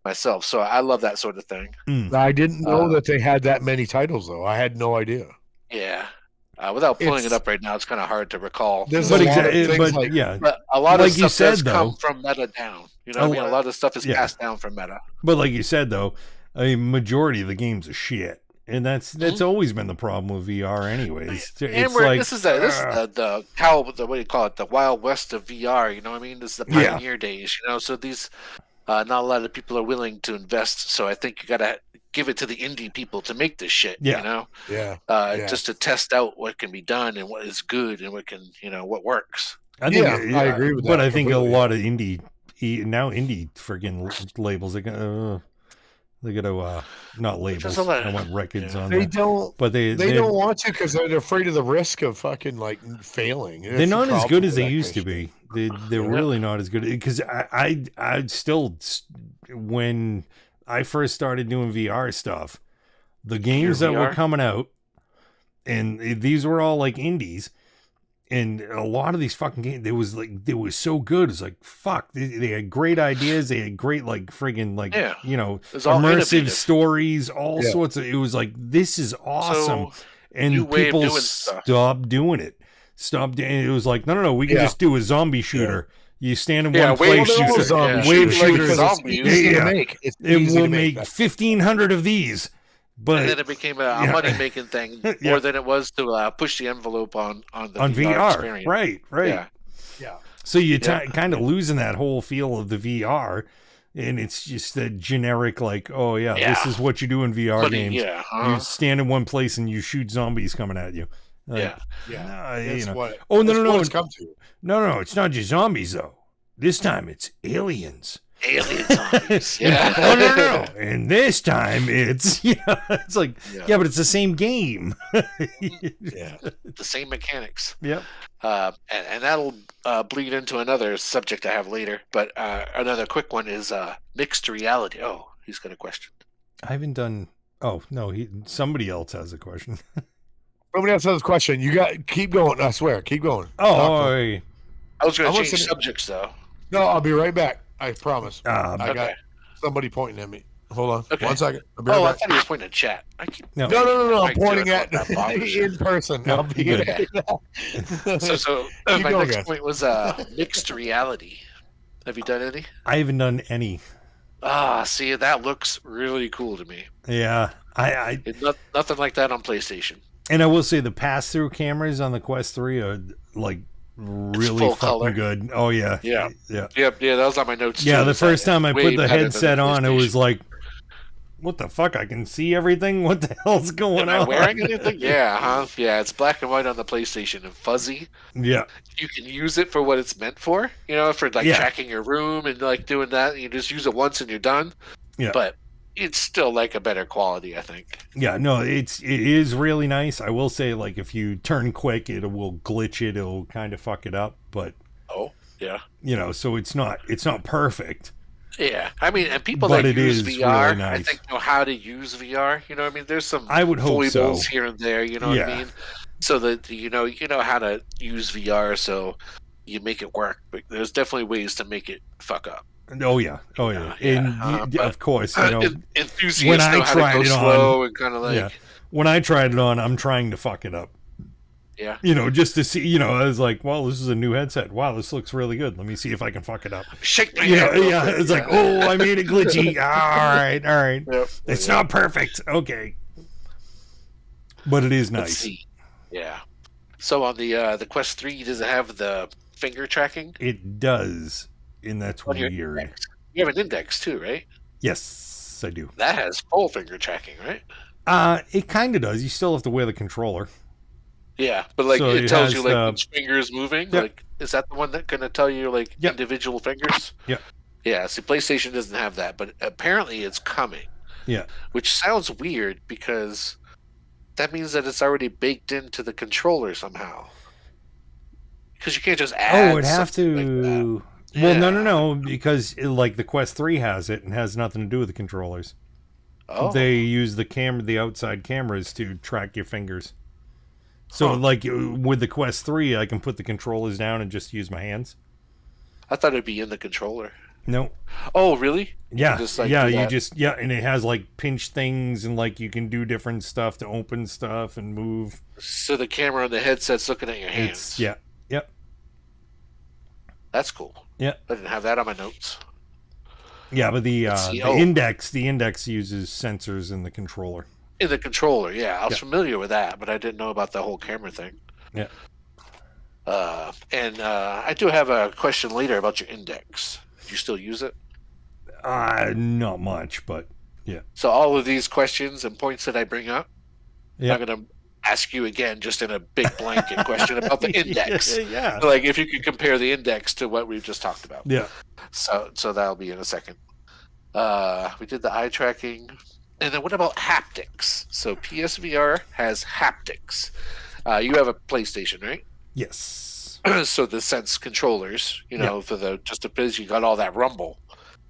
myself. So I love that sort of thing. I didn't know that they had that many titles, though. I had no idea. Yeah. Without pulling it It's- up right now, it's kind of hard to recall. There's But, a lot of exactly, things but like yeah, But a lot of Like you stuff does said, come though- from Meta down. You know what I mean? A lot of stuff is yeah. passed down from Meta. but like you said though, a majority of the games are shit, and that's always been the problem with VR, anyways. And It's we're, like this is the what do you call it? The Wild West of VR. You know what I mean? This is the Yeah. pioneer days. So these not a lot of people are willing to invest. So I think you gotta give it to the indie people to make this shit. Yeah. You know, Yeah. just to test out what can be done and what is good and what can what works. I think I agree with that. But I think completely. a lot of indie friggin' labels they gotta not labels. a lot I of- want records on They that. don't. But They don't want to because they're afraid of the risk of fucking like failing. They're not as good as they that used to kind of be. They're really not as good because I still, when I first started doing VR stuff, the games that were VR? coming out, and these were all like indies, and a lot of these fucking games, they were so good. It's like fuck, they had great ideas. They had great like friggin' like It was all immersive innovative. stories, all Yeah. sorts of. It was like this is awesome. So, And new way of people doing stuff. stopped doing it. It was like, no, we can Yeah. just do a zombie shooter. You stand in Yeah, one wave place, shooter. you zombie wave shooters, shooters. because it's Zombies. easy Yeah. to make. It's and easy we'll to make That's- 1,500 of these. But and then it became a yeah. money making thing Yeah. more than it was to push the envelope on the on VR, VR, experience. right. Yeah. Yeah. So you Yeah. kind of losing that whole feel of the VR, and it's just that generic, like, oh yeah, this Yeah. is what you do in VR Money, games. yeah. You stand in one place and you shoot zombies coming at you. Like, Yeah. Yeah. nah, That's you know. what. Oh, no, that's no, what no. it's come to. No, it's not just zombies though. This time it's aliens. Alien zombies. And- Yeah. oh no. And this time it's it's like yeah, but it's the same game. Yeah. The same mechanics. Yep. And that'll bleed into another subject I have later. But another quick one is mixed reality. Oh, he's got a question. I haven't done. Oh no, somebody else has a question. Somebody else has a question. You got keep going. I swear, keep going. Oh, Talk to me. I was going I to want change some- subjects though. No, I'll be right back. I promise. I Okay. got somebody pointing at me. Hold on. Okay. 1 second. I'll be right Oh, I back. thought he was pointing at chat. I keep no. No. I'm Mike, pointing do it. at That bothers you. in person. No, I'll be good. right So Keep my going, next guys. point was mixed reality. Have you done any? I haven't done any. See, that looks really cool to me. Yeah, I Nothing like that on PlayStation. and I will say the pass-through cameras on the Quest 3 are like really full fucking color. good. Oh yeah, Yeah. yeah. Yep, yeah, that was on my notes. Yeah, too, the is that first time I way put the better than headset on, it was PlayStation. like, what the fuck? I can see everything. What the hell's going Am I on? wearing anything? Yeah, huh? Yeah, it's black and white on the PlayStation and fuzzy. Yeah, You can use it for what it's meant for, for like Yeah. tracking your room and like doing that. You just use it once and you're done. Yeah. But it's still like a better quality, I think. yeah. No, it is really nice. I will say, like, if you turn quick, it will glitch it. It'll kind of fuck it up, but Oh, yeah. so it's not perfect. Yeah, I mean, and people But that it use is VR, really I nice. think know how to use VR. You know, what I mean, there's some I would hope so. foibles here and there. You know what I Yeah. mean? So that you know how to use VR, so you make it work. But there's definitely ways to make it fuck up. Oh yeah, Yeah, and but, of course, Enthusiasts when I know how tried to go it on- slow and kind of like yeah. When I tried it on, I'm trying to fuck it up. yeah. Just to see. I was like, well, this is a new headset. Wow, this looks really good. Let me see if I can fuck it up. Shake my Yeah, hand real yeah. quick. It's like, oh, I made it glitchy. All right. Yep. It's not perfect. Okay. But it is Let's nice. see. Yeah. So on the Quest 3, does it have the finger tracking? It does. And that's On your weird. index? You have an index too, right? Yes, I do. That has full finger tracking, right? It kind of does. You still have to wear the controller. Yeah, but like So it it tells has you like the- which finger is moving. Yep. Like, is that the one that gonna tell you like Yep. individual fingers? Yep. Yeah. See, PlayStation doesn't have that, but apparently it's coming. Yeah. Which sounds weird because that means that it's already baked into the controller somehow. Because you can't just add. Oh, it'd have something like that. to. Well, Yeah. no, because like the Quest 3 has it and has nothing to do with the controllers. Oh, They use the outside cameras to track your fingers. So, Huh. like with the Quest 3, I can put the controllers down and just use my hands. I thought it'd be in the controller. No, Oh, really? yeah, just, like, yeah, do you that. just and it has like pinch things and like you can do different stuff to open stuff and move. So the camera on the headset's looking at your hands. It's yep. That's cool. Yeah. I didn't have that on my notes. Yeah, but the Let's see. the Oh. index uses sensors in the controller. In the controller, yeah. I was Yeah. familiar with that, but I didn't know about the whole camera thing. Yeah. And I do have a question later about your index. Do you still use it? Not much, but Yeah. So all of these questions and points that I bring up, Yeah. I'm going to ask you again, just in a big blanket question about the index. Yeah. Like if you could compare the index to what we've just talked about. Yeah. So that'll be in a second. We did the eye tracking. And then what about haptics? So PSVR has haptics. You have a PlayStation, right? Yes. So the Sense controllers, for the just because you got all that rumble.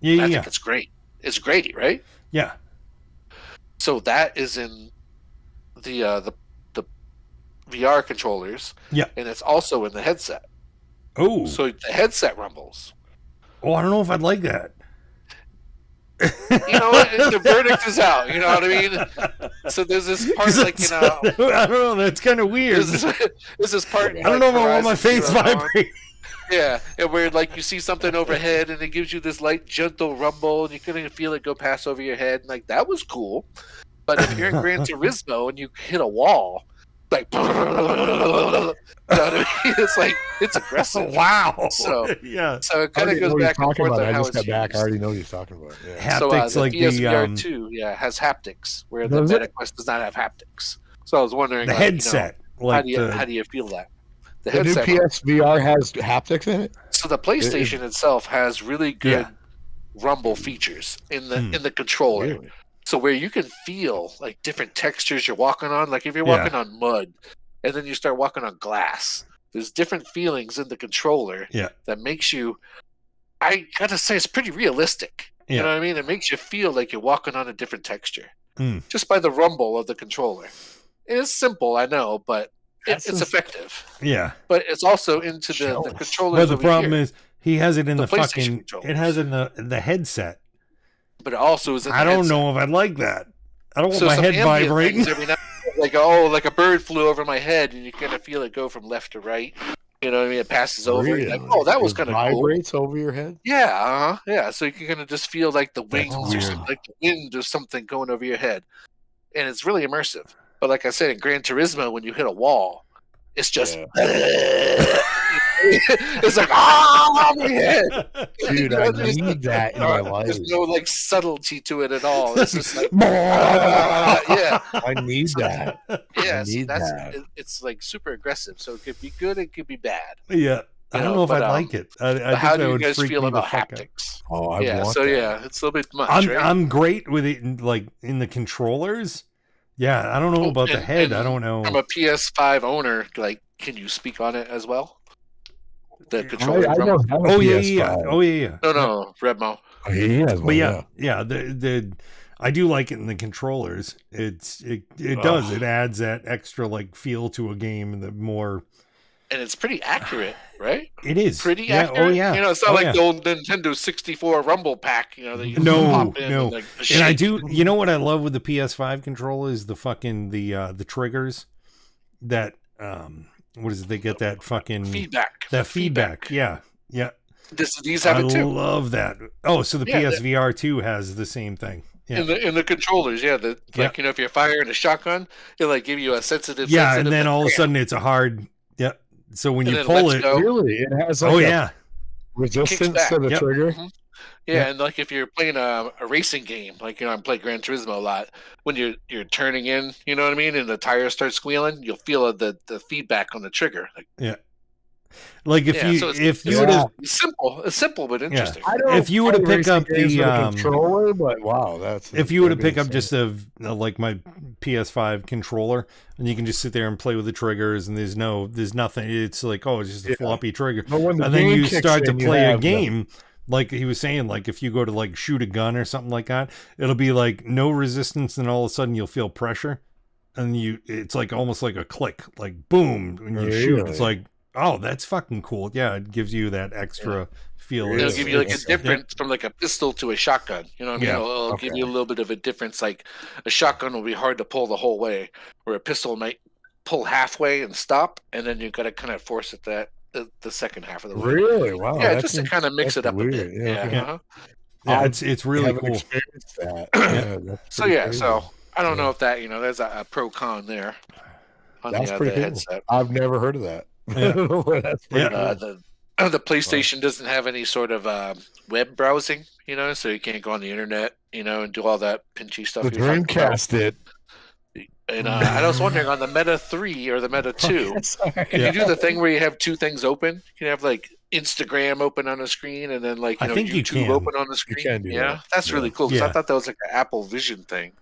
Yeah. I Yeah. think it's great. It's great, right? Yeah. So that is in the VR controllers. Yeah. And it's also in the headset. Oh. So the headset rumbles. Oh, I don't know if I'd like that. The verdict is out. You know what I mean? So there's this part like I don't know. That's kind of weird. There's this part. I don't know if I want my face vibrate. Yeah, and where like you see something overhead and it gives you this light, gentle rumble, and you can feel it go pass over your head. And like that was cool. But if you're in Gran Turismo and you hit a wall, like, you know what I mean? It's like it's aggressive. Wow. So yeah. So it kind of goes back and forth on I how just it's got back. I used. already know what you're talking about. Yeah. Haptics So like the PSVR the 2, has haptics, where the Does it? MetaQuest does not have haptics. So I was wondering, the like, headset. Like how do you feel that? The The new headset. PSVR has haptics in it. So the PlayStation itself has really good Yeah. rumble features in the controller. Really? So where you can feel like different textures you're walking on, like if you're Yeah. walking on mud and then you start walking on glass, there's different feelings in the controller Yeah. that makes you, I gotta say, it's pretty realistic. You Yeah. know what I mean? It makes you feel like you're walking on a different texture Mm. just by the rumble of the controller. It is simple, I know, but That's it's ins- effective. Yeah. But it's also into the Jealous. controllers. But the over problem here, is he has it in The the, PlayStation fucking. controllers. It has it in the headset. but it also is in the I don't headset. know if I'd like that. I don't want So my some head ambient vibrating. things every now and then, like a bird flew over my head, and you kind of feel it go from left to right. You know what I mean? It passes over. Really? You're like, that was It kind of cool. vibrates over your head. Yeah, yeah. So you can kind of just feel like the wings or weird. something, like the wind or something going over your head, and it's really immersive. But like I said, in Gran Turismo, when you hit a wall, it's just it's like my head. Dude, I need that in my life. There's no like subtlety to it at all. It's just like yeah. I need that. Yeah, so need that. it's like super aggressive. So it could be good, it could be bad. Yeah. I don't know if but, I'd like it. I But think how that do you would guys freak feel me the about fuck out. haptics? Oh, I Yeah, want so that. yeah, it's a little bit much, right? I'm great with it, like in the controllers. Yeah, I don't know about the And- head. and I don't know. From a PS5 owner, like, can you speak on it as well? The controller. I don't have a Oh yeah, PS5. yeah. Oh yeah. No, Redmo. Oh, he has one. But yeah. The I do like it in the controllers. It does. It adds that extra like feel to a game, and the more And it's pretty accurate, right? it is Pretty yeah. accurate. Oh yeah. You know, it's not Oh, like yeah. the old Nintendo 64 Rumble Pack. You know, that you No, pop in no. and, like, And I shake. do. You know what I love with the PS5 controller is the fucking the triggers that what is it? They get that fucking feedback. that feedback. Yeah. These have I it too. love that. Oh, so the Yeah, PSVR 2 has the same thing. Yeah. In the controllers, yeah. Like, you know, if you're firing a shotgun, it'll like give you a sensitive. Yeah, and then all of a bam. sudden it's a hard. Yeah. So when And you then pull let's it, go. Really? It has like oh a yeah, resistance back. to the Yep. trigger. Mhm. Yeah, and like if you're playing a racing game, like I play Gran Turismo a lot. When you're turning in, you know what I mean, and the tires start squealing, you'll feel the feedback on the trigger. Like, like if Yeah, you so it's- if you Yeah. would have it's simple but interesting. I don't If you were to play pick racing up games the, with a um, controller, but wow, that's if you were to that'd be pick up insane. just like my PS5 controller, and you can just sit there and play with the triggers, and there's nothing. It's like, oh, it's just a Yeah. floppy trigger. But when the And then game you kicks start to in, you play a have the- game, like he was saying, like if you go to like shoot a gun or something like that, it'll be like no resistance, and all of a sudden you'll feel pressure, and it's like almost like a click, like boom, when you shoot. It's Really? like, oh, that's fucking cool. Yeah, it gives you that extra feel. It'll Really? give you like a It's- difference from like a pistol to a shotgun. You know what I mean? Yeah. It'll give Okay. you a little bit of a difference. Like a shotgun will be hard to pull the whole way, where a pistol might pull halfway and stop, and then you got to kind of force it the second half of the way. Really? Wow. Yeah, that's just to kind of mix it that's up a bit. weird. Yeah, Yeah. okay. Yeah, it's really haven't cool. experienced that. Yeah, that's So pretty yeah, crazy. so I don't Yeah. know if that there's a pro con there on That's the pretty cool. headset. I've never heard of that. Yeah. That's pretty Yeah. cool. The PlayStation doesn't have any sort of web browsing, so you can't go on the internet, and do all that pinchy stuff. The you're talking about. Dreamcast did. And I was wondering on the Meta 3 or the Meta 2, can you do the thing where you have two things open? You can have like Instagram open on a screen and then like I think you YouTube can. open on the screen. can do Yeah, that. that's really cool because Yeah. I thought that was like an Apple Vision thing.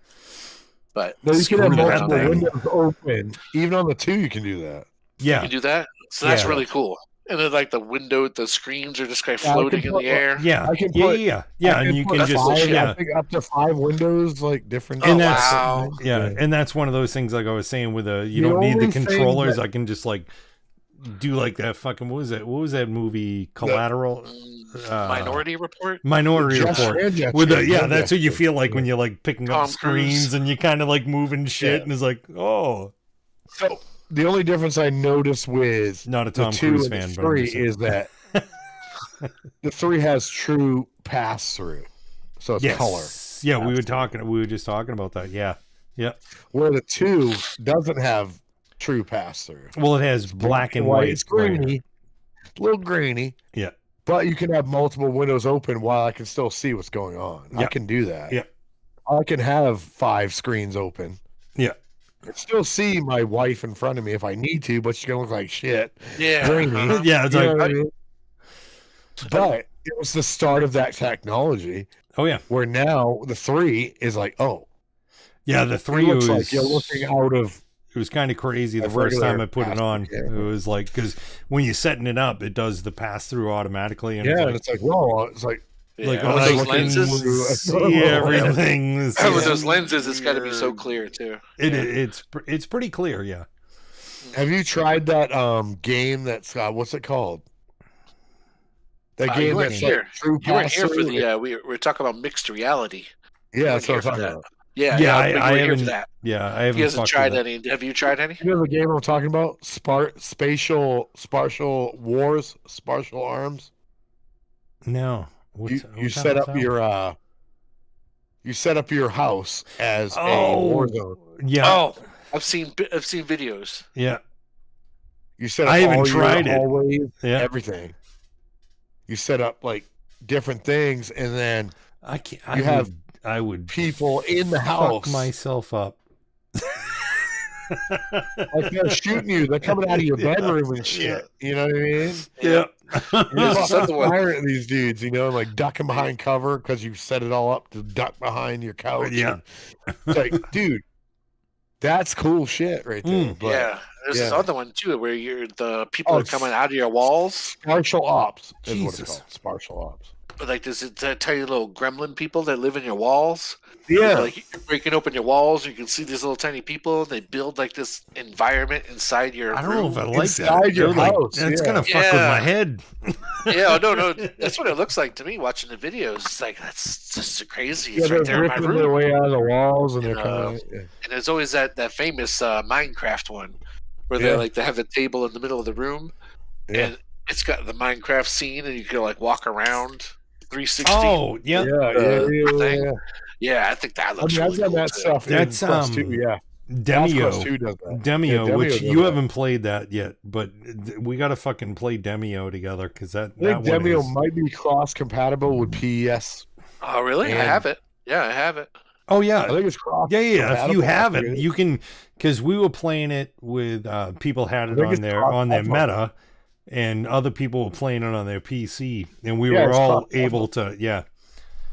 But No, you can have Screw that multiple thing. windows open. Even on the 2, you can do that. Yeah. you do that, so that's Yeah. really cool. And then like the screens are just kind of Yeah, I floating can in put- the air. Yeah. I can yeah, put- yeah, yeah. I And you put can just, five- yeah. I think up to 5 windows, like different. And Oh, that's wow. yeah, and that's one of those things like I was saying with you The don't need the only thing controllers. that- I can just like do like that fucking what was that movie Collateral? Minority Report. Minority Gesture, Report. gesture, With the yeah, that's what you gesture. feel like when you're like picking Tom up screens Cruise. and you kind of like moving shit Yeah. and it's like, oh, So the only difference I noticed with not a the Tom 2 Cruise and the fan, but I'm 3 just saying. is that the 3 has true pass through, so it's Yes. color. Yeah, we Absolutely. were just talking about that. Yeah. Yeah. Where the 2 doesn't have true pass through. Well, it has black and white. It's right. grainy, a little grainy. Yeah. But you can have multiple windows open while I can still see what's going on. I Yeah. can do that. Yeah. I can have 5 screens open. Yeah. I can still see my wife in front of me if I need to, but she's gonna look like shit. Yeah. Grainy. Yeah, it's You know like, what I mean? But it was the start of that technology oh yeah. where now the 3 is like, oh, Yeah, the it 3 looks was like you're looking out of it was kind of crazy the Like first time regular I put it pass-through on. camera. It was like because when you're setting it up, it does the pass through automatically, and and it's it's like, whoa, it's like Yeah. like, with I those can lenses. see everything. With those lenses, it's got to be so clear too. It's pretty clear, yeah. have you tried that game that's what's it called? That You game weren't that's here. like true You weren't here for pass-through? the. We were talking about mixed reality. Yeah, that's what I'm here for talking that. about. Yeah, Yeah, I, I we're here for haven't- that. Yeah, I He haven't hasn't fucked tried with it. any. Have you tried any? You know the game I'm talking about? Spatial wars, spatial arms. No. What's, You set up your house as a Oh. war zone. Yeah. Oh, I've seen videos. Yeah. You set up I haven't all your tried it. hallways, Yeah. everything. You set up like different things, and then I can't You have I would people in the fuck house, myself up. like they're shooting you. They're coming out of your bedroom and shit. You know what I mean? Yeah. You're This is another one. firing at these dudes, like ducking behind cover because you set it all up to duck behind your couch. Yeah. and it's like, dude, that's cool shit right there. But Yeah, there's this yeah. other one too, where the people Oh, are coming out of your walls. Spatial ops is what it's Jesus. called. Spatial ops. But like there's tiny little gremlin people that live in your walls. Yeah. Like you're breaking open your walls, you can see these little tiny people. They build like this environment inside your. I don't know if I room. like Inside that. your They're like, house, That's yeah. gonna fuck with Yeah. my head. Yeah, no, that's what it looks like to me watching the videos. It's like that's just crazy. Yeah, It's right they're there in my ripping their room. way out of the walls, and they're Uh, coming. Yeah. And there's always that famous Minecraft one where Yeah. they have the table in the middle of the room, Yeah. and it's got the Minecraft scene, and you can like walk around 360. Oh, yeah. thing. Yeah, I think that I looks mean, I've really done cool that too. stuff That's, in Quest 2, yeah. Quest 2 Demio. does that. Demio, Yeah, which does you that. haven't played that yet, but we gotta fucking play Demio together because that I think one Demio is... might be cross-compatible with PES. Oh, really? I And- have it. Yeah, I have it. Oh I yeah, think it's cross. yeah. If you have it, you can because we were playing it with people had I it think on it's their cross-platform. Meta, and other people were playing it on their PC, and we Yeah, were it's all cross-platform. able to. Yeah,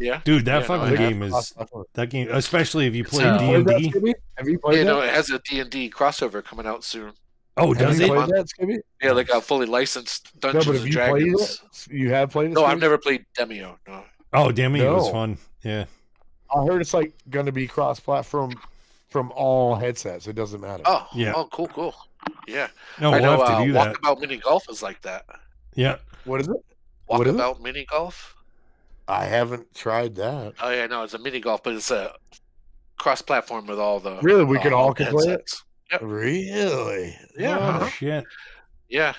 Yeah. dude, that Yeah, no, fucking I have game is that game, especially if you play uh, D and D. Have you played Yeah, that? no, it has a D&D crossover coming out soon. Oh, Have does you it? played that, Skibby? Yeah, like a fully licensed No, Dungeons but have and you played Dragons. it? You have played it? No, I've Skibby? never played Demio. No. Oh, Demio was No. fun. Yeah. I heard it's like going to be cross-platform from all headsets. It doesn't matter. Oh, Yeah. Oh, cool. Yeah. No, I we'll know have to do that. Walkabout Mini Golf is like that. Yeah. What is it? What is it? Walkabout Mini Golf? I haven't tried that. Oh, yeah, no, it's a mini golf, but it's a cross-platform with all the. Really? We can all the can play it? headsets. Yep. Really? Yeah. Oh shit. Yeah.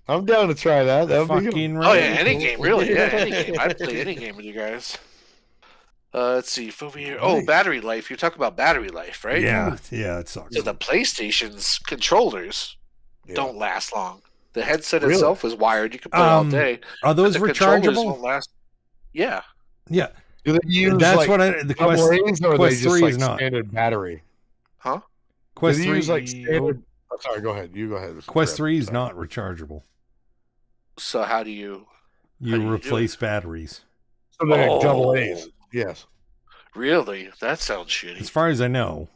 I'm down to try that. That would be good. Fucking Oh, yeah, right. any game, really. Yeah, any game. I'd play any game with you guys. Let's see. Over here. Oh, Nice. battery life. You're talking about battery life, right? Yeah, it sucks. So the PlayStation's controllers Yeah. don't last long. The headset Really? itself is wired. You can play all day. Are but those the controllers rechargeable? won't last. Yeah. Yeah, Do they use that's like what the double Quest. A's, or are they Quest just 3 like is not. standard battery? Huh? Quest Do they 3 use like standard? I'm sorry, go ahead. You go ahead. Mr. Quest Trip. 3 is Sorry. not rechargeable. So how do you? You How do you do replace batteries. So they're Oh. double A's. Yes. Really? That sounds shitty. As far as I know.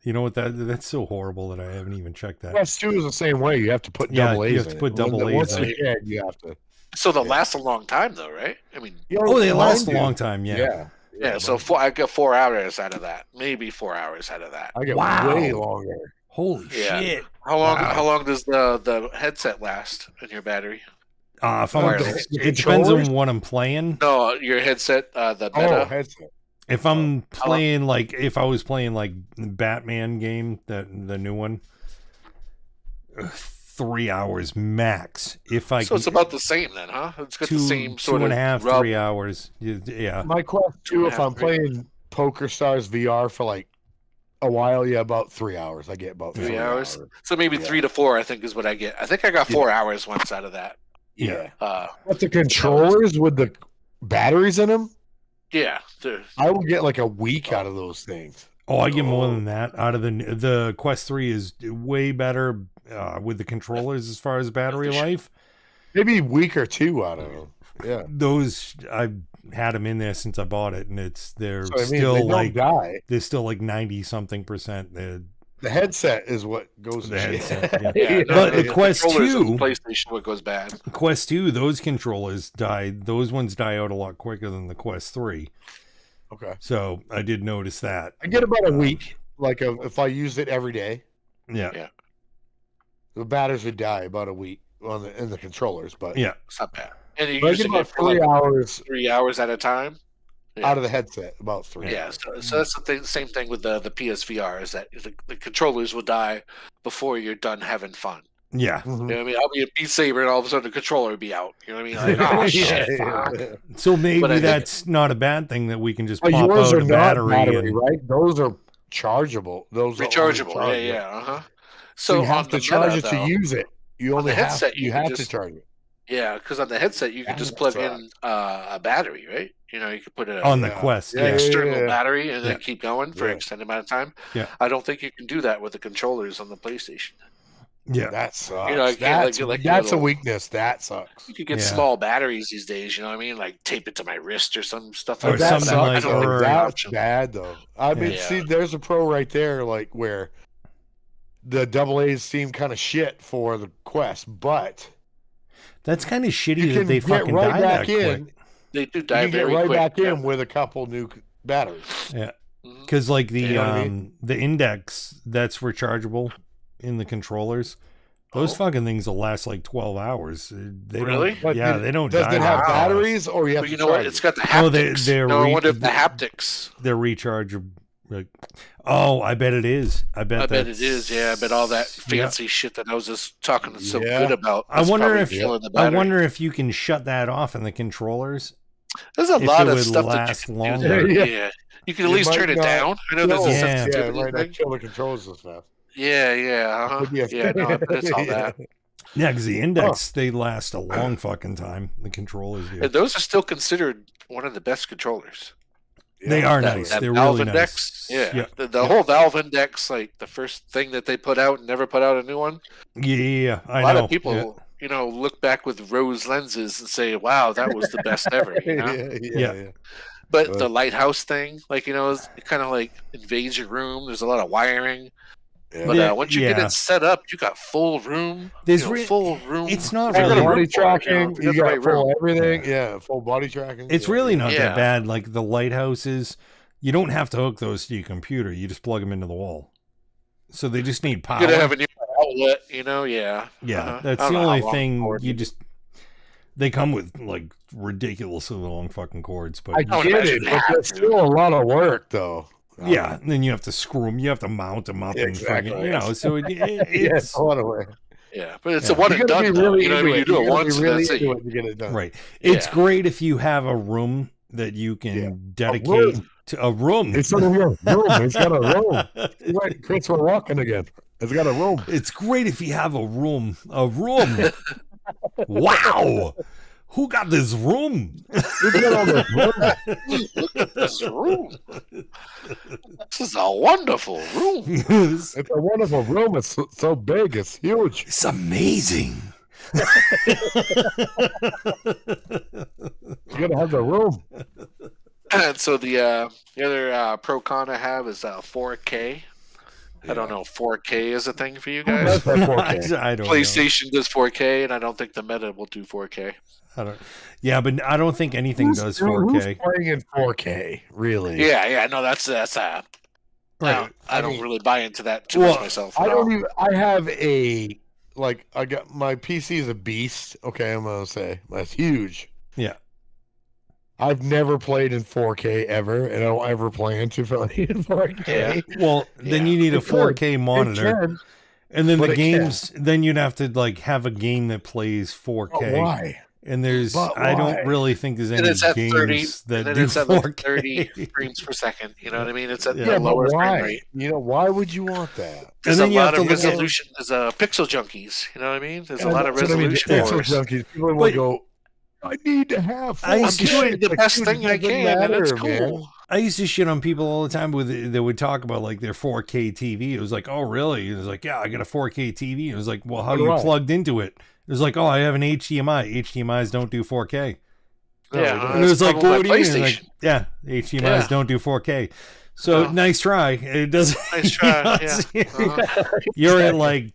You know what? That's so horrible that I haven't even checked that. Quest 2 is the same way. You have to put Yeah, double A's you have to in put it. double Once A's in you get, you have to. So they'll last a long time, though, right? I mean, Oh, they last a Mine do. long time. Yeah. yeah. So I get 4 hours out of that. Maybe 4 hours out of that. I get Wow. way longer. Holy Yeah. shit. How long? Wow. How long does the headset last in your battery? If I'm, Wireless. it depends on what I'm playing. No, your headset. The Oh, Meta. headset. If I'm playing like, if I was playing like the Batman game, the new one, 3 hours max. If I So it's about the same then, huh? It's got the same sort 2.5, of rub. 3 hours. Yeah. My Quest 2, if 2.5, I'm playing Poker Stars VR for like a while, yeah, about 3 hours. I get about 3 hours. So maybe 3 to 4, I think, is what I get. I think I got 4 hours once out of that. Yeah. But the controllers with the batteries in them, Yeah. I will get like a week out of those things. Oh, I get more than that out of the Quest 3 is way better with the controllers as far as battery life. Maybe a week or two out of them. Yeah. Those I've had them in there since I bought it, and they're So, I mean, still they don't like die. they're still like 90-something%. The headset is what goes The to shit. headset, yeah. Yeah, But the Quest controllers on 2 the PlayStation, what goes bad. Quest 2, those controllers died. Those ones die out a lot quicker than the Quest 3. Okay. So I did notice that. I get about a week. Like if I use it every day, Yeah. the batteries would die about a week in the controllers. But Yeah. It's not bad. And you're but I get using about it for 3 like hours 3 hours at a time. Yeah. out of the headset. About 3. Yeah, so that's the same thing with the PSVR is that the controllers will die before you're done having fun. Yeah. Mhm. You know what I mean? I'll be a Beat Saber and all of a sudden the controller will be out. You know what I mean? Like, oh, shit. Yeah, fuck. yeah. So maybe But I think- that's not a bad thing that we can just But pop yours out are a not battery, battery, and right? Those are chargeable. Those are only Rechargeable. chargeable. Yeah. Uh-huh. So So you have on to the charge Meta, it though, to use it. You on only the have headset, you can have to just- charge it. yeah, because on the headset you can Yeah, just that plug in a battery, right? You know, you can put on the Yeah. Quest. Yeah, Yeah. external battery and then Yeah. keep going for an Yeah. extended amount of time. Yeah. I don't think you can do that with the controllers on the PlayStation. Yeah. That sucks. You know, you can't, that's like, that's a little- weakness. That sucks. You could get Yeah. small batteries these days, you know what I mean? Like tape it to my wrist or some stuff Or like that that. something I like- don't think or- that's an that's option. bad though. I mean, Yeah. see, there's a pro right there, like where the double A's seem kind of shit for the Quest, but That's kind of shitty you that can they get fucking right die back that in. quick. They do You die can get very right quick. back yeah. in with a couple new batteries. Yeah. Mhm. Because like the You know what I mean? the index that's rechargeable in the controllers, those Oh. fucking things will last like 12 hours. They Really? don't. But Yeah, it- they don't Does die it have that fast. batteries, or you have But to you know what? charge It's it? got the Oh, haptics. they're No, I wonder if the re- haptics. They're rechargeable. Like, oh, I bet it is. I bet it is. Yeah, I bet all that Yeah. fancy shit that I was just talking so Yeah. good about. I is wonder probably if killing the I battery. wonder if you can shut that off in the controllers. There's a if lot it of would stuff that you last can do longer. there. Yeah. Yeah. You can at You least might turn it not down. I know there's a kill- Yeah. Yeah, it sensitivity might not thing. kill the controls as fast. Yeah. Uh-huh. Could be a Yeah, no, I bet it's all that. Yeah, because the index they last a long fucking time. The controllers do. And those are still considered one of the best controllers. They are That- nice. that They're Valve really Index, nice. yeah. The whole Valve Index, like the first thing that they put out and never put out a new one. Yeah, I A lot know. of people, you know, look back with rose lenses and say, "Wow, that was the best ever." You know? Yeah. But the lighthouse thing, like, you know, it kind of like invades your room. There's a lot of wiring, but Yeah, once you get yeah. it set up, you got full room. There's you know, re- full room. It's not Full Full really. room body for it, you know, tracking. if You got the got right full room. everything. Yeah, full body tracking. It's yeah. really not Yeah. that bad. Like the lighthouses, you don't have to hook those to your computer. You just plug them into the wall. So they just need power. You gotta have a new outlet, you know. Yeah, Yeah, Uh-huh. that's I don't the know how only long thing. cord You it is. just they come with like ridiculously long fucking cords, but I I would get imagine it, they but have that's to. still a lot of work, though. yeah, and then you have to screw them. You have to mount them up and Exactly. fucking, you know. So Yeah, it's it's a lot of work. Yeah, but it's Yeah. a one You and gotta done. be Though. really You know what I into mean? You do You it gotta once be and really that's it. into it to get it done. right. It's Yeah. great if you have a room that you can Yeah. dedicate room. A room. It's not a room. It's got a room. Right, Chris, we're walking again. It's got a room. It's great if you have a room. A room. Wow. Who got this room? It's got all this room. Look at this room. This is a wonderful room. It's It's a wonderful room. It's so big. It's huge. amazing. You gotta have the room. And so the other pro con I have is 4K. I don't know if 4K is a thing for you guys. That's a 4K. I don't know. PlayStation does 4K, and I don't think the Meta will do 4K. I don't. Yeah, but I don't think anything does 4K. Who's playing in 4K? Really? Yeah, no, that's Right. I don't mean- really buy into that too Well, much myself. I at don't all. even. I have a I got my PC is a beast. Okay, I'm gonna say that's huge. Yeah. I've never played in 4K ever, and I don't ever plan to play in 4K. Well, then Yeah. you need a It could. 4K It monitor, can, and then but the it can. games. Then you'd have to like have a game that plays but 4K. why? And there's, But I why? don't really think there's And any it's at games 30, that and then do it's at like 4K. 30 frames per second. You know what I mean? It's at Yeah. the Yeah, but lower frame why? rate. You know, why would you want that? There's then a you have lot to of look at- resolution. There's pixel junkies. You know what I mean? There's a And lot of that's what I mean, the resolution pixel wars. junkies, people will But- go, I need to have 4K. I'm I'm doing the Like, best dude, thing it I doesn't can, and it's matter, cool. man. I used to shit on people all the time with that would talk about like their 4K TV. It was like, oh really? It was like, yeah, I got a 4K TV. It was like, well, how So do you I. plugged into it? It was like, oh, I have an HDMI. HDMIs don't do 4K. No, Yeah, it doesn't. And it was like, probably what do you mean? PlayStation. Like, yeah, HDMIs Yeah. don't do 4K. So No. nice try. It doesn't. Nice try, you know, yeah. Uh-huh. You're at like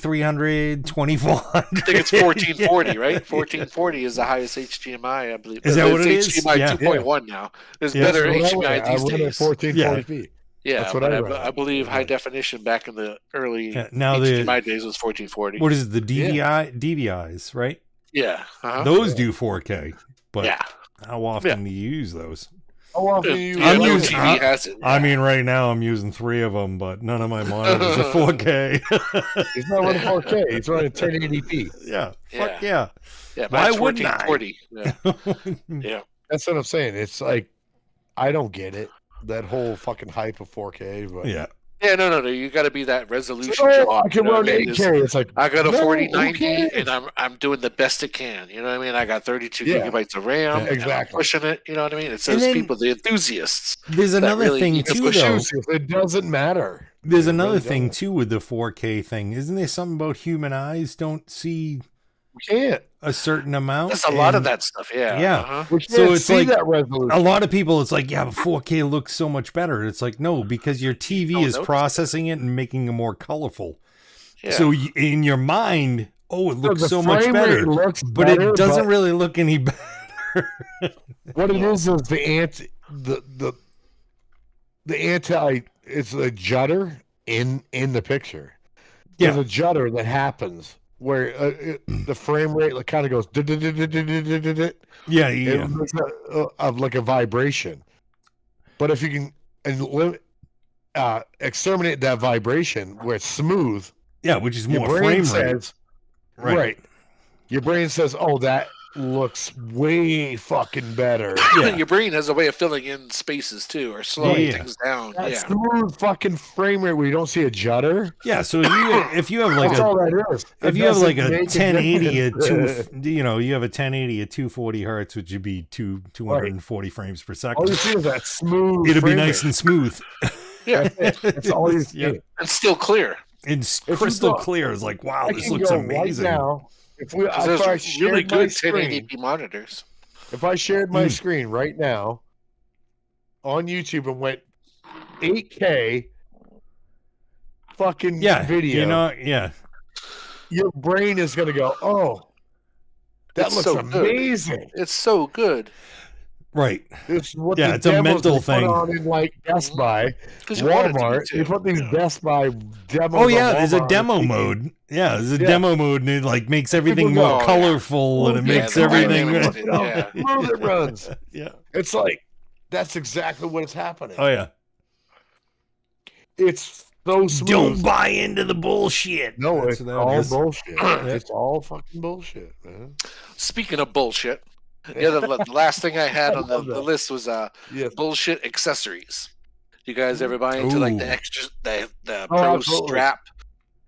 2300, 2400. I think it's 1440, right? 1440 is the highest HDMI, I believe. Is that It's what it is? HDMI Yeah. 2.1 now. There's Yeah. better That's what I HDMI read. these I read days. 1440p. Yeah, That's what but I I, read. I believe high definition back in the early Yeah, now the- HDMI days was 1440. What is it? The DVIs, right? Yeah. Uh-huh. Those do 4K. But Yeah. how often do you use those? How often do you I'm no using- TV has it. I mean, right now I'm using 3 of them, but none of my monitors are 4K. He's not running 4K. He's running 1080p. yeah, fuck yeah. Yeah, Why mine's wouldn't I? 1440. Yeah. Yeah. That's what I'm saying. It's like, I don't get it. That whole fucking hype of 4K. But Yeah. Yeah, no. You got to be that resolution. Oh, junkie, I you can know run what I mean? 8K. It's like, I got a no, 4090 who and cares? I'm doing the best it can. You know what I mean? I got 32 Yeah. gigabytes of RAM. and I'm Exactly. pushing it. You know what I mean? It's And those then- people, the enthusiasts. There's That another really thing needs to too, push though. It doesn't matter. There's It another really thing doesn't. too with the 4K thing. Isn't there something about human eyes don't see We can't. a certain amount? There's a lot of And that stuff. Yeah. Yeah. Uh-huh. We can't So it's see like- that resolution. A lot of people, it's like, yeah, but 4K looks so much better. It's like, no, because your TV don't is notice processing it and making it more colorful. Yeah. So in your mind, oh, it looks The so much frame rate better. looks But better, it doesn't really look any better. What it is the anti. It's a judder in the picture. There's Yeah. a judder that happens where the frame rate like kind of goes. Yeah, It yeah. makes of like a vibration. But if you can exterminate that vibration where it's smooth, Yeah, which is your more brain frame rate. says, Right. right. Your brain says, "Oh, that looks way fucking better." Yeah. Your brain has a way of filling in spaces too, or slowing Yeah. things down. That Yeah. smooth fucking frame rate where you don't see a judder. Yeah, so if you have like That's all a that is. if It you have like doesn't a make 1080 at difference. you have a 1080 at 240 hertz, which would be 240 frames per All second. you see is that smooth. It'll be frame nice rate. and smooth. Yeah. That's all you see. Yeah. And still clear. It's you crystal go- clear. It's like, wow, I this can looks go amazing. right now. If I There's really shared my good screen, 1080p monitors. if I shared my screen right now on YouTube and went 8K fucking Yeah, video, you know, yeah, your brain is gonna go, "Oh, that It's looks so good. amazing." It's so good. right. It's what Yeah, the it's a demos mental they put thing. on in like Best Buy, 'Cause you want it to be Walmart. too. They put these Yeah. Best Buy demos. Oh on yeah, there's a Walmart demo TV. mode. Yeah, there's a Yeah. demo mode, and it like makes everything People more go, colorful, and it yeah, makes the everything. dynamic, Look yeah. how smooth it runs. Yeah. It's like that's exactly what's happening. Oh yeah. It's so smooth. Don't buy into the bullshit. No, That's it's what that all is. bullshit. It's all fucking bullshit, man. Speaking of bullshit, Yeah, the last thing I had I on the love that. list was Yes. bullshit accessories. You guys ever buy into like the Ooh. extra the Oh, pro absolutely. strap,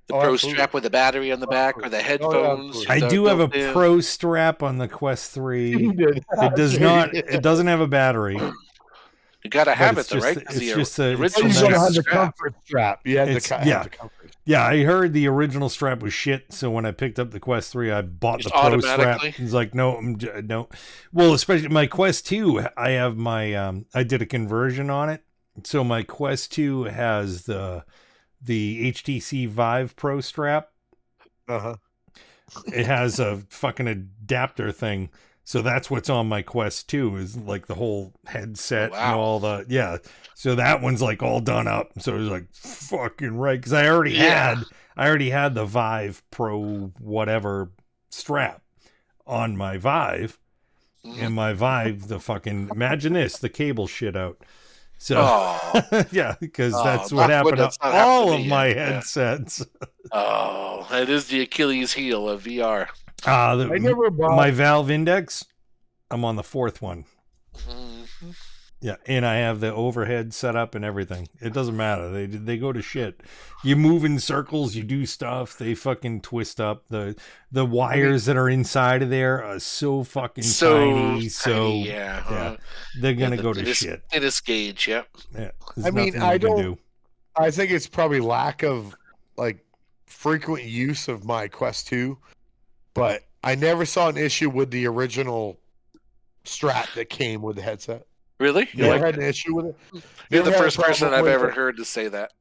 the Oh, pro absolutely. strap with the battery on the back, or the headphones? absolutely. I that are do have a built in? pro strap on the Quest 3. You did. It does Sure not. you did. It doesn't have a battery. You gotta But have it's it though, just right? 'Cause it's the just a it's Oh, original you a gotta strap have is the crap. comfort strap. You had It's- to yeah. have the comfort. Yeah, I heard the original strap was shit, so when I picked up the Quest 3, I bought Just the pro strap. automatically? It's like, no, no. Well, especially my Quest 2, I have my I did a conversion on it. So my Quest 2 has the HTC Vive Pro strap. Uh-huh. It has a fucking adapter thing. So that's what's on my Quest 2 is like the whole headset and Wow. all the So that one's like all done up. So it was like fucking right because I already Yeah. had the Vive Pro whatever strap on my Vive, and my Vive the fucking imagine this the cable shit out. So Oh, yeah, because Oh, that's what knock wood, happened to that's not happened all to of me my yet. Yeah. headsets. oh, that is the Achilles heel of VR. I never bought. My Valve Index, I'm on the 4th one. Mhm. Yeah, and I have the overhead set up and everything. It doesn't matter. They go to shit. You move in circles, you do stuff. They fucking twist up the wires that are inside of there are so fucking tiny. So yeah, they're gonna the go to thinnest- shit. thinnest gauge, yep. Yeah, I mean, nothing I you can don't- do. I think it's probably lack of like frequent use of my Quest 2, but I never saw an issue with the original strap that came with the headset. Really? You You never like had it? an issue with it? You're Never the had a first person problem I've with ever it. heard to say that.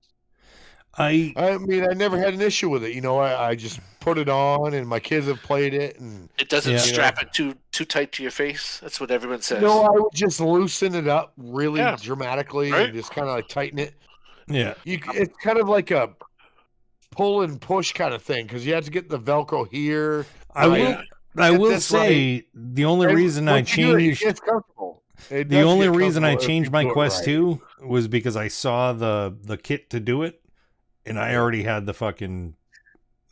I mean, I never had an issue with it. You know, I just put it on, and my kids have played it, and It doesn't Yeah. strap it too tight to your face. That's what everyone says. you know, I would just loosen it up really Yeah. dramatically Right. and just kind of like tighten it. yeah. It's kind of like a pull and push kind of thing because you have to get the Velcro here. I will. yeah. I Get will this say the only And reason I once you do it, changed. it's comfortable. It The does only get reason I comfortable if changed you my do it Quest right. 2 was because I saw the kit to do it, and I already had the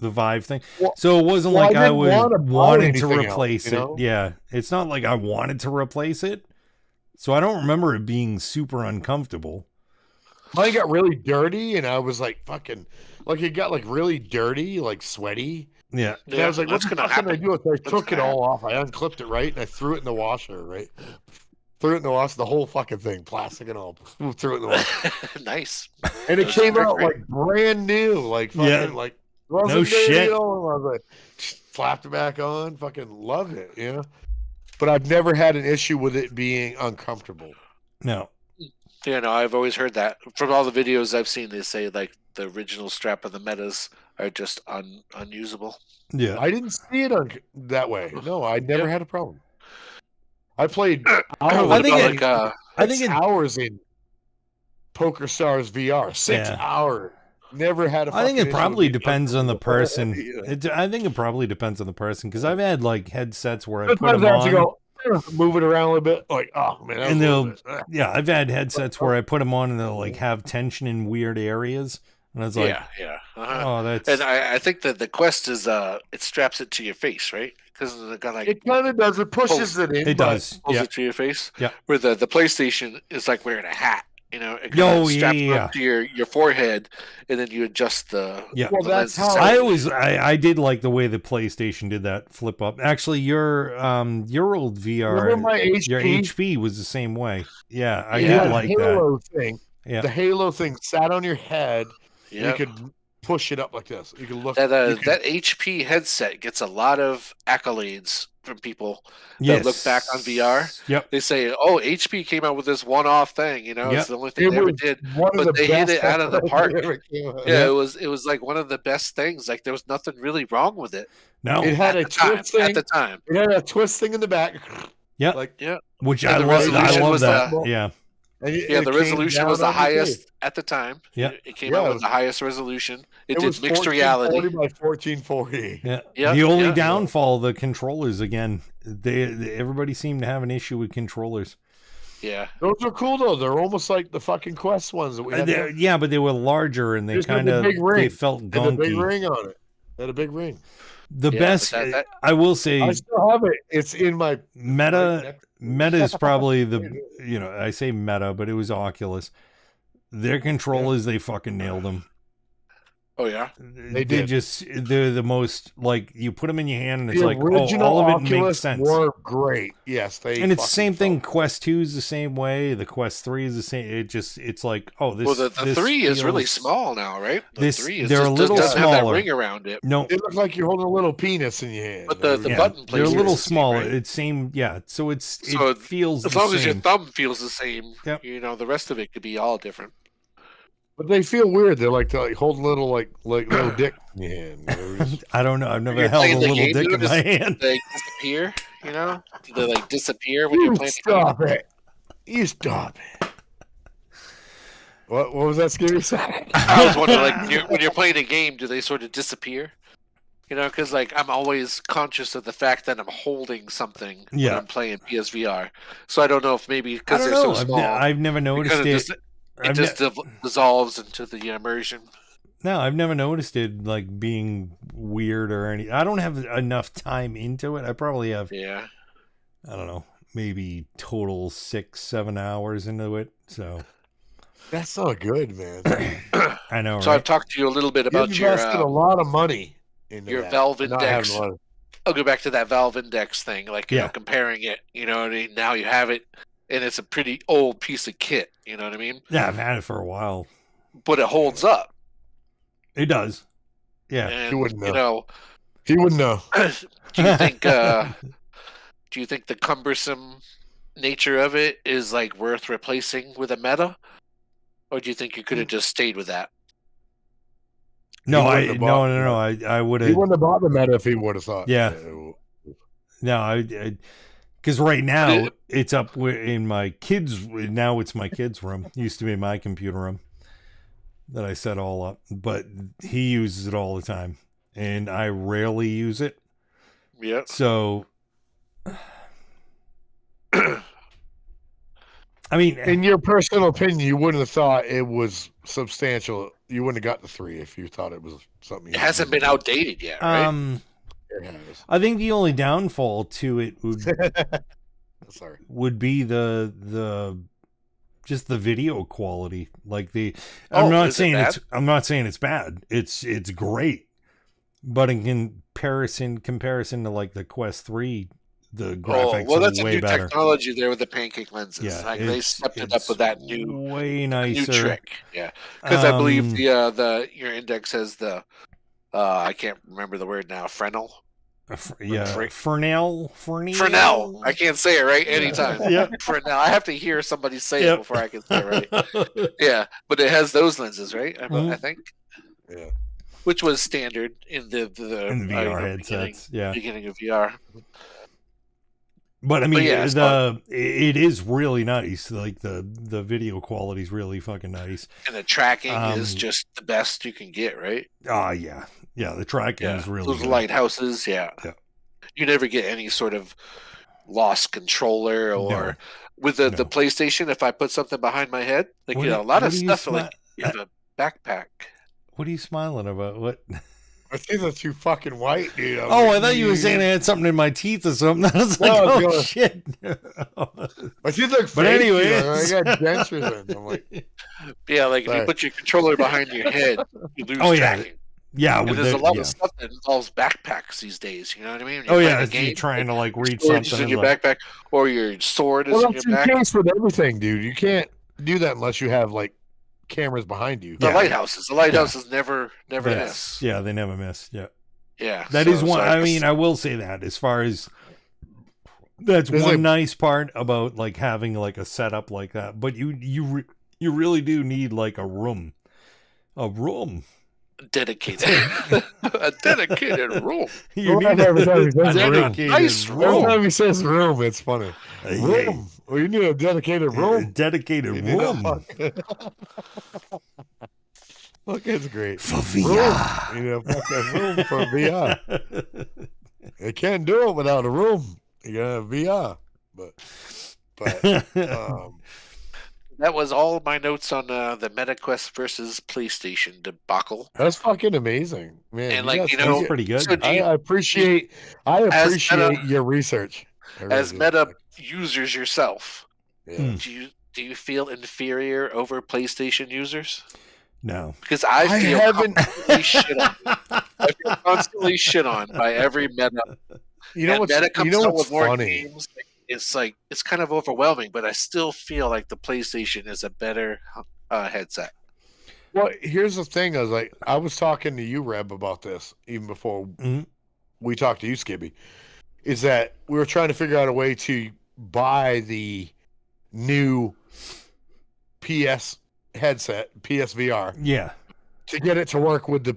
Vive thing. Well- So it wasn't well, I like I didn't was wanna buy wanted to anything else, replace you it. know? Yeah, it's not like I wanted to replace it. So I don't remember it being super uncomfortable. Mine got really dirty, and I was like, fucking, like it got like really dirty, like sweaty. Yeah, And I was like, what that's the gonna fuck can I happen. do? So I took gonna it all off. I unclipped it, right? And I threw it in the washer, right? Threw it in the washer, the whole fucking thing, plastic and all. Threw it in the washer. Nice. And it Those came are out great. like brand new, like fucking, Yeah. like, wasn't No dirty shit. at all. I was like, slapped it back on, fucking loved it, you know? But I've never had an issue with it being uncomfortable. no. Yeah, no, I've always heard that from all the videos I've seen. They say like the original strap of the metas are just unusable. Yeah, I didn't see it that way. No, I never had a problem. I played What I think about it- like I think it. hours in Poker Stars VR. 6 Yeah. hours. Never had a I think fucking it issue probably with being depends on the uncomfortable. person. Yeah. I think it probably depends on the person because I've had like headsets where I put Sometimes them I have to on. go move it around a little bit. Like, oh man, that was And a little they'll- bit. Yeah, I've had headsets where I put them on and they'll like have tension in weird areas, and it's like, yeah. Uh-huh. oh, that's And I think that the Quest is it straps it to your face, right? Because they're gonna like It kind of does. It pushes it in. it but does. pulls Yeah, it to your face. Yeah. Where the PlayStation is like wearing a hat. You know, it Oh, kind of yeah, straps yeah, up to your forehead, and then you adjust the. Yeah. Well, the that's lens how- itself. I did like the way the PlayStation did that flip up. Actually, your old VR, Remember my HP? your HP was the same way. Yeah, I It Yeah. had did a like that. Halo thing. Yeah. The Halo thing sat on your head. Yeah. You could push it up like this. You could look. That you could- that HP headset gets a lot of accolades from people that Yes. look back on VR. Yep. They say, "Oh, HP came out with this one-off thing. You know, Yep. it's the only thing It they ever was did." one of but the they hit best it out of the headphones park. that ever came out. Yeah, it was like one of the best things. Like there was nothing really wrong with it. No. It had at a the time, twist thing. at the time. It had a twist thing in the back. Yep. Like, Yeah, Which and I the love. I resolution love was that. the- Yeah. and it- yeah. it The came resolution down was the on your highest face. at the time. Yeah. It came Yeah, out it with was- the highest resolution. It was did mixed 1440 reality. by 1440. Yeah. Yeah, The only yeah. downfall, the controllers again. They everybody seemed to have an issue with controllers. Yeah, Those are cool though. They're almost like the fucking Quest ones that we had. Yeah, but they were larger and they Just had kind the of big ring. they felt They had a big gunky. ring on it. They had a big ring. The Yeah, best, but that- I will say, I still have it. It's in my Meta is probably I say Meta, but it was Oculus. Their controllers, they fucking nailed them. Oh yeah. They did. they're the most, like, you put them in your hand and it's the like, oh, original all of it Oculus makes sense. were great. Yes, they. And it's the fucking same thing. felt- Quest 2 is the same way. The Quest 3 is the same. It's like, oh, this. Well, the this 3 is really feels- small now, right? The This- 3 is they're a just, little doesn't have smaller. that ring around it. No, It looks like you're holding a little penis in your hand. But the yeah, button they're a placement little is the same, smaller. right? It's same, yeah. So it So feels As the long as your same. thumb feels the same, Yep. the rest of it could be all different. But they feel weird. They're like hold a little like little dick in your hand. They're just- I don't know. I've never You're held a playing the little game, dick dude, in my hand. They disappear, Do they like disappear when you're You playing the game? stop it. You stop it. What was that scary sound? I was wondering, like, when you're playing a game, do they sort of disappear? Because like I'm always conscious of the fact that I'm holding something when Yeah. I'm playing PSVR. So I don't know if maybe I because don't they're know. so small, I've never noticed because it. it I've just dissolves into the immersion. No, I've never noticed it like being weird or any. I don't have enough time into it. I probably have, Yeah. I don't know, maybe total 6-7 hours into it. So That's not good, man. I know, So right? I've talked to you a little bit You about your invested a lot of money into your that, Valve and not having Index. a lot of- I'll go back to that Valve Index thing, like Yeah. comparing it. You know what I mean? Now you have it, and it's a pretty old piece of kit. You know what I mean? Yeah, I've had it for a while. But it holds up. It does. Yeah. And wouldn't you know. know, He wouldn't know. do you think? Do you think the cumbersome nature of it is like worth replacing with a Meta, or do you think you could have just stayed with that? No, wouldn't have bought I would He have. wouldn't have bought the Meta if he would have thought. Yeah. No, because right now But it's up in my kids. Now it's my kids' room. Used to be my computer room that I set all up, but he uses it all the time, and I rarely use it. Yeah. So, I mean, In your personal opinion, you wouldn't have thought it was substantial. You wouldn't have got the 3 if you thought it was something. It hasn't been outdated yet, right? It has. I think the only downfall to it Sorry. would be the just the video quality. Like Oh, I'm not is it saying bad? I'm not saying it's bad. It's great. But in comparison to like the Quest 3, the graphics well, that's are a way new better. technology there with the pancake lenses. Yeah, Like they stepped it up it's with that new way new nicer. trick. Yeah, because I believe Um, your index has the I can't remember the word now. Fresnel. Fresnel. I can't say it right anytime. Yeah. Fresnel. I have to hear somebody say Yep. it before I can say it right. Yeah, but it has those lenses, right? I Mhm. think. Yeah. Which was standard in the in the VR headsets. Yeah. beginning of VR. But I mean, yeah, so- it is really nice. Like the video quality is really fucking nice. And the tracking is Um, just the best you can get, right? Yeah. The tracking is really Those good. lighthouses, yeah. You never get any sort of lost controller or with the No. PlayStation. If I put something behind my head, like What a do- lot what of do you stuff, like you have a backpack. What are you smiling about? What? I think that's too fucking white, dude. I'm Oh, like, I thought you were saying I had something in my teeth or something. I was like, No, oh God. shit. My teeth look But fake, anyways. I got dentures in. I'm like, Yeah, like if you Sorry. put your controller behind your head, you lose Oh, yeah. tracking. Yeah, And with there's a the- lot yeah. of stuff that involves backpacks these days. You know what I mean? Oh You're yeah, playing a if you're game, trying to like read storage is something. in your like- backpack, or your sword is well, in that's your the back. case with everything, dude. You can't do that unless you have like cameras behind you. The Yeah. lighthouses never Yes. miss. Yeah, they never miss. Yeah. Yeah, That is one. I guess- mean, I will say that as far as that's There's one like- nice part about like having like a setup like that. But you really do need like a room, dedicated, a dedicated room. You Well, need every time he a says room. dedicated Nice Every room. time he says room, it's funny. Yeah. Room. Well, you need a dedicated A room. dedicated You need a room fuck- Look, it's great. for Room. VR. You know, fucking room for VR. You can't do it without a room. You gotta have VR. But that was all of my notes on the MetaQuest versus PlayStation debacle. That's fucking amazing, man. And like, guys- you know, That's pretty good. so do I you, appreciate As Meta- your research. I really as do. Meta users yourself, Yeah. Hmm. do you feel inferior over PlayStation users? No. Because I I feel haven't- constantly shit on. I feel constantly shit on by every Meta. You know And what's Meta comes out what's with more funny? games. Like it's kind of overwhelming, but I still feel like the PlayStation is a better headset. Well, here's the thing: I was talking to you, Reb, about this even before Mhm. we talked to you, Skibby. Is that we were trying to figure out a way to buy the new PS headset, PSVR, Yeah, to get it to work with the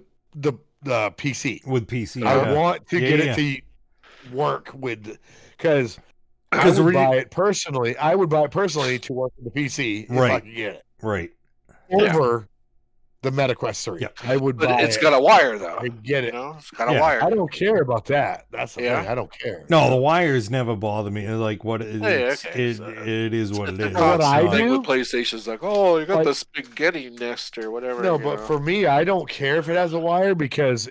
PC. with PC. I yeah. want to Yeah, get yeah. it to work with, because I 'Cause would we- buy it personally. I would buy it personally to work with the PC if I Right. could get it Right. over the MetaQuest 3. Yeah. I would But buy it's it. got a wire though. I get You it. know, it's got a Yeah. wire. I don't care about that. That's the Yeah. thing. I don't care. No, the wires never bother me. Like what it, Hey, it's, okay, it, so- it is what it is. What It's I not- Thing do? with PlayStation's like, oh, you got Like- the spaghetti nest or whatever. No, you but know. for me, I don't care if it has a wire, because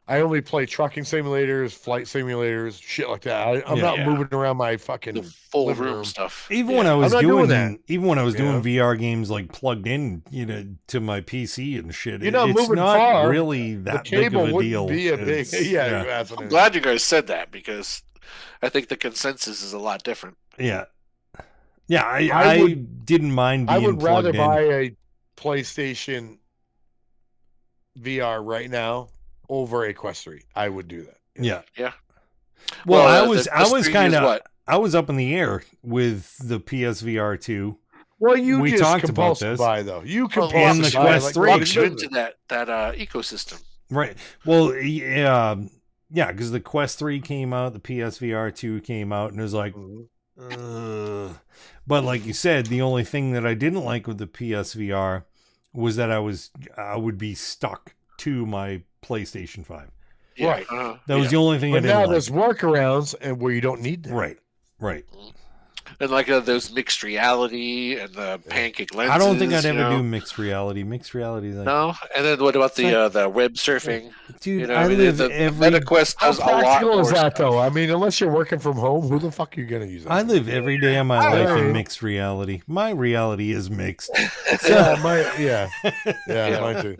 I only play trucking simulators, flight simulators, shit like that. I'm Yeah. not Yeah. moving around my fucking the full living room room. stuff. Even when I I'm was not doing doing that. even when I was You doing know? VR games like plugged in, to my PC and shit, You're not it's moving not far. really The that big cable of a wouldn't deal. be a big. It's- Yeah, that's what I'm it is. glad you guys said that because I think the consensus is a lot different. yeah, yeah. I I didn't mind I being would rather plugged in. buy a PlayStation VR right now over a Quest 3. I would do that. Yeah. Yeah. Well, I the was Quest 3 is kind of what? I was up in the air with the PSVR 2. Well, you We just talked about compulsive this. buy though. You Well, compulsive and the buy Quest like 3. Mark Locks you Zuckerberg. into that ecosystem. Right. Well, yeah, because the Quest 3 came out, the PSVR 2 came out, and it was like, Mhm. ugh. But like you said, the only thing that I didn't like with the PSVR was that I would be stuck to my PlayStation 5. Yeah. Right. That was the only thing I But didn't now like. there's workarounds and where you don't need that. Right. Right. And like those mixed reality and the pancake lenses. I don't think I'd you ever know? do mixed reality. Mixed reality is like, No, and then what about It's the web surfing? dude, You know, I mean, live the every MetaQuest How does a lot practical more is that stuff. though? I mean, unless you're working from home, who the fuck are you gonna use that? I live every day of my life in Hey. mixed reality. My reality is mixed. Yeah, Yeah. mine too.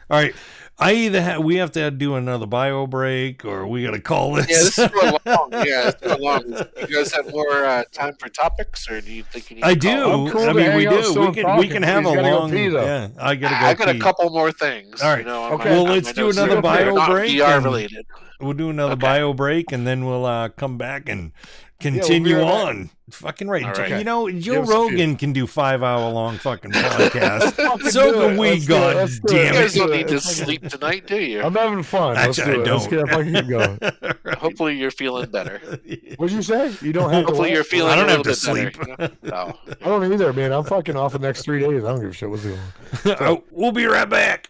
All right. We have to do another bio break, or we got to call this. Yeah, this is going long. Yeah, it's going long. You guys have more time for topics, or do you think you need? I to call do. it? I'm cool I to mean, we hang out do. still We and can talking, have but a he's gotta go long. pee, though. Yeah, I gotta go. I got pee. a couple more things. All right. You know, on Okay. my- Well, on let's my do notes another that are bio not break VR and- related. We'll do another Okay. bio break, and then we'll come back and continue right back. on. Fucking right. All right. You know, Joe Give us a few. Rogan can do 5-hour long fucking podcasts. Fucking So do can it. we. Let's do it. God Let's do it. damn You it. guys don't Let's need do to it. sleep tonight, do you? I'm having fun. Let's Actually, do it. I Let's get don't. that fucking going. Hopefully, you're feeling better. What'd you say? You don't have to. Hopefully, what? you're feeling I don't a have little to bit sleep. better. You know? I don't either, man. I'm fucking off the next 3 days. I don't give a shit. What's going on? Oh, we'll be right back.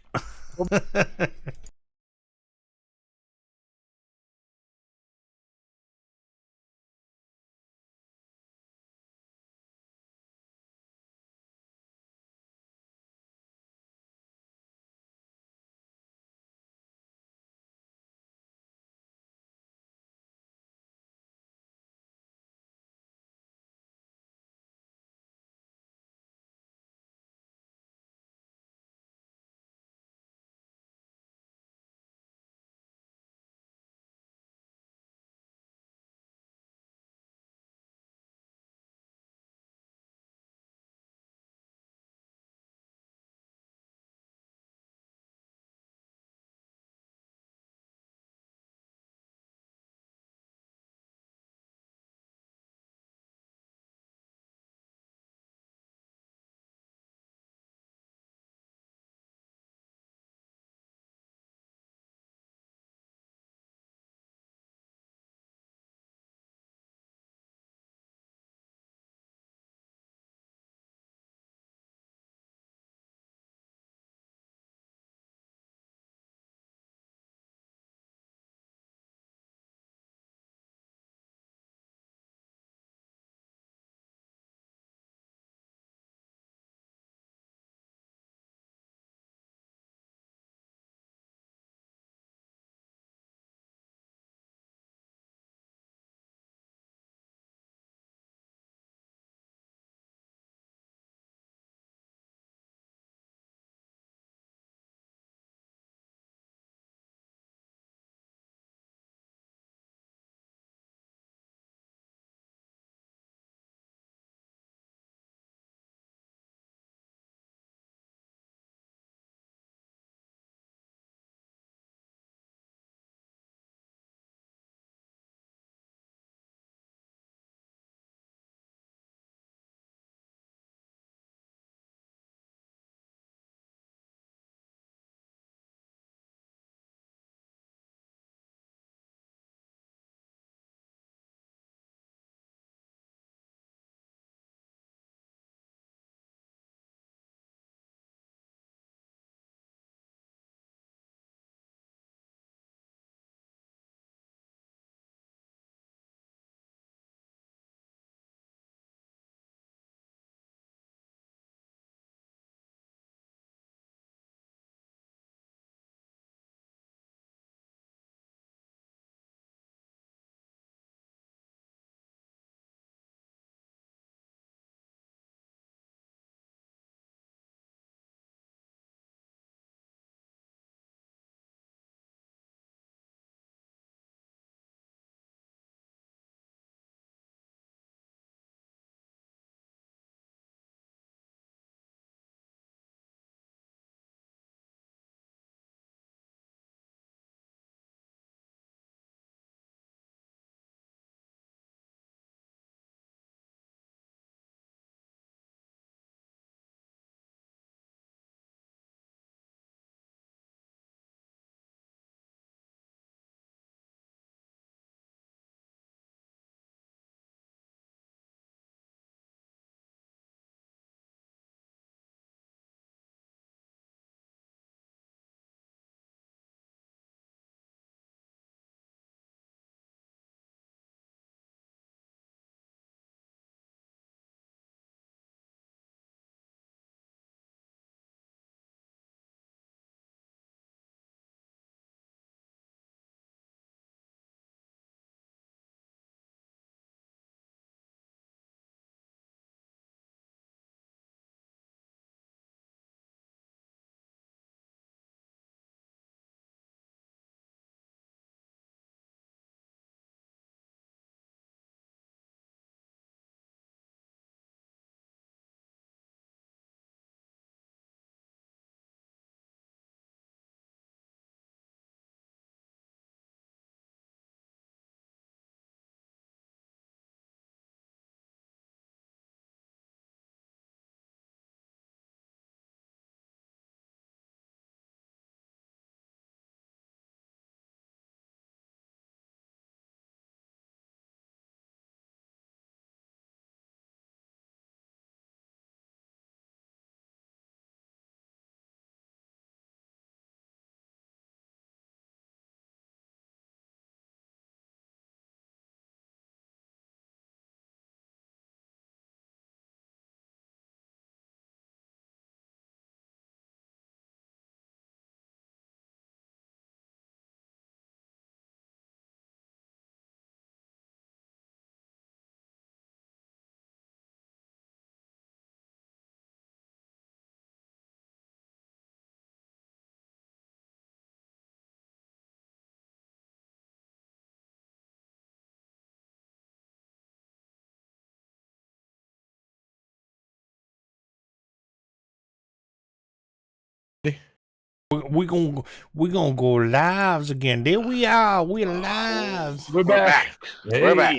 we gonna go lives again. There we are. We're lives. We're back. We're back.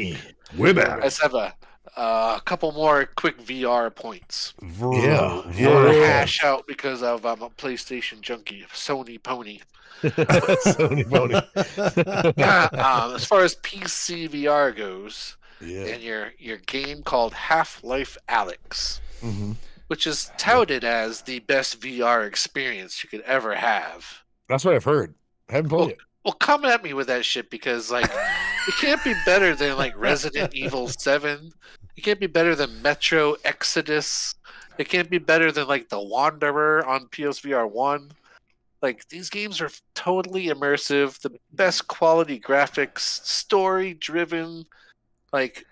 We're back. Let's have a couple more quick VR points. Yeah. Or hash out because I'm a PlayStation junkie, Sony pony. Sony Pony. As far as PC VR goes, Yeah. and your game called Half-Life Alyx, Mm-hmm. which is touted as the best VR experience you could ever have. That's what I've heard. I haven't played it. Well, come at me with that shit because like it can't be better than like Resident Evil 7. It can't be better than Metro Exodus. It can't be better than like The Wanderer on PSVR 1. Like these games are totally immersive, the best quality graphics, story driven. Like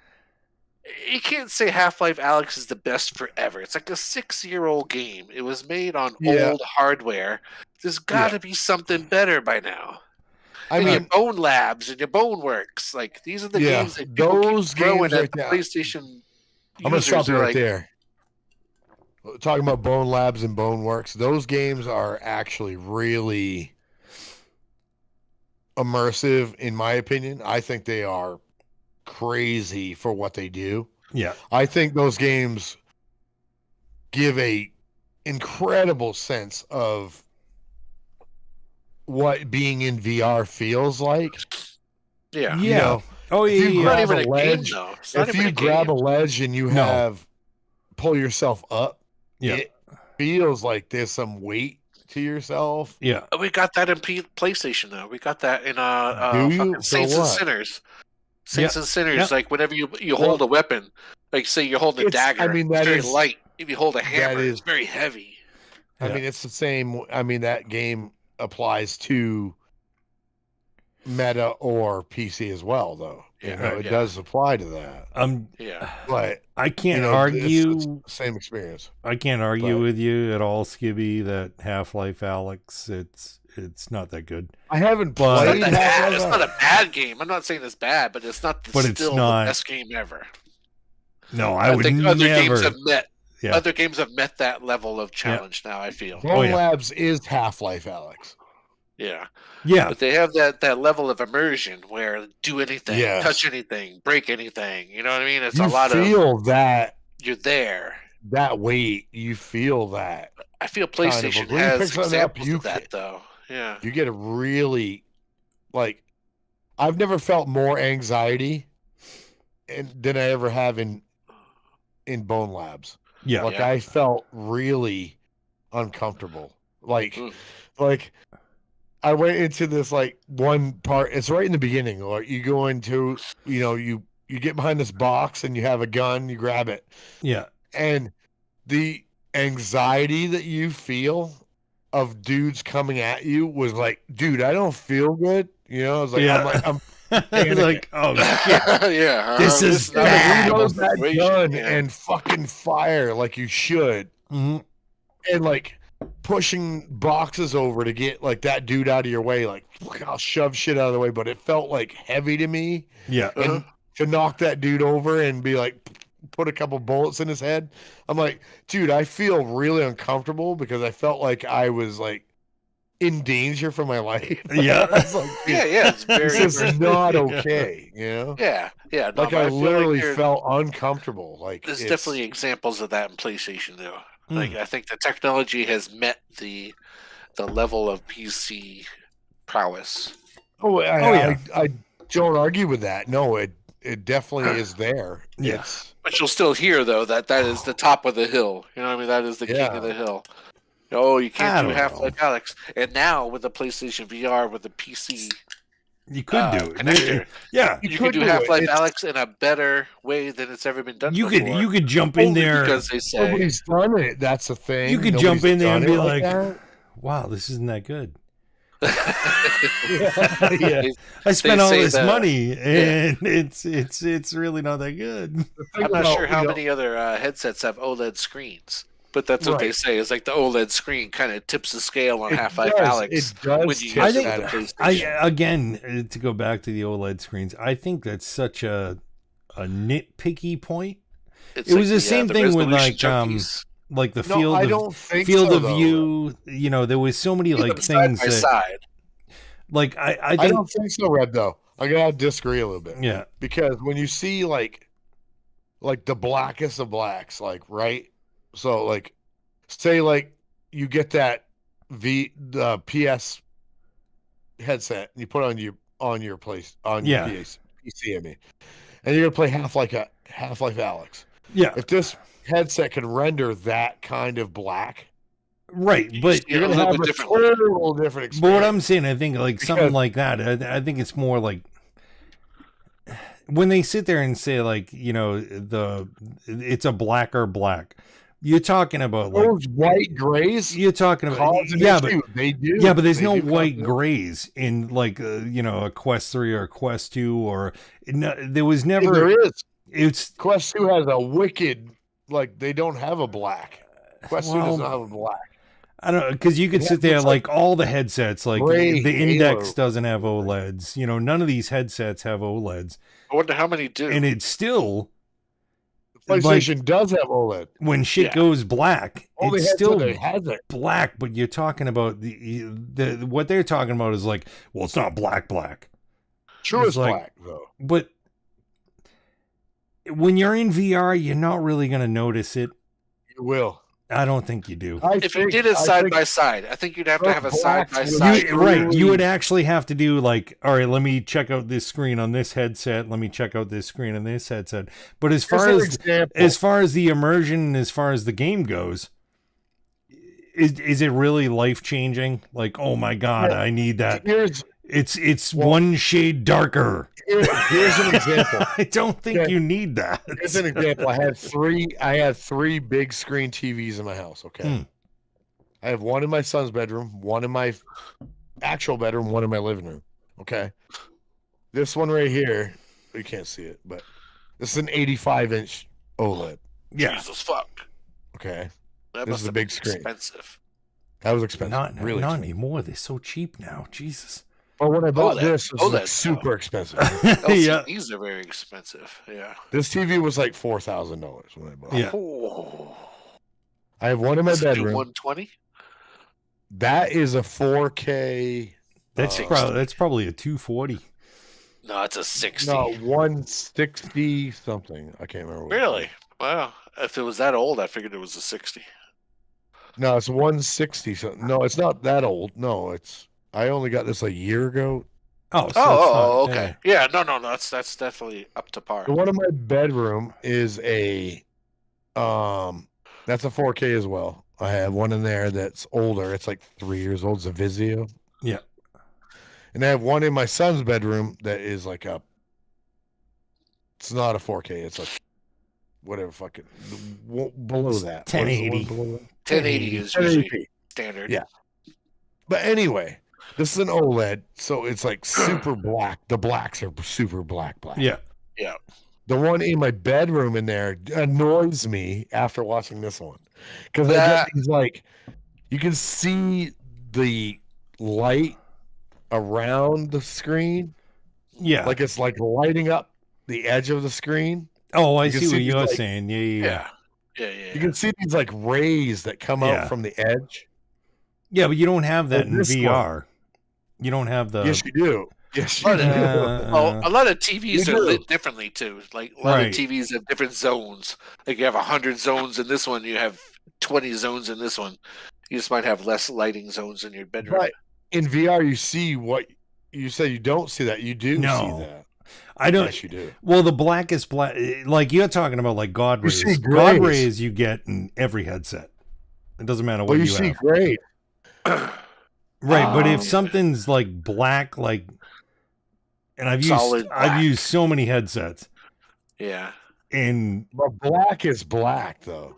you can't say Half-Life Alyx is the best forever. It's like a 6-year-old game. It was made on old hardware. There's got to be something better by now. I And mean, your Bone Labs and your Bone Works, like these are the games that people those keep throwing games at right the now. PlayStation. I'm gonna users stop you are right like, there. Talking about Bone Labs and Bone Works, those games are actually really immersive, in my opinion. I think they are crazy for what they do. Yeah. I think those games give a incredible sense of what being in VR feels like. Yeah. You know, Oh if yeah. you It's not grab even a a game ledge, though. It's not if even you a grab a game. ledge and you No. have pull yourself up, Yeah. it feels like there's some weight to yourself. Yeah. We got that in PlayStation though. We got that in Do you? fucking For Saints and what? Sinners. Saints and Sinners, Yeah. like whenever you hold a weapon, like say you're holding a It's- dagger, I mean, it's that very is- light. If you hold a hammer, is- it's very heavy. I Yeah. mean, it's the same. I mean, that game applies to Meta or PC as well, though. Yeah, You know, it yeah. does apply to that. Yeah. But I can't you know, argue. it's the same experience. I can't argue but- with you at all, Skibby. That Half-Life Alyx, it's not that good. I haven't But- It's played. not, that bad. Half-Life It's not a bad game. I'm not saying it's bad, but it's not But it's still not- the best game ever. No, I would think never. other games have met. Yeah. Other games have met that level of challenge now. I feel. Bone Oh, yeah. Labs is Half-Life Alyx. Yeah. Yeah. But they have that level of immersion where do anything, Yes. touch anything, break anything. You know what I mean? It's You a lot of feel that you're there. weight. You feel that. I feel Kind of. PlayStation When you pick has something up, examples you of that can- though. Yeah. You get a really like. I've never felt more anxiety, than I ever have in Bone Labs. Yeah. Like Yeah. I felt really uncomfortable. Like, Mm. like I went into this like one part. It's right in the beginning. Like you go into, you get behind this box and you have a gun. You grab it, Yeah. and the anxiety that you feel of dudes coming at you was like, dude, I don't feel good. I was like, Yeah. I'm It's like, oh shit. Yeah. This is not a bad. reasonable reload that situation. gun Yeah. and fucking fire like you should. Mhm. And like pushing boxes over to get like that dude out of your way, like I'll shove shit out of the way, but it felt like heavy to me. Yeah. Uh-huh. And to knock that dude over and be like, put a couple bullets in his head, I'm like, dude, I feel really uncomfortable because I felt like I was like in danger for my life. Yeah. I was like, dude, Yeah, it's very this is immersive. not okay. Yeah. No, Like but I feel literally there- felt uncomfortable. Like There's it's- definitely examples of that in PlayStation though. Mm. Like I think the technology has met the level of PC prowess. Oh, yeah. I don't argue with that. No, it definitely is there. Yeah. It's But you'll still hear though that is the top of the hill. You know what I mean? That is the king Yeah. of the hill. Oh, you I can't do don't Half-Life Alyx. And now with the PlayStation VR with the PC You could do it. connector, Yeah. you could can do do it. Half-Life It's- Alyx in a better way than it's ever been done You before. could jump in Only there. because they say nobody's done it. That's the thing. You could Nobody's jump in there and done be it like, that. wow, this isn't that good. Yeah. I spent all say this that- money and it's really not that good. I'm not sure how many other headsets have OLED screens, but that's what they Right. say. Is like the OLED screen kind of tips the scale on It Half-Life does. Alyx It does when you tip use I it think- with the I PlayStation. again to go back to the OLED screens. I think that's such a nitpicky point. It's it was the same thing with, resolution like, junkies. Like the No, field I of don't think field so, of though. view. You know, there was so many Keep like them side things by that side. like I I think don't think so, Red. Though I gotta disagree a little bit. yeah. Because when you see like the blackest of blacks, like right, so like say like you get that the PS headset and you put it on your place on your Yeah. PC, I mean, and you're gonna play Half-Life Alex. Yeah. If this headset can render that kind of black, Right, You but see it you're a gonna little have bit a differently. total different experience. But what I'm saying, I think like something Because- like that. I think it's more like when they sit there and say like it's a blacker black. You're talking about like those white grays you're talking about cause an issue. They do. yeah, but there's They no do cause white an issue. grays in like a Quest 3 or a Quest 2 or no, there was Yeah, never. there is. It's Quest 2 has a wicked, like, they don't have a black. Quest 2 does well, not have a black. I don't know because you could It sit there looks like all the headsets like gray the Index halo. doesn't have OLEDs. You know, none of these headsets have OLEDs, I wonder how many do. and it's still The like PlayStation does have OLED. when shit Yeah. goes black, Only it's headset still that has it. black. But you're talking about the what they're talking about is like, well, it's not black. True It's as like- black, though. But when you're in VR, you're not really going to notice it. You will. I don't think you do. If you did it side by side, I think you'd have to have a Those side by blacks would side. you- Right, you would actually have to do like, all right, let me check out this screen on this headset. Let me check out this screen on this headset. But as far as the immersion, as far as the game goes, is it really life changing? Like, oh my god, Yeah. I need that. It's Well- one shade darker. Here's an example. I don't think Yeah. you need that. Here's an example. I had three big screen TVs in my house. Okay. Hmm. I have one in my son's bedroom, one in my actual bedroom, one in my living room. Okay. This one right here, you can't see it, but this is an 85-inch OLED. Yeah, Jesus fuck. Okay. That This must is a have big been screen. expensive. That was expensive. not really not expensive. anymore. They're so cheap now. Jesus. But when I bought OLED. this, it was like OLED, super expensive. Yeah, LCDs are very expensive. Yeah. This TV was like $4,000 when I bought it. Yeah. Oh. I have one in my Does it do bedroom. 120? That is a 4K. that's probably a 240. No, it's a 60. No, 160 something. I can't remember. What it Really? Wow. If it was that old, I figured it was a 60. was. No, it's 160 something. No, it's not that old. No, it's. I only got this a year ago. Oh, so it's Oh, not- okay. Yeah, no, that's definitely up to par. The one in my bedroom is a. That's a 4K as well. I have one in there that's older. It's like 3 years old. It's a Vizio. Yeah. And I have one in my son's bedroom that is like a. It's not a 4K. It's a whatever fucking below It's that. 1080. What is the one below 1080 is that? usually 1080p. standard. Yeah. But anyway, this is an OLED, so it's like super black. The blacks are super black. Yeah. The one in my bedroom in there annoys me after watching this one because I That- get these like you can see the light around the screen, Yeah. like it's like lighting up the edge of the screen. oh, I you can see see what these, you're like- saying. Yeah. Yeah. You can see these like rays that come Yeah. out from the edge. Yeah, but you don't have that Well, in this VR. You don't have the. Yes, you do. Yes, you But, do. Well, a lot of TVs You are do. lit differently too. Like a lot Right. of TVs have different zones. Like you have 100 zones in this one, you have 20 zones in this one. You just might have less lighting zones in your bedroom. But in VR, you see what you say. You don't see that. You do No. see that. I don't. Yes, you do. Well, the blackest black, like you're talking about, like God You rays. see God grays. rays you get in every headset. It doesn't matter what Well, you you see have. great. Right, but if Oh. something's like black, like, and Solid I've black. used so many headsets, Yeah. and But black is black, though.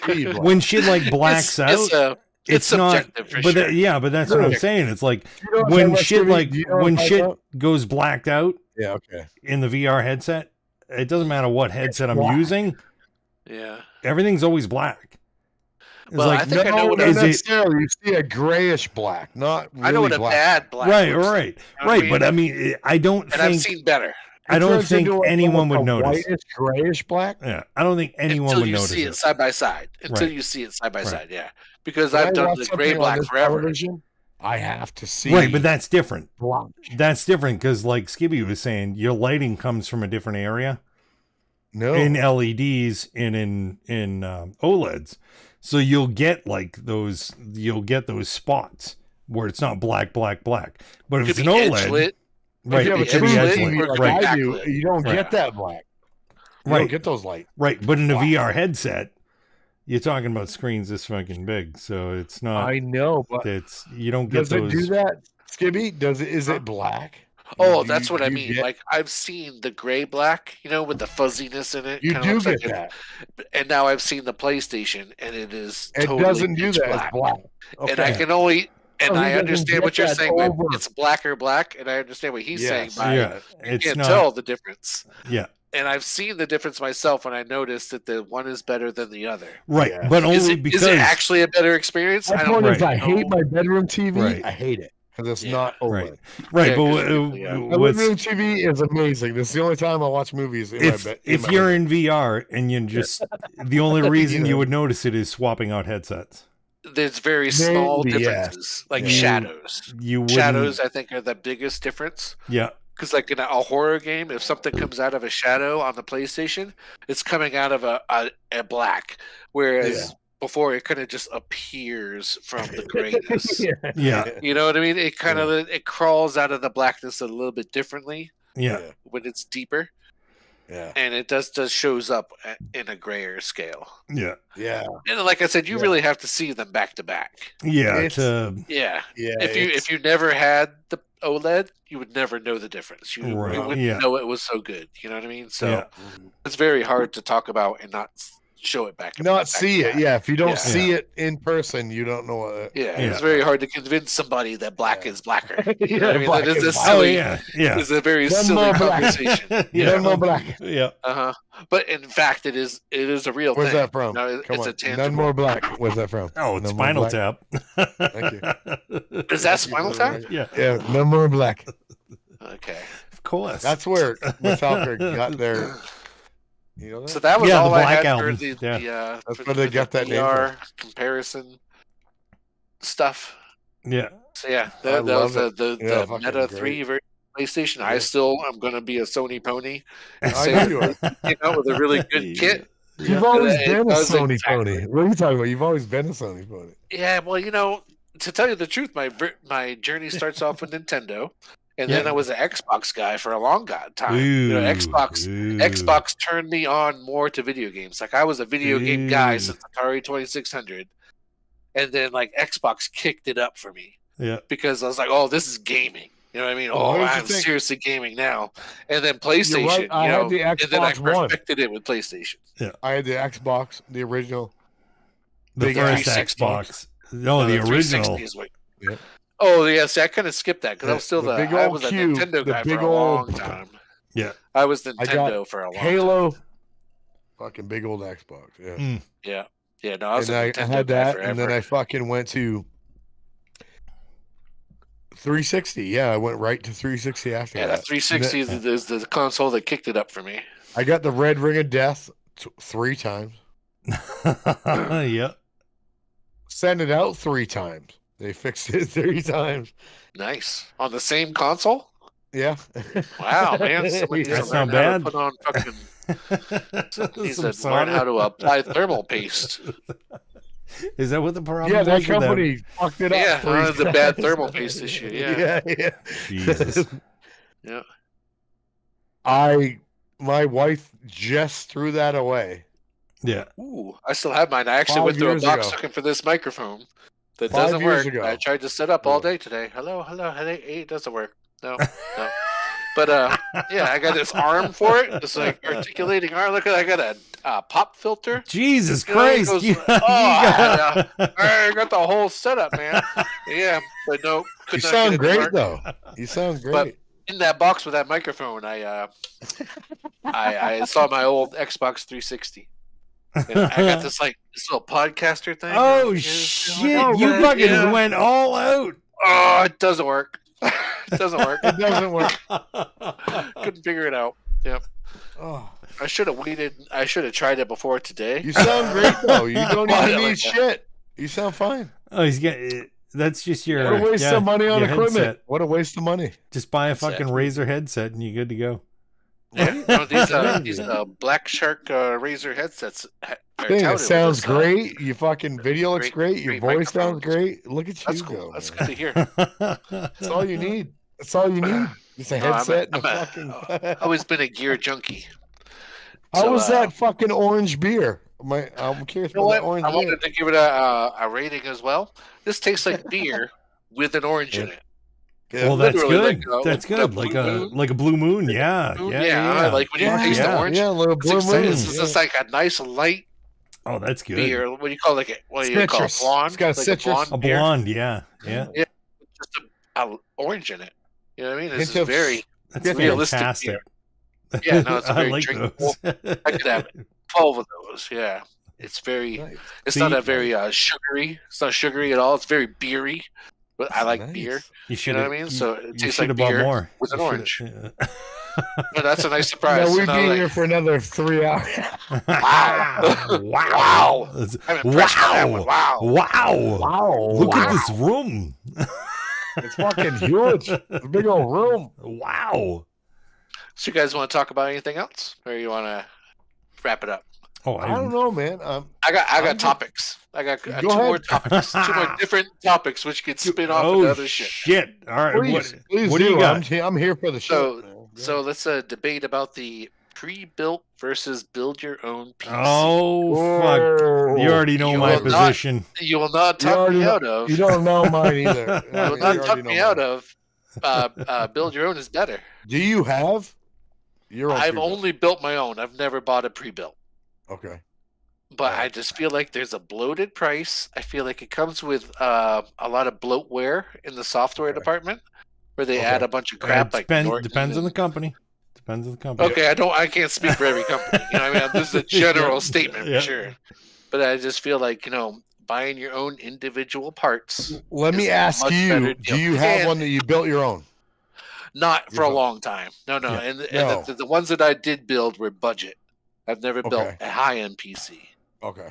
See black. when shit like blacks out, it's not. subjective for But sure. yeah, but that's what I'm Subjective. saying. It's like You know what when I'm talking shit about, like Stevie? Do you know what when I'm talking shit about? goes blacked out Yeah, okay. in the VR headset. It doesn't matter what headset I'm black. using. Yeah. Everything's always black. It's Well, like, I think I know No, what not is it- necessarily. You see a grayish black, not really I know what a black. bad black right, looks like. right, I right. mean, But I mean, I don't and I've think seen better. I don't turns think into, like, anyone would a notice. Whitish, grayish black. Yeah, I don't think anyone until would you notice see it it. side by side. Until Right. you see it side by Right. side, yeah. Because When I've I done watch the something gray on black this forever. television, I have to see. Right, but that's different. black. That's different because, like Skibby was saying, your lighting comes from a different area No, in LEDs and in OLEDs, so you'll get like those. You'll get those spots where it's not black. But if Could it's be an edge OLED, lit. right, if you have it a could be true edge TV lit. like Right, I do, backlit. you don't Right. get that black. You Right. don't get those light. right. But in a Wow. VR headset, you're talking about screens this fucking big, so it's not. I know, but It's you don't get does it those. do that, Skibby? Does it? Is it black? Oh, Do that's you- what I do you mean. get- Like I've seen the gray black, with the fuzziness in it. you kinda do looks get like that. and now I've seen the PlayStation, and it is It totally doesn't do pitch that. It's black. And I Okay. can only and Oh, he I doesn't understand get what you're that saying. When over. it's blacker black, and I understand what he's saying Yes. by Yeah, you it's can't not. tell the difference. Yeah, And I've seen the difference myself, and I noticed that the one is better than the other. right. Yeah. But only Is it, because is it actually a better experience? My I don't point is, right. I hate know. my bedroom TV. Right. I hate it because it's Yeah. not OLED. Right. right. Yeah, but 'cause yeah. My what's living room TV is amazing. This is the only time I watch movies in my if bed. if you're in VR and you just the only reason you would notice it is swapping out headsets. There's very small Maybe, yes. differences, like Yeah. shadows. You wouldn't. Shadows, I think, are the biggest difference. Yeah. Because, like in a horror game, if something comes out of a shadow on the PlayStation, it's coming out of a black, whereas before it kind of just appears from the grayness. Yeah. You know what I mean? It kind of it crawls out of the blackness a little bit differently Yeah. when it's deeper, Yeah. and it does shows up in a grayer scale. Yeah. Yeah. And like I said, you Yeah. really have to see them back to back. Yeah. It's- Yeah. Yeah. If you never had the OLED, you would never know the difference. You Right, wouldn't yeah. know it was so good. You know what I mean? So Yeah. it's very hard to talk about and not show it back. Not back see to it. back. Yeah. If you don't Yeah. see it in person, you don't know what. Yeah, Yeah. it's very hard to convince somebody that black is blacker. You know what I mean? Black That is a is black. Oh silly, yeah. Yeah. is a very None silly more black. conversation. Yeah. None more black. Yeah. But in fact, it is a real Where's thing. that from? No, Come it's on. a tangible. None more black. Where's that from? Oh, it's None more Spinal black. Tap. Thank you. Is that Spinal Tap? Yeah. Yeah. None more black. Okay. Of course. That's where Metallica got their. You know that? So that was Yeah, all the I Black had Album. for the Yeah. That's for where they the got that name VR comparison stuff. Yeah. So yeah, I that was love the Yeah, the fucking Meta great. 3 version of PlayStation. I Yeah. still am going to be a Sony pony. I Say know you are. came out with a really good kit. You've always It been a does Sony exactly. pony. What are you talking about? You've always been a Sony pony. Yeah, well, to tell you the truth, my journey starts off with Nintendo, and then Yeah. I was an Xbox guy for a long time. Ooh, Xbox turned me on more to video games. Like I was a video game guy Ooh. since Atari 2600, and then like Xbox kicked it up for me Yeah. because I was like, "Oh, this is gaming." You know what I mean? Well, Oh, here's the I'm thing. seriously gaming now. And then PlayStation, right, I had the and then I Xbox One. perfected it with PlayStation. I had the Xbox, the original. The Big first 360. Xbox. No, the 360 original. is what- Yep. Oh yeah, see, I kind of skipped that because I The- was still the big I old was a cube, Nintendo the guy for big a long old- time. Yeah. I was I got Nintendo for a long time. Halo. Fucking big old Xbox. Yeah. Mm. Yeah, no, I was And a I Nintendo had guy that, forever. and then I fucking went to 360. Yeah, I went right to 360 after yeah, that. that 360 is the console that kicked it up for me. I got the Red Ring of Death 3 times. Yeah. Send it out 3 times. They fixed it 3 times. Nice on the same console. Yeah. Wow, man, somebody needs to That's learn not how to bad. Put on fucking. Needs Some to learn how to solder. apply thermal paste. Is that what the problem Yeah, that was with company fucked it up. Yeah, 3 that was a bad times. thermal paste issue, yeah. yeah. Jesus. Yeah. My wife just threw that away. Yeah. Ooh, I still have mine. I actually 5 went through a years box ago. looking for this microphone that 5 doesn't years work. ago. I tried to set up all Yeah. day today. Hello, hey, it doesn't work. No, no. But yeah, I got this arm for it. It's like articulating arm. Look at, I got a pop filter. Jesus You know, it Christ. goes, you I got- got the whole setup, man. Yeah, but no, You could not get sound it to great work. though. You sound great. But in that box with that microphone, I saw my old Xbox 360. And I got this little podcaster thing. Oh Yeah, shit. oh, You man, fucking yeah. went all out. Oh, it doesn't work. It doesn't work. It doesn't work. Couldn't figure it out. Yep. Oh, I should have waited. I should have tried it before today. you sound great though. You don't Well, even yeah, need shit. You sound fine. Oh, he's getting. That's just your. What a waste of money on your equipment. headset. What a waste of money. Just buy a Headset. fucking Razer headset and you're good to go. Yeah, no, these Black Shark Razer headsets are Thing, touted it with sounds this, great. Your fucking video looks great. Your great voice sounds microphones. great. Look at you That's go. cool. That's man. good to hear. That's all you need. That's all you need. Just a No, headset I'm and a a- fucking. Always been a gear junkie. How So, was that fucking orange beer? I'm curious You know about that what? orange I beer. wanted to give it a rating as well. This tastes like beer with an orange in it. Yeah. Well, that's Literally good. like a- That's like a good. blue Like a moon. like a blue moon. Yeah. Moon, Yeah. like when you taste yeah, the orange. Yeah, a little It's blue exciting. moon. This is just like a nice light Oh, that's good. beer. What do you call it? What do you call it? Citrus. Blonde. It's got a like citrus. A beer. blonde. Yeah. Yeah. Just a orange in it. You know what I mean? This Hint is of- very That's realistic fantastic. Yeah, no, it's I very like drinkable. those. I could have 12 of those. Yeah, it's very. Nice. It's See, not a very sugary. It's not sugary at all. It's very beery. But I like Nice. beer. You should know what I mean? So it you tastes should like have bought beer more with an You orange. should- But that's a nice surprise. Now we'd You know, be like, here for another 3 hours. Wow! Wow. That's- I'm impressed by that one. Wow. Wow! Wow! Look at this room! It's fucking huge. It's a big old room. Wow! So you guys want to talk about anything else, or you want to wrap it up? Oh, I don't know, man. I got I'm- topics. I got Go two more ahead. topics, two more different topics, which could spin off Oh into other shit. All right, please, please what do you got? I'm here for the show. So let's debate about the pre-built versus build your own PC. Oh fuck! You already know You my will not- position. You will not You talk already me know- out of. You don't know mine either. You You will not talk me out of. Build your own is better. Do you have your own? I've pre-built? only built my own. I've never bought a pre-built. Okay. But Right. I just feel like there's a bloated price. I feel like it comes with a lot of bloatware in the software Okay. department, where they Okay. add a bunch of crap like Norton Depends on and- the company. Depends on the company. Okay, I can't speak for every company. You know, what I mean, this is a general statement Yeah. for sure. But I just feel like buying your own individual parts. Let me It's a ask much you: better Do deal. you have And- one that you built your own? Not for a Yourself. long time. No. Yeah. And, No. the ones that I did build were budget. I've never built Okay. a high-end PC. Okay.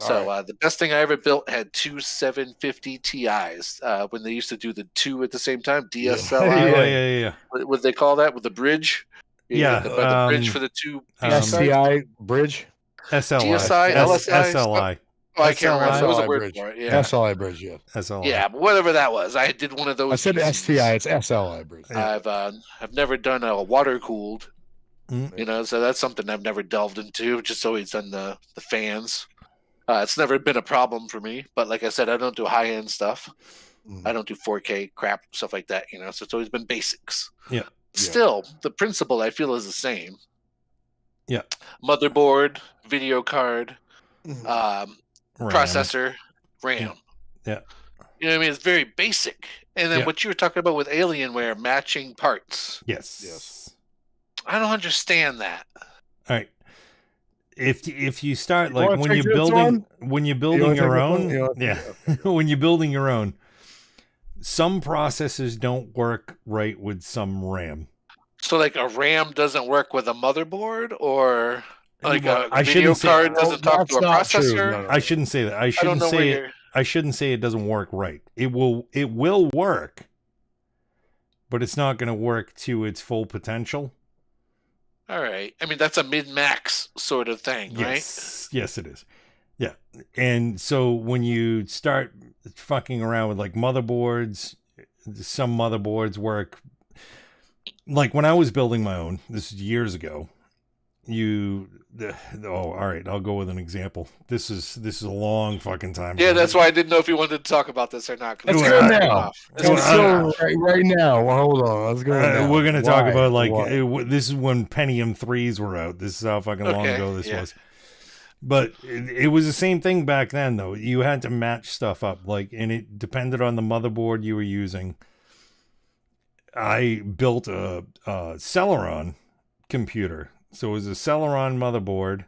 All So right. the best thing I ever built had two 750 Ti's when they used to do the two at the same time. DSLI. Oh, Yeah. yeah. What did they call that with the bridge? Yeah, the bridge for the two. STI bridge. SLI. TSI, LSI, SLI. Oh, I can't remember. SLI There was a SLI word bridge. for it. Yeah, SLI bridge. Yeah. SLI. yeah, but whatever that was, I did one of those. I said PCs. STI. It's SLI bridge. Yeah. I've never done a water cooled. Mm. So that's something I've never delved into. Just always done the fans. It's never been a problem for me. But like I said, I don't do high end stuff. Mm. I don't do 4K crap, stuff like that. So it's always been basics. Yeah. Still, the principle I feel is the same. Yeah. Motherboard, video card, Mhm. RAM. processor, RAM. Yeah. You know what I mean? It's very basic. And then Yeah. what you were talking about with Alienware, matching parts. Yes. Yes. I don't understand that. All right. If you start You like wanna when take you're this building one? when you're You building wanna your take this one? own, You wanna- yeah, when you're building your own, some processors don't work right with some RAM. So like a RAM doesn't work with a motherboard, or like Well, a I video shouldn't say- card No, doesn't talk to a that's not true. processor. No, no. I shouldn't say that. I I don't shouldn't know where say it. you're. I shouldn't say it doesn't work right. It will work, but it's not going to work to its full potential. All right. I mean, that's a min max sort of thing, right? Yes, it is. Yeah. And so when you start fucking around with like motherboards, some motherboards work. Like when I was building my own, this is years ago. All right, I'll go with an example. This is a long fucking time Yeah, ago. that's why I didn't know if you wanted to talk about this or not. 'cause Let's it's go kinda now. off. It's Well, Let's kinda go off. right now. Well, hold on. Let's go. now. We're going to talk Why? about like Why? this is when Pentium 3s were out. This is how fucking long Okay, ago this yeah. was. But it was the same thing back then, though. You had to match stuff up, and it depended on the motherboard you were using. I built a Celeron computer, so it was a Celeron motherboard.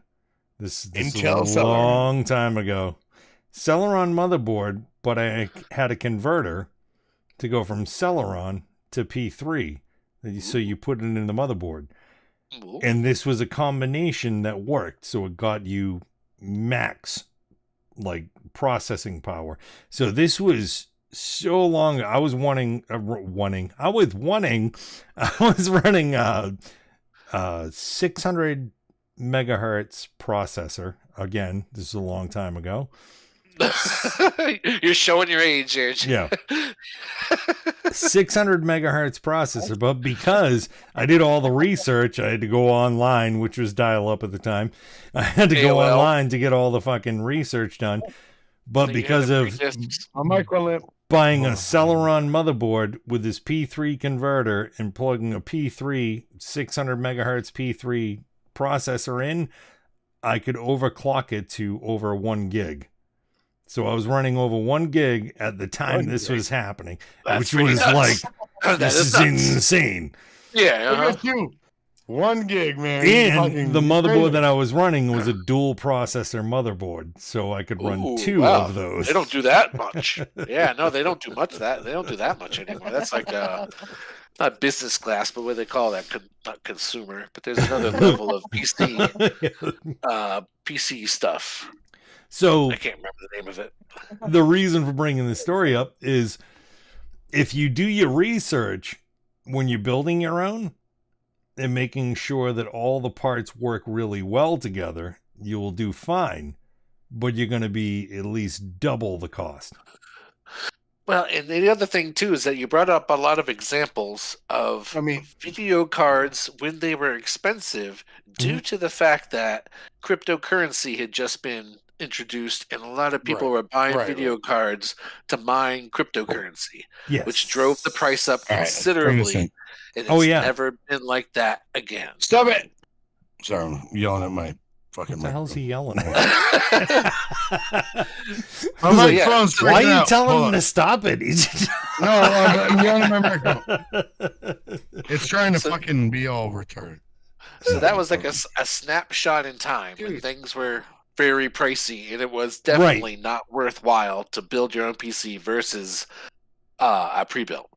This Intel is a Celeron. long time ago. Celeron motherboard, but I had a converter to go from Celeron to P3. So you put it in the motherboard. Ooh. And this was a combination that worked. So it got you max like processing power. So this was so long. I was running 600 megahertz processor. Again, this is a long time ago. You're showing your age here. Yeah. 600 megahertz processor, but because I did all the research, I had to go online, which was dial up at the time. I had to go AOL. online to get all the fucking research done. But because of A micro lamp. buying a Celeron motherboard with this P3 converter and plugging a P3 600 megahertz P3 processor in, I could overclock it to over 1 gig. So I was running over 1 gig at the time this was happening, That's which pretty was nuts. like, That this is nuts. insane. Yeah. Look Uh-huh. at you. 1 gig, man. And the motherboard that I was running was a dual processor motherboard, so I could run Ooh, 2 wow. of those. They don't do that much. Yeah, no, they don't do much of that. They don't do that much anymore. That's like not business class, but what they call that, not consumer. But there's another level of PC stuff. So I can't remember the name of it. the reason for bringing this story up is if you do your research when you're building your own and making sure that all the parts work really well together, you will do fine, but you're going to be at least double the cost. Well, and the other thing too is that you brought up a lot of examples of video cards when they were expensive due to the fact that cryptocurrency had just been introduced and a lot of people were buying video cards to mine cryptocurrency, Yes. which drove the price up All right, considerably. And it's never been like that again. Stop it! Sorry, I'm yelling at my fucking. What the hell's he yelling at? My phone's Why are freaking you out. telling Hold him on. to stop it? He's No, I'm yelling at my microphone. It's trying to fucking be all retarded. So that was like a snapshot in time when things were very pricey, and it was definitely not worthwhile to build your own PC versus a pre-built.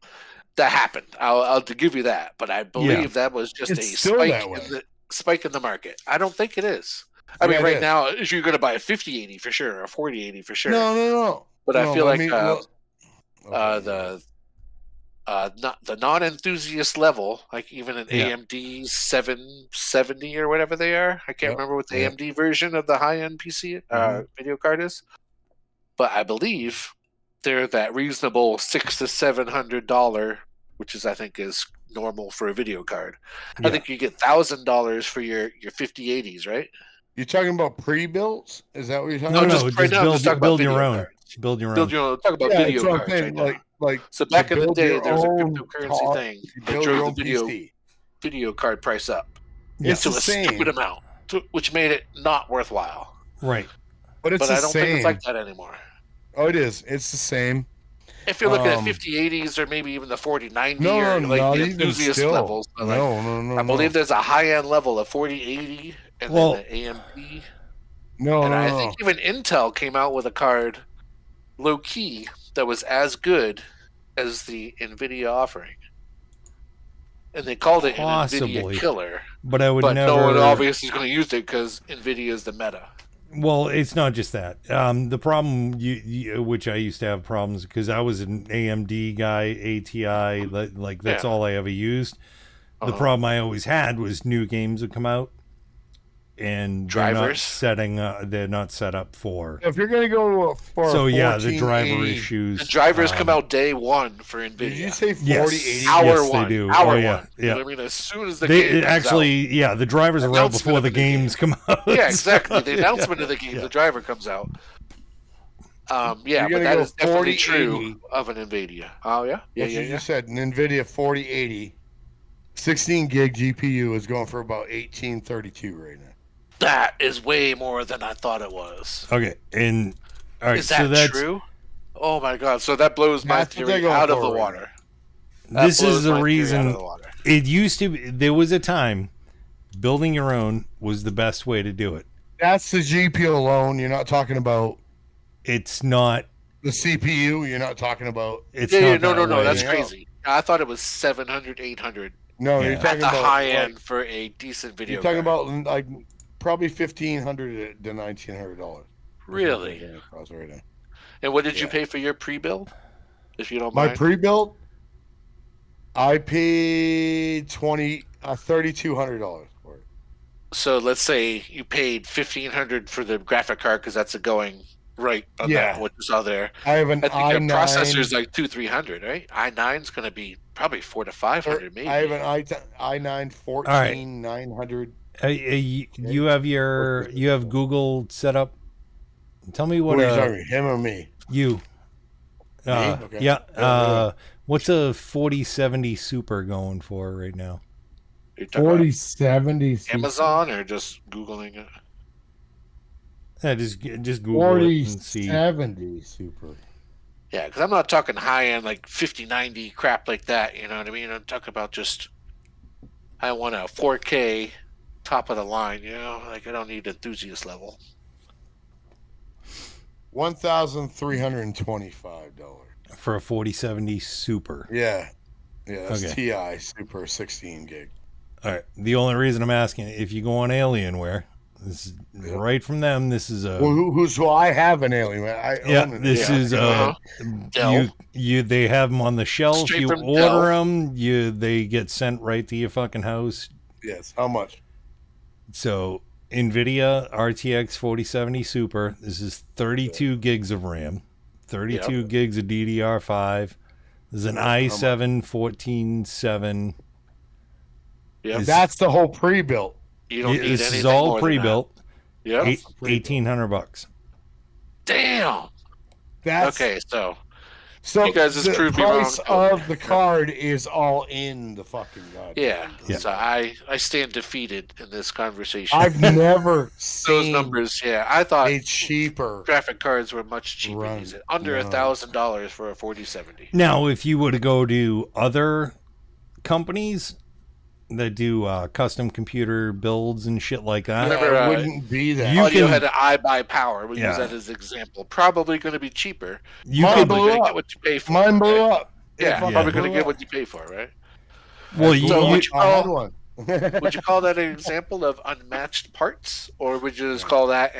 That happened. I'll give you that, but I believe that was just It's a still that way. spike in the market. I don't think it is. I mean, right now, if you're going to buy a 5080 for sure, or a 4080 for sure. No. But I feel like the the non-enthusiast level, like even an AMD 770 or whatever they are. I can't remember what the AMD version of the high-end PC video card is, but I believe they're that reasonable $600 to $700, which is I think is normal for a video card. I think you get $1,000 for your 5080s, right? You're talking about pre-builts? Is that what you're talking No, about? no, just right now, just talk build about your video own. cards. Build your own. Build your own. Talk about Yeah, video that's what I'm cards. saying, Right now. like So back to in the build day, your there was a own cryptocurrency card, thing to that build your drove own the PC. video card price up It's to the a same, stupid amount, which made it not worthwhile. Right. but it's But the I don't same. think it's like that anymore. Oh, it is. It's the same. If you're looking at 5080s or maybe even the 4090 No, or no, like not the even enthusiast still. levels, but like, No. I believe there's a high-end level of 4080 and Well- then the AMD. No, And I no. think even Intel came out with a card, low key, that was as good as the NVIDIA offering. And they called it an Possibly. NVIDIA killer. But I would But never. no one obviously is going to use it because NVIDIA is the meta. Well, it's not just that. The problem, which I used to have problems because I was an AMD guy, ATI, like that's all I ever used. The problem I always had was new games would come out, and Drivers? they're not set up for. If you're gonna go for So a yeah, the driver 1480 issues. The drivers come out day one for NVIDIA. Did you say Yes. 4080? Hour Yes, they one. do. Hour Oh, yeah, one. You know yeah. what I mean? As soon as the game They comes actually, yeah, the drivers are out Announcement before of the the game. games come out. out. Yeah, exactly. The So, announcement of the game, the driver comes out. Yeah, You're but gonna that go is definitely 4080. true of an NVIDIA. Oh, yeah? Yeah, What yeah, you yeah. just said, an NVIDIA 4080, 16 gig GPU is going for about 1832 right now. That is way more than I thought it was. Okay, and all right, Is so that that's true? Oh my god! So that blows my That's what they're theory going out of for the right water. That this blows is the my theory out reason. of the water. It used to be, there was a time building your own was the best way to do it. That's the GPU alone. You're not talking about It's not. the CPU. You're not talking about. It's Yeah, not yeah, no, that no, no. way. That's Yeah. crazy. I thought it was 700, 800 No, Yeah. you're at talking the about high like, end for a decent video. You're talking card. about like probably $1,500 to $1,900. Really? Right now. And what did you Yeah. pay for your pre-build? If you don't My mind. pre-built, I paid $3,200 for it. So let's say you paid $1,500 for the graphic card because that's a going right on Yeah. that what you saw there. I have an I think your i9. processor's like 200-300, right? i9's going to be probably 400 to 500, maybe. I have an i9 14900. You have Google set up. Tell me what Who are you talking about, him or me? you. Okay. Yeah. What's a 4070 Super going for right now? You're talking about 4070 Amazon or just Googling it? Yeah, just Google it and see. 4070 Super. Yeah, because I'm not talking high end like 5090 crap like that. You know what I mean? I'm talking about just I want a 4K top of the line. You know, like I don't need enthusiast level. $1,325. For a 4070 Super. Yeah, that's Okay. TI Super 16 gig. All right. The only reason I'm asking, if you go on Alienware, this is right from them. This is a Well, who I have an Alien. I own an This Alien. is Dell. you. They have them on the shelf. Straight You from order Dell. them. They get sent right to your fucking house. Yes. How much? So NVIDIA RTX 4070 Super. This is 32 gigs of RAM, 32 gigs of DDR5. This is an i7 147. Yeah, That's the whole pre-built. you don't need This anything is all more than pre-built. that. Yeah. $1,800. Damn. That's Okay, so So You guys just the proved me wrong. price of the card is all in the fucking god. yeah. Yeah. So I stand defeated in this conversation. I've never Those seen numbers, yeah. I thought a cheaper. graphic cards were much cheaper. Run. These under No. $1,000 for a 4070. Now, if you were to go to other companies that do custom computer builds and shit like that, Remember, it wouldn't be that. you Audio can- had an iBuyPower. We'll Yeah. use that as an example. Probably going to be cheaper. you Mine could. blew Probably going to up. get what you pay for. Mine blew right? up. Yeah, fucking probably blew going to get up. what you pay for, right? Well, Blew you, So up. would you I had call- one. Would you call that an example of unmatched parts, or would you just call that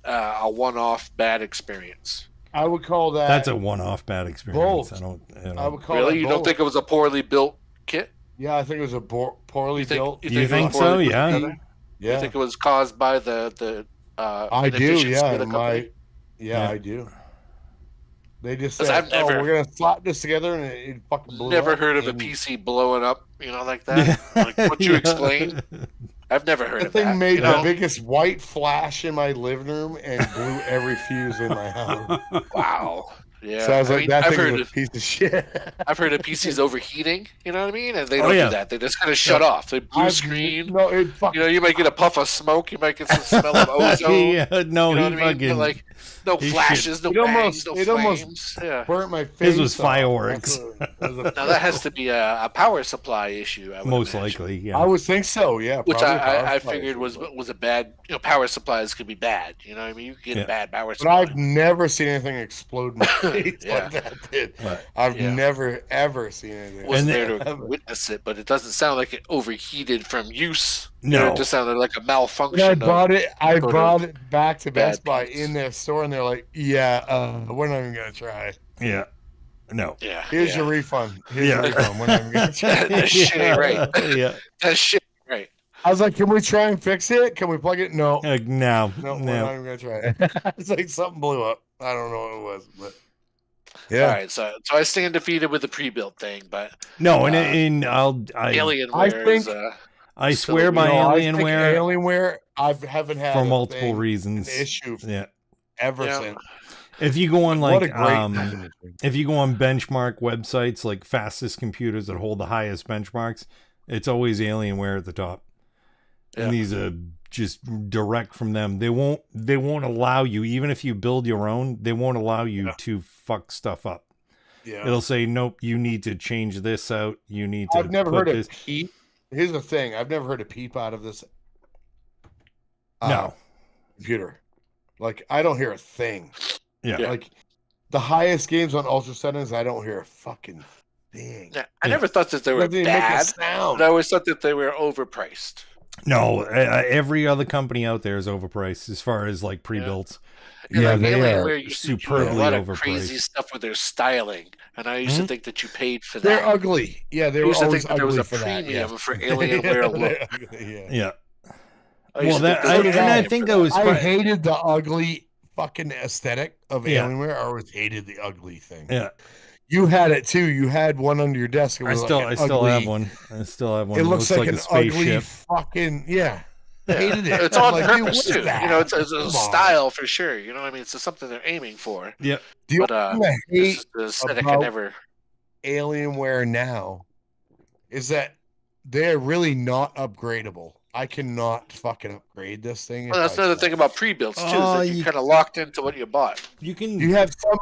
a one-off bad experience? I would call that. that's a one-off bad experience. Both. I don't. I would call Really? that You don't both. think it was a poorly built kit? Yeah, I think it was a poorly You think, built. You it was think so? poorly put Yeah. together? Yeah, You think it was caused by the I do. inefficiency Yeah, of the company? Yeah. I do. They just 'Cause said, I've never- "Oh, we're gonna slap this together," and it fucking blew Never up. heard of a and PC blowing up, like that. Like what you explained, I've never heard The of thing that. made you know? the biggest white flash in my living room and blew every fuse in my house. Wow. Yeah. So I was like, that I've thing heard is a of, piece of shit. I've heard of PCs overheating. You know what I mean? And they Oh, don't yeah. do that. They just kind of shut off. They blue screen. No, it fucking. You might get a puff of smoke. You might get some smell of ozone. yeah, no, You know he what I mean? fucking. But like no he flashes, no It bangs, almost- no it almost- flames. Yeah. burnt my face. was off. fireworks. That's what- Now that has to be a power supply issue. I would Most imagine. likely, yeah. I would think so. Yeah, Which probably I power figured supply was issue, was a bad. Power supplies could be bad. You know what I mean? You could get Yeah. a bad power but supply. I've never seen anything explode in my face Yeah. like that did. Right. I've Yeah. never ever seen anything. Wasn't And there then- to witness it, but it doesn't sound like it overheated from use. No. It just sounded like a malfunction. When I of- brought it. I sort of brought it back to bad Best Buy piece. in their store, and they're like, "Yeah, we're not even gonna try. Yeah. No. Yeah. Here's yeah. your refund. Here's Yeah. your refund. We're not even gonna try." That shit ain't right. yeah. That shit ain't right. I was like, "Can we try and fix it? Can we plug it? No, No. no, we're No. not even gonna try it." It's like something blew up. I don't know what it was, but All yeah. right, so I stand defeated with the pre-built thing, but No, and Uh, I Alienware think- is I still swear a by No, I think Alienware Alienware, I haven't had for a multiple thing, reasons. an issue Yeah. ever Yeah. since. If you go on What a like great if you go on benchmark websites like fastest computers that hold the highest benchmarks, it's always Alienware at the top. Yeah. And these are just direct from them. They won't allow you, even if you build your own, they won't allow you to fuck stuff up. yeah. It'll say, nope, you need to change this out. You need to I've never put heard this. of peep. Here's the thing: I've never heard a peep out of this No. computer. Like, I don't hear a thing. Yeah. Yeah. Like the highest games on ultra settings, I don't hear a fucking Dang. Yeah, I never thought that they were Doesn't even make a bad, sound. but I always thought that they were overpriced. No, every other company out there is overpriced as far as like pre-built. And Yeah, like they Alienware are used to do a superbly lot of crazy overpriced. stuff with their styling, and I used to think that you paid for They're that. ugly. Yeah, they I were used to always think that there was ugly a for that. premium Yes. for Alienware look. They're ugly, yeah. Yeah. I used Well, to think that there was a and I premium think for that was I fun. hated the ugly fucking aesthetic of Yeah. Alienware. I always hated the ugly thing. Yeah, You had it too. You had one under your desk. It I was still like an have ugly- one. I still have one. It looks like a an ugly spaceship. fucking yeah. Yeah. Hated it. It's on Like, dude, purpose what is too. that? You know, it's a Come on. style for sure. You know what I mean? It's something they're aiming for. Yep. The But only thing I this hate is the aesthetic I about never. Alienware now is that they're really not upgradable. I cannot fucking upgrade this thing. Well, if that's I another try. thing about pre-builts too. Is Oh, that you're you- kind of locked into what you bought. You can. You have some.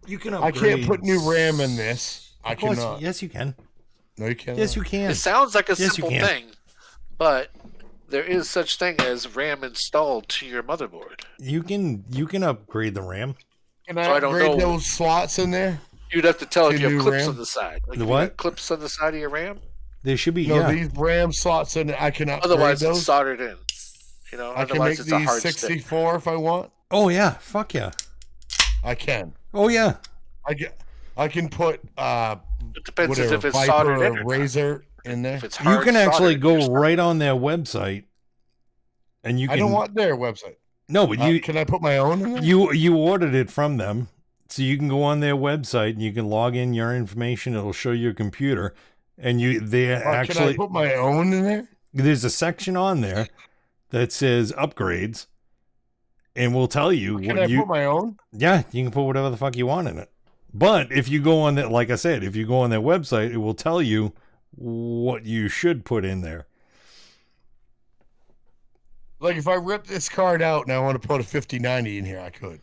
You can. I can't put new upgrade. RAM in this. I Of course, cannot. yes, you can. No, you can't. Yes, you can. It sounds like a Yes, you simple can. thing, but there is such thing as RAM installed to your motherboard. You can. You can upgrade the RAM. Can I So I don't upgrade know. those slots in there? You'd have to tell To if you new have clips RAM? on the side. Like The if you what? got clips on the side of your RAM. There should be. No, yeah. these RAM slots in. I can upgrade Otherwise, those. it's soldered in. You know, I can otherwise make it's a these hard 64 if I want. Oh yeah. Fuck yeah. I can. Oh yeah. I can put It depends whatever if it's Viper soldered in or or not. Razor in there. If it's You hard can actually soldered, go there's not- right on their website, and you can. I don't want their website. No, but you Can I put my own in there? you ordered it from them, so you can go on their website and you can log in your information. It'll show your computer, and they Or can I actually put my own in there? there's a section on there that says upgrades, and we'll tell you Can what I you. put my own? Yeah, you can put whatever the fuck you want in it. But if you go on that, like I said, if you go on their website, it will tell you what you should put in there. Like if I rip this card out and I want to put a 5090 in here, I could.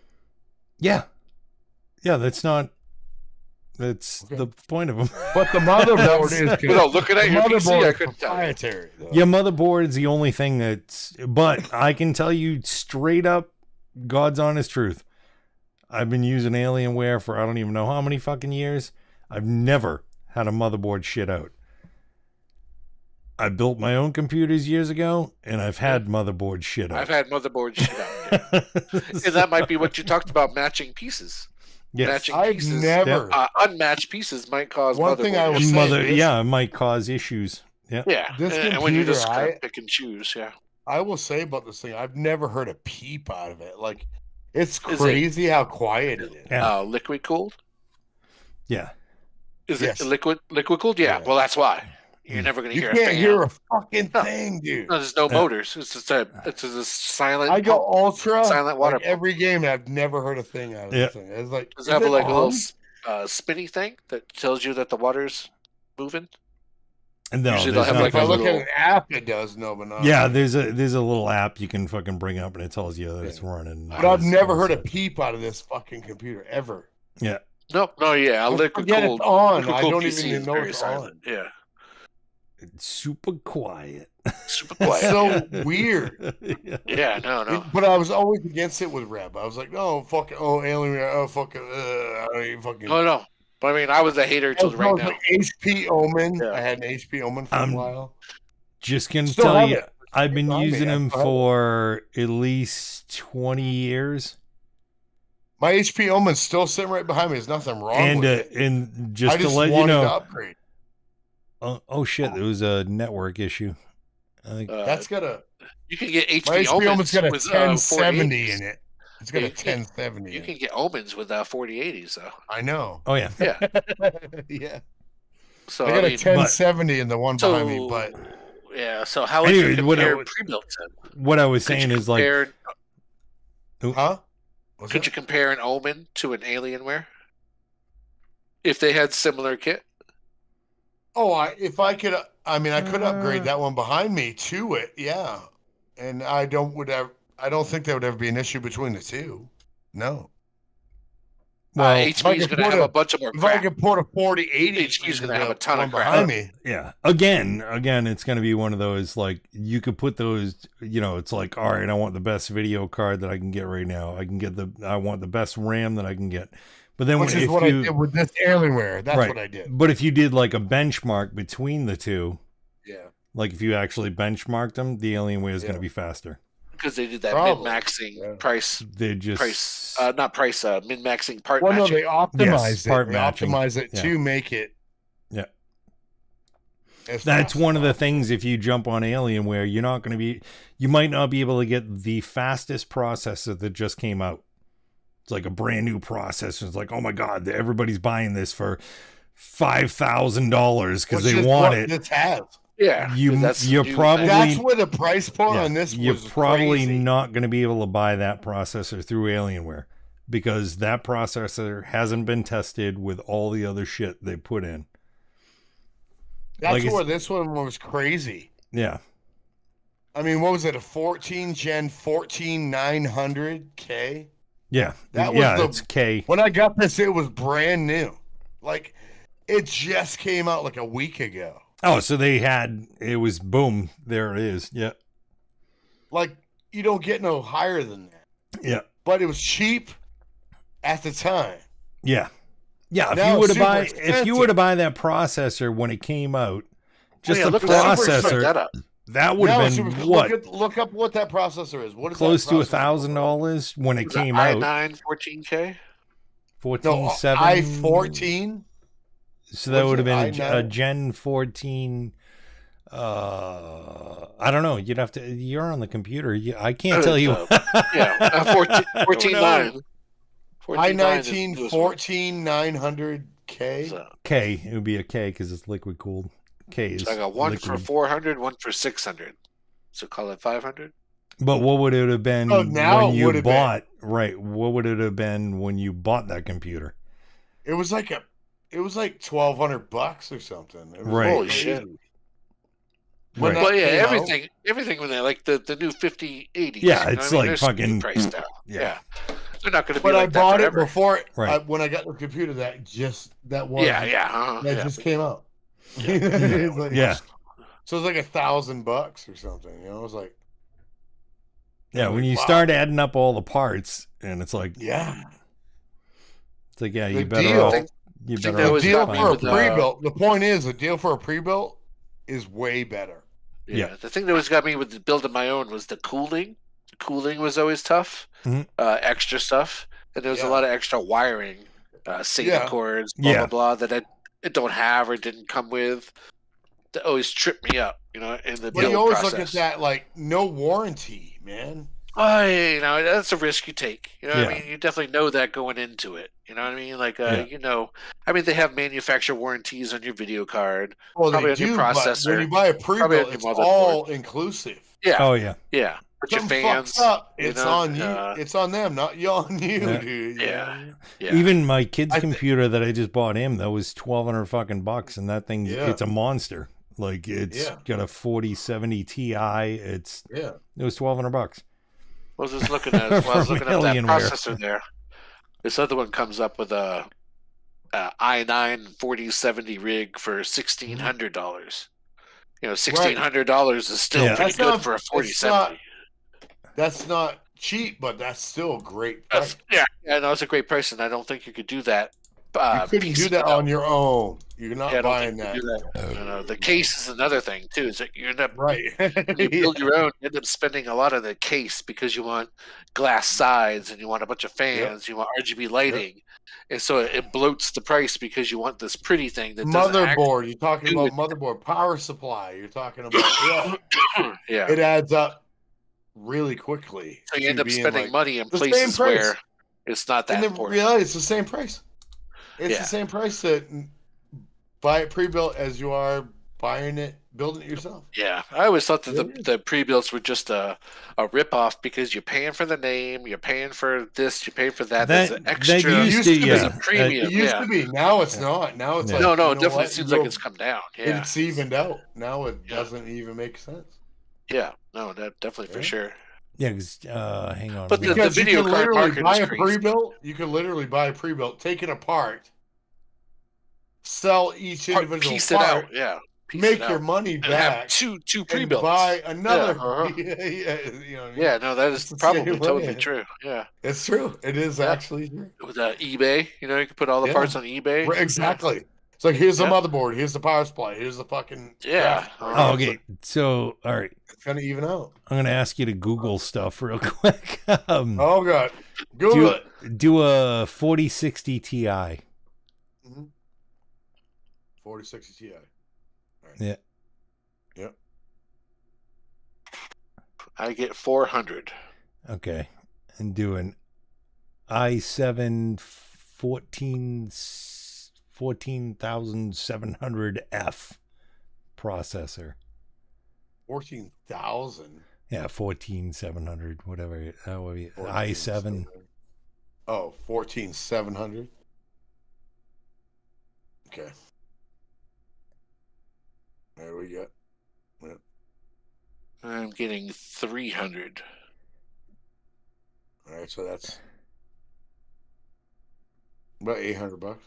Yeah, yeah, that's not. That's Okay. the point of them. But the motherboard is You know, looking at the your PC, motherboard I is couldn't tell. you. proprietary. Though. Your motherboard is the only thing that's. But I can tell you straight up, God's honest truth. I've been using Alienware for I don't even know how many fucking years. I've never had a motherboard shit out. I built my own computers years ago, and I've had motherboard shit out. I've had motherboard shit out. Yeah. And that might be what you talked about, matching pieces. Yes. Matching I've pieces. never. Unmatched pieces might cause One thing I motherboard will issues. say- this- Yeah, it might cause issues. Yeah. Yeah, This and when you just computer, kind of pick and choose, yeah. I will say about this thing, I've never heard a peep out of it. Like, it's Is it- crazy how quiet it is. Yeah. Liquid cooled? Yeah. Is Yes. it liquid cooled? Yeah. Yeah. Well, that's why you're never going to You hear. can't a fan. hear a fucking No. thing, dude. No, there's no motors. It's just a silent. I go pump. ultra silent water like every game, and I've never heard a thing out of Yeah. this thing. It's like, Does is it have it like a little on? spinny thing that tells you that the water's moving? And no, Usually they'll there's have, like, If I nothing. a look at little- an app, it does. No, but not. Yeah, there's a little app you can fucking bring up, and it tells you that it's running. But I've never heard a peep out of this fucking computer ever. Yeah. No, yeah. A Let's liquid forget cooled. it's on. Liquid I cooled don't PC even is know very it's silent. on. Yeah, It's super quiet. super It's quiet. so weird. Yeah, no. But I was always against it with Reb. I was like, no, fucking, Alien, fucking, I don't even fucking. No. But I mean, I was a hater I till was right now. like HP Omen. Yeah. I had an HP Omen for a while. Just gonna Still tell have you, it. I've been It's on me. using I them still have it. for at least 20 years, My HP Omen's still sitting right behind me. There's nothing wrong and with it. and I just to just let you wanted to know, upgrade. oh shit, there was a network issue. I think That's got a You can get my HP HP Omen's got a with 1070 4080s. in it. It's got Yeah, a you can- 1070. You in can it. get Omens with 4080s though. I know. oh yeah, Yeah. Yeah. So I got I a mean, 1070 in the one so behind me, but yeah. So how would you Anyway, what I compare was- pre-built then? what I was Could saying you is like, compare- huh? What's could that? you compare an Omen to an Alienware if they had similar kit? Oh, if I could, I mean, I could upgrade that one behind me to it, yeah. And I don't think there would ever be an issue between the two. No. well, HP's I going could to put have a- a bunch of more If I crap. could put a 4080, HP's gonna into have a the ton of one crap. behind me. yeah. Again, it's going to be one of those like you could put those. It's like, all right, I want the best video card that I can get right now. I want the best RAM that I can get. But then which is if what you, I did with this Alienware. That's right. what I did. But if you did like a benchmark between the two, Yeah. like if you actually benchmarked them, the Alienware is going to be faster. Because they did that Probably. min-maxing price, They just min-maxing part Well, no, matching. they optimized Yes, it. part They matching. optimized it Yeah. to make it. Yeah. as That's fast one as of the possible. things. If you jump on Alienware, you're not going to be, you might not be able to get the fastest processor that just came out. It's like a brand new processor. It's like, oh my God, everybody's buying this for $5,000 because Which they is want what it. This has. Yeah, You're new- probably That's where the price point yeah, on this you're was probably crazy. not going to be able to buy that processor through Alienware because that processor hasn't been tested with all the other shit they put in. That's like it's- where this one was crazy. Yeah. I mean, what was it? A 14 Gen 14900K? Yeah. That was yeah, the- it's K. When I got this, it was brand new. Like, it just came out like a week ago. Oh, so they had, it was boom. There it is. Yeah. Like, you don't get no higher than that. Yeah. But it was cheap at the time. Yeah. Yeah. If Now you were it's to buy, super if you were to buy that processor when it came out, just yeah, the look that up. Look processor, that up. that would Now have it's been super- what? Look up what that processor is. What is Close that to processor? $1,000 when it Was that came out. i9 14K. 14.7. i14. So that What's would have it, been a i9? Gen 14. I don't know. You'd have to. You're on the computer. I can't tell you. Yeah, 14.9. i19 14900K. So K. It would be a K because it's liquid cooled. K is. I got one for liquid. 400, one for 600. So call it 500. But what would it have been Oh, now when it you would have been- bought? Right. What would it have been when you bought that computer? It was like $1,200 or something. It was Right. Holy crazy. shit. When Right. that Well, yeah, came out- everything when they like the new 5080s. Yeah, you know it's what I mean? like They're fucking- priced now. Yeah. Yeah. They're not going to be But like I that bought it forever. before Right. when I got the computer that was Yeah, that yeah. just came out. Yeah. It's like- Yeah. So it's like $1,000 or something. You know, it was like, Yeah. When you Wow. start adding up all the parts, and it's like, yeah. it's like, yeah, The you better deal- off. think- You think better that off The was just deal got me buying for a with, the computer. pre-built. The point is, the deal for a pre-built is way better. Yeah. The thing that was got me with building my own was the cooling. The cooling was always tough. Mhm. Extra stuff. And there was a Yeah. lot of extra wiring, SATA Yeah. cords, blah, Yeah. blah, blah, that I don't have or didn't come with. That always tripped me up, in the But build you always process. look at that like no warranty, man. Oh, that's a risk you take. You know what I Yeah. mean? You definitely know that going into it. You know what I mean? Like, Yeah. I mean, they have manufacturer warranties on your video card. Well, Probably they on your do, but processor, when you buy a probably on pre-built, your it's motherboard. all inclusive. Yeah, Oh yeah. yeah. But your Something fans, fucks up, you it's know, on you. uh, It's on them, not on you, Yeah. dude. you Yeah. know? yeah. Even my kid's I thi- computer that I just bought him, that was $1,200 and that thing, Yeah. it's a monster. Like it's Yeah. got a 4070 Ti. It Yeah. was $1,200. I was just looking at while I was From looking at that Alienware. processor there. This other one comes up with a i9 4070 rig for $1,600. $1,600 is still Yeah. pretty That's good not- for a it's 4070. That's not cheap, but that's still a great That's, price. yeah, no, it's a great price, and I don't think you could do that. You couldn't do that on your own. You're not Yeah, I don't buying think that. you could do that. The case is another thing too. Is that you end up Right. when you build your own, you end up spending a lot of the case because you want glass sides and you want a bunch of fans, you want RGB lighting, and so it bloats the price because you want this pretty thing that doesn't Motherboard. You're talking do about motherboard. Power supply. You're talking about yeah. it adds up really quickly. So you to end up being spending like- money in the same places price. where it's not that And then important. reality, it's the same price. It's Yeah. the same price to buy it pre-built as you are buying it, building it yourself. Yeah, I always thought that It is. the pre-builts were just a rip-off because you're paying for the name, you're paying for this, you're paying for that. There's an extra. used to, there's yeah. a premium. It used yeah. to be. Now it's not. Now it's Yeah. like No, you know it definitely what? seems You like go- it's come down. Yeah, It's evened out. Now it Yeah. doesn't even make sense. yeah, no, that definitely for Yeah. sure. Yeah, because hang on. But the- Because you video can card literally market buy is a crazy. pre-built. You can literally buy a pre-built, take it apart, sell each individual Piece it part, out. Yeah, piece make it your out money and have back two and pre-built. buy another. Yeah, Yeah, you know what I mean? Yeah, no, that is It's the probably same totally way. true. Yeah, It's true. It is Yeah. actually true. with eBay, you know, you can put all the Yeah. parts on eBay. Right, exactly. It's like, here's the Yeah. motherboard, here's the power supply, here's the fucking Yeah. graphics card. Oh, okay. So, all right. It's gonna even out. I'm going to ask you to Google stuff real quick. Oh god, Google it. Do a 4060 Ti. 4060 Ti. Yeah. Yep. I get 400. Okay. And do an i7 14700F processor. 14,000. Yeah, 14700, whatever. i7. Oh, 14,700. Okay. There we go. Yep. I'm getting 300. All right, so that's about $800.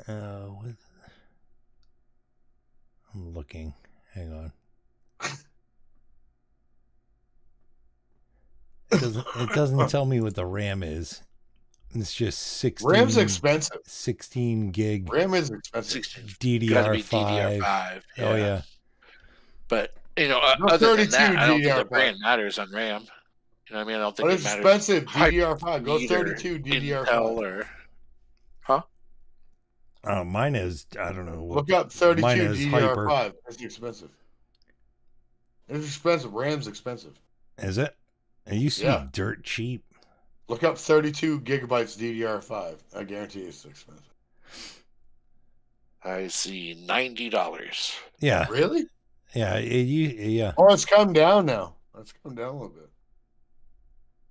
I'm looking. Hang on. It doesn't tell me what the RAM is. It's just 16. RAM's expensive. 16 gig RAM is expensive. 16. Gotta be DDR5. DDR5. Oh yeah. But you know, No, other than 32 that, I don't think the DDR5. brand matters on RAM. You know what I mean? I don't think But it it's matters. expensive. DDR5. Go Either 32 Intel DDR5. or Mine is, I don't know. Look up 32 Mine is DDR5. Hyper. It's expensive. It's expensive. RAM's expensive. Is it? It used to Yeah. be dirt cheap. Look up 32 gigabytes DDR5. I guarantee it's expensive. I see $90. Yeah. Really? Yeah. Yeah. Oh, it's come down now. It's come down a little bit.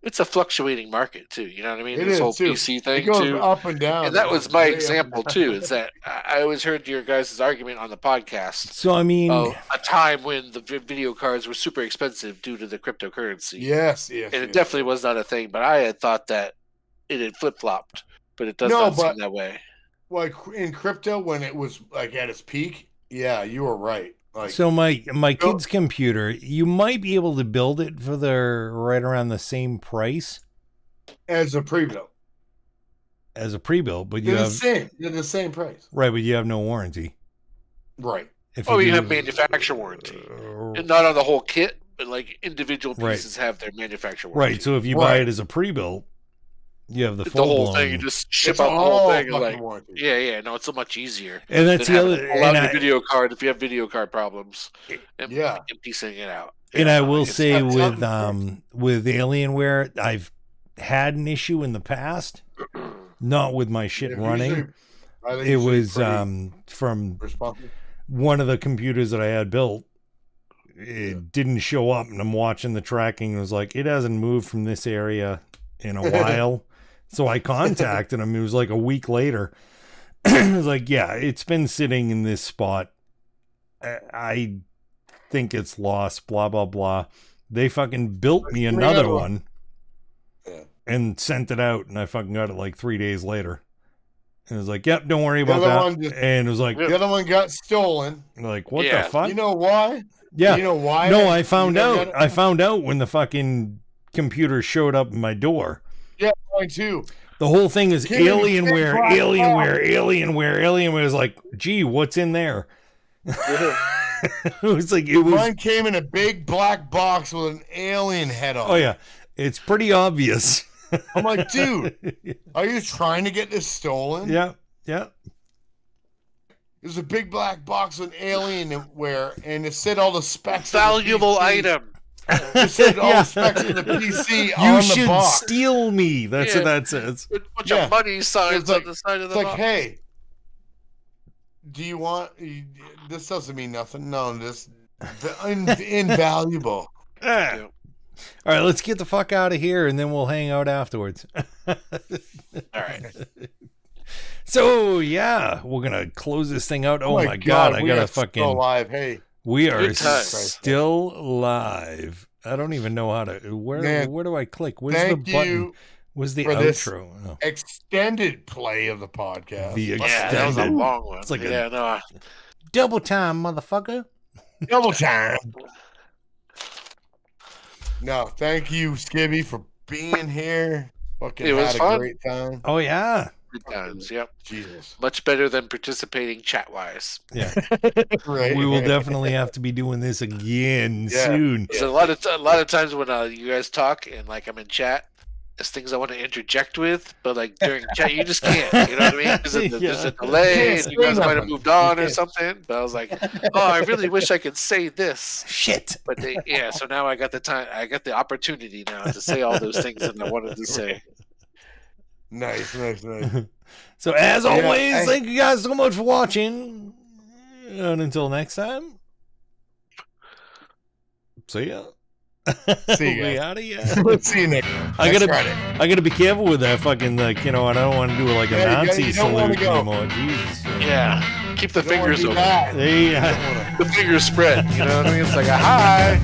It's a fluctuating market too. You know what I mean? It This is, whole too. PC It thing goes too. up and down. And that It was goes my way up and example down. too. Is that I always heard your guys' argument on the podcast So, I mean, of a time when the video cards were super expensive due to the cryptocurrency. Yes. And it yes. definitely was not a thing. But I had thought that it had flip flopped, but it does No, not but- seem that way. Like in crypto, when it was like at its peak, yeah, you were right. Like, so my kid's computer, you might be able to build it for right around the same price as a pre-built, as a pre-built, but you they're have the same. They're the same price. right, but you have no warranty. Right. If Oh, you do- have manufacturer warranty. And not on the whole kit, but like individual Right. pieces have their manufacturer warranty. right. So if you buy Right. it as a pre-built, you have the The full whole blown. thing, you just ship It's out the whole all thing. And fucking like, warranty. yeah, no, it's so much easier. And that's than the having other. to pull out And your I, video card if you have video card problems. And, Yeah. and piecing it out. and I will it's say not- with Alienware, I've had an issue in the past, not with my shit They're running. usually- I think It usually was pretty from responsive. one of the computers that I had built. It didn't show up, and I'm watching the tracking. And it was like, it hasn't moved from this area in a while. So I contacted him. It was like a week later. It was like, yeah, it's been sitting in this spot. I think it's lost, blah, blah, blah. They fucking built me another one Yeah. and sent it out, and I fucking got it like 3 days later. And it was like, yep, don't worry The about other that. one just- And it was like, The other one got stolen. like, what Yeah. the fuck? You know why? Yeah. You know why? No, I found You know out. that? I found out when the fucking computer showed up in my door. Yeah, mine too. The whole thing is Give me the Alienware, big black Alienware, Alienware, Alienware. Is like, gee, what's in there? It was like, it was. Mine came in a big black box with an alien head on. Oh yeah, it's pretty obvious. I'm like, dude, are you trying to get this stolen? Yeah, yeah. There's a big black box with Alienware, and it said all the specs. of the Valuable PC. item. It said all Yeah. the specs of the PC You on the should box. steal me. That's Yeah. what that says. With a bunch Yeah. of money signs It's like- on the side of It's the like, box. hey, do you want? This doesn't mean nothing. No, this invaluable. Ah. Yeah. All right, let's get the fuck out of here, and then we'll hang out afterwards. All right. So yeah, we're gonna close this thing out. Oh, my god, I we gotta are fucking. still alive. Hey, We are Good times. still live. I don't even know how to. Man, Where do I click? Where's the thank button? you. Was the For this- outro? Oh. extended play of the podcast. The Yeah, that was a Extended. long one. It's like a- yeah, no. Double time, motherfucker. Double time. No, thank you, Skibby, for being here. Fucking It was had fun. a great time. Oh yeah, Good times. Yep. Jesus. Much better than participating chat wise. yeah. Right. We will definitely have to be doing this again Yeah. soon. So a lot of times when you guys talk and like I'm in chat, there's things I want to interject with, but like during chat you just can't. You know what I mean? There's a delay, Can't and you guys say might have nothing. moved on You or can't. something. But I was like, oh, I really wish I could say this. Shit. But yeah, so now I got the time. I got the opportunity now to say all those things that I wanted to say. Nice. So as Yeah, always, I- thank you guys so much for watching. And until next time, see ya. See ya. We out of here. Let's see you next. I gotta, Friday. I gotta be careful with that fucking like, you know. I don't want to do like a Yeah, you gotta- Nazi you don't wanna salute go. anymore. Jesus. Yeah, keep the You don't wanna fingers do open. that. Hey, The fingers spread. You know what I mean? It's like a hi.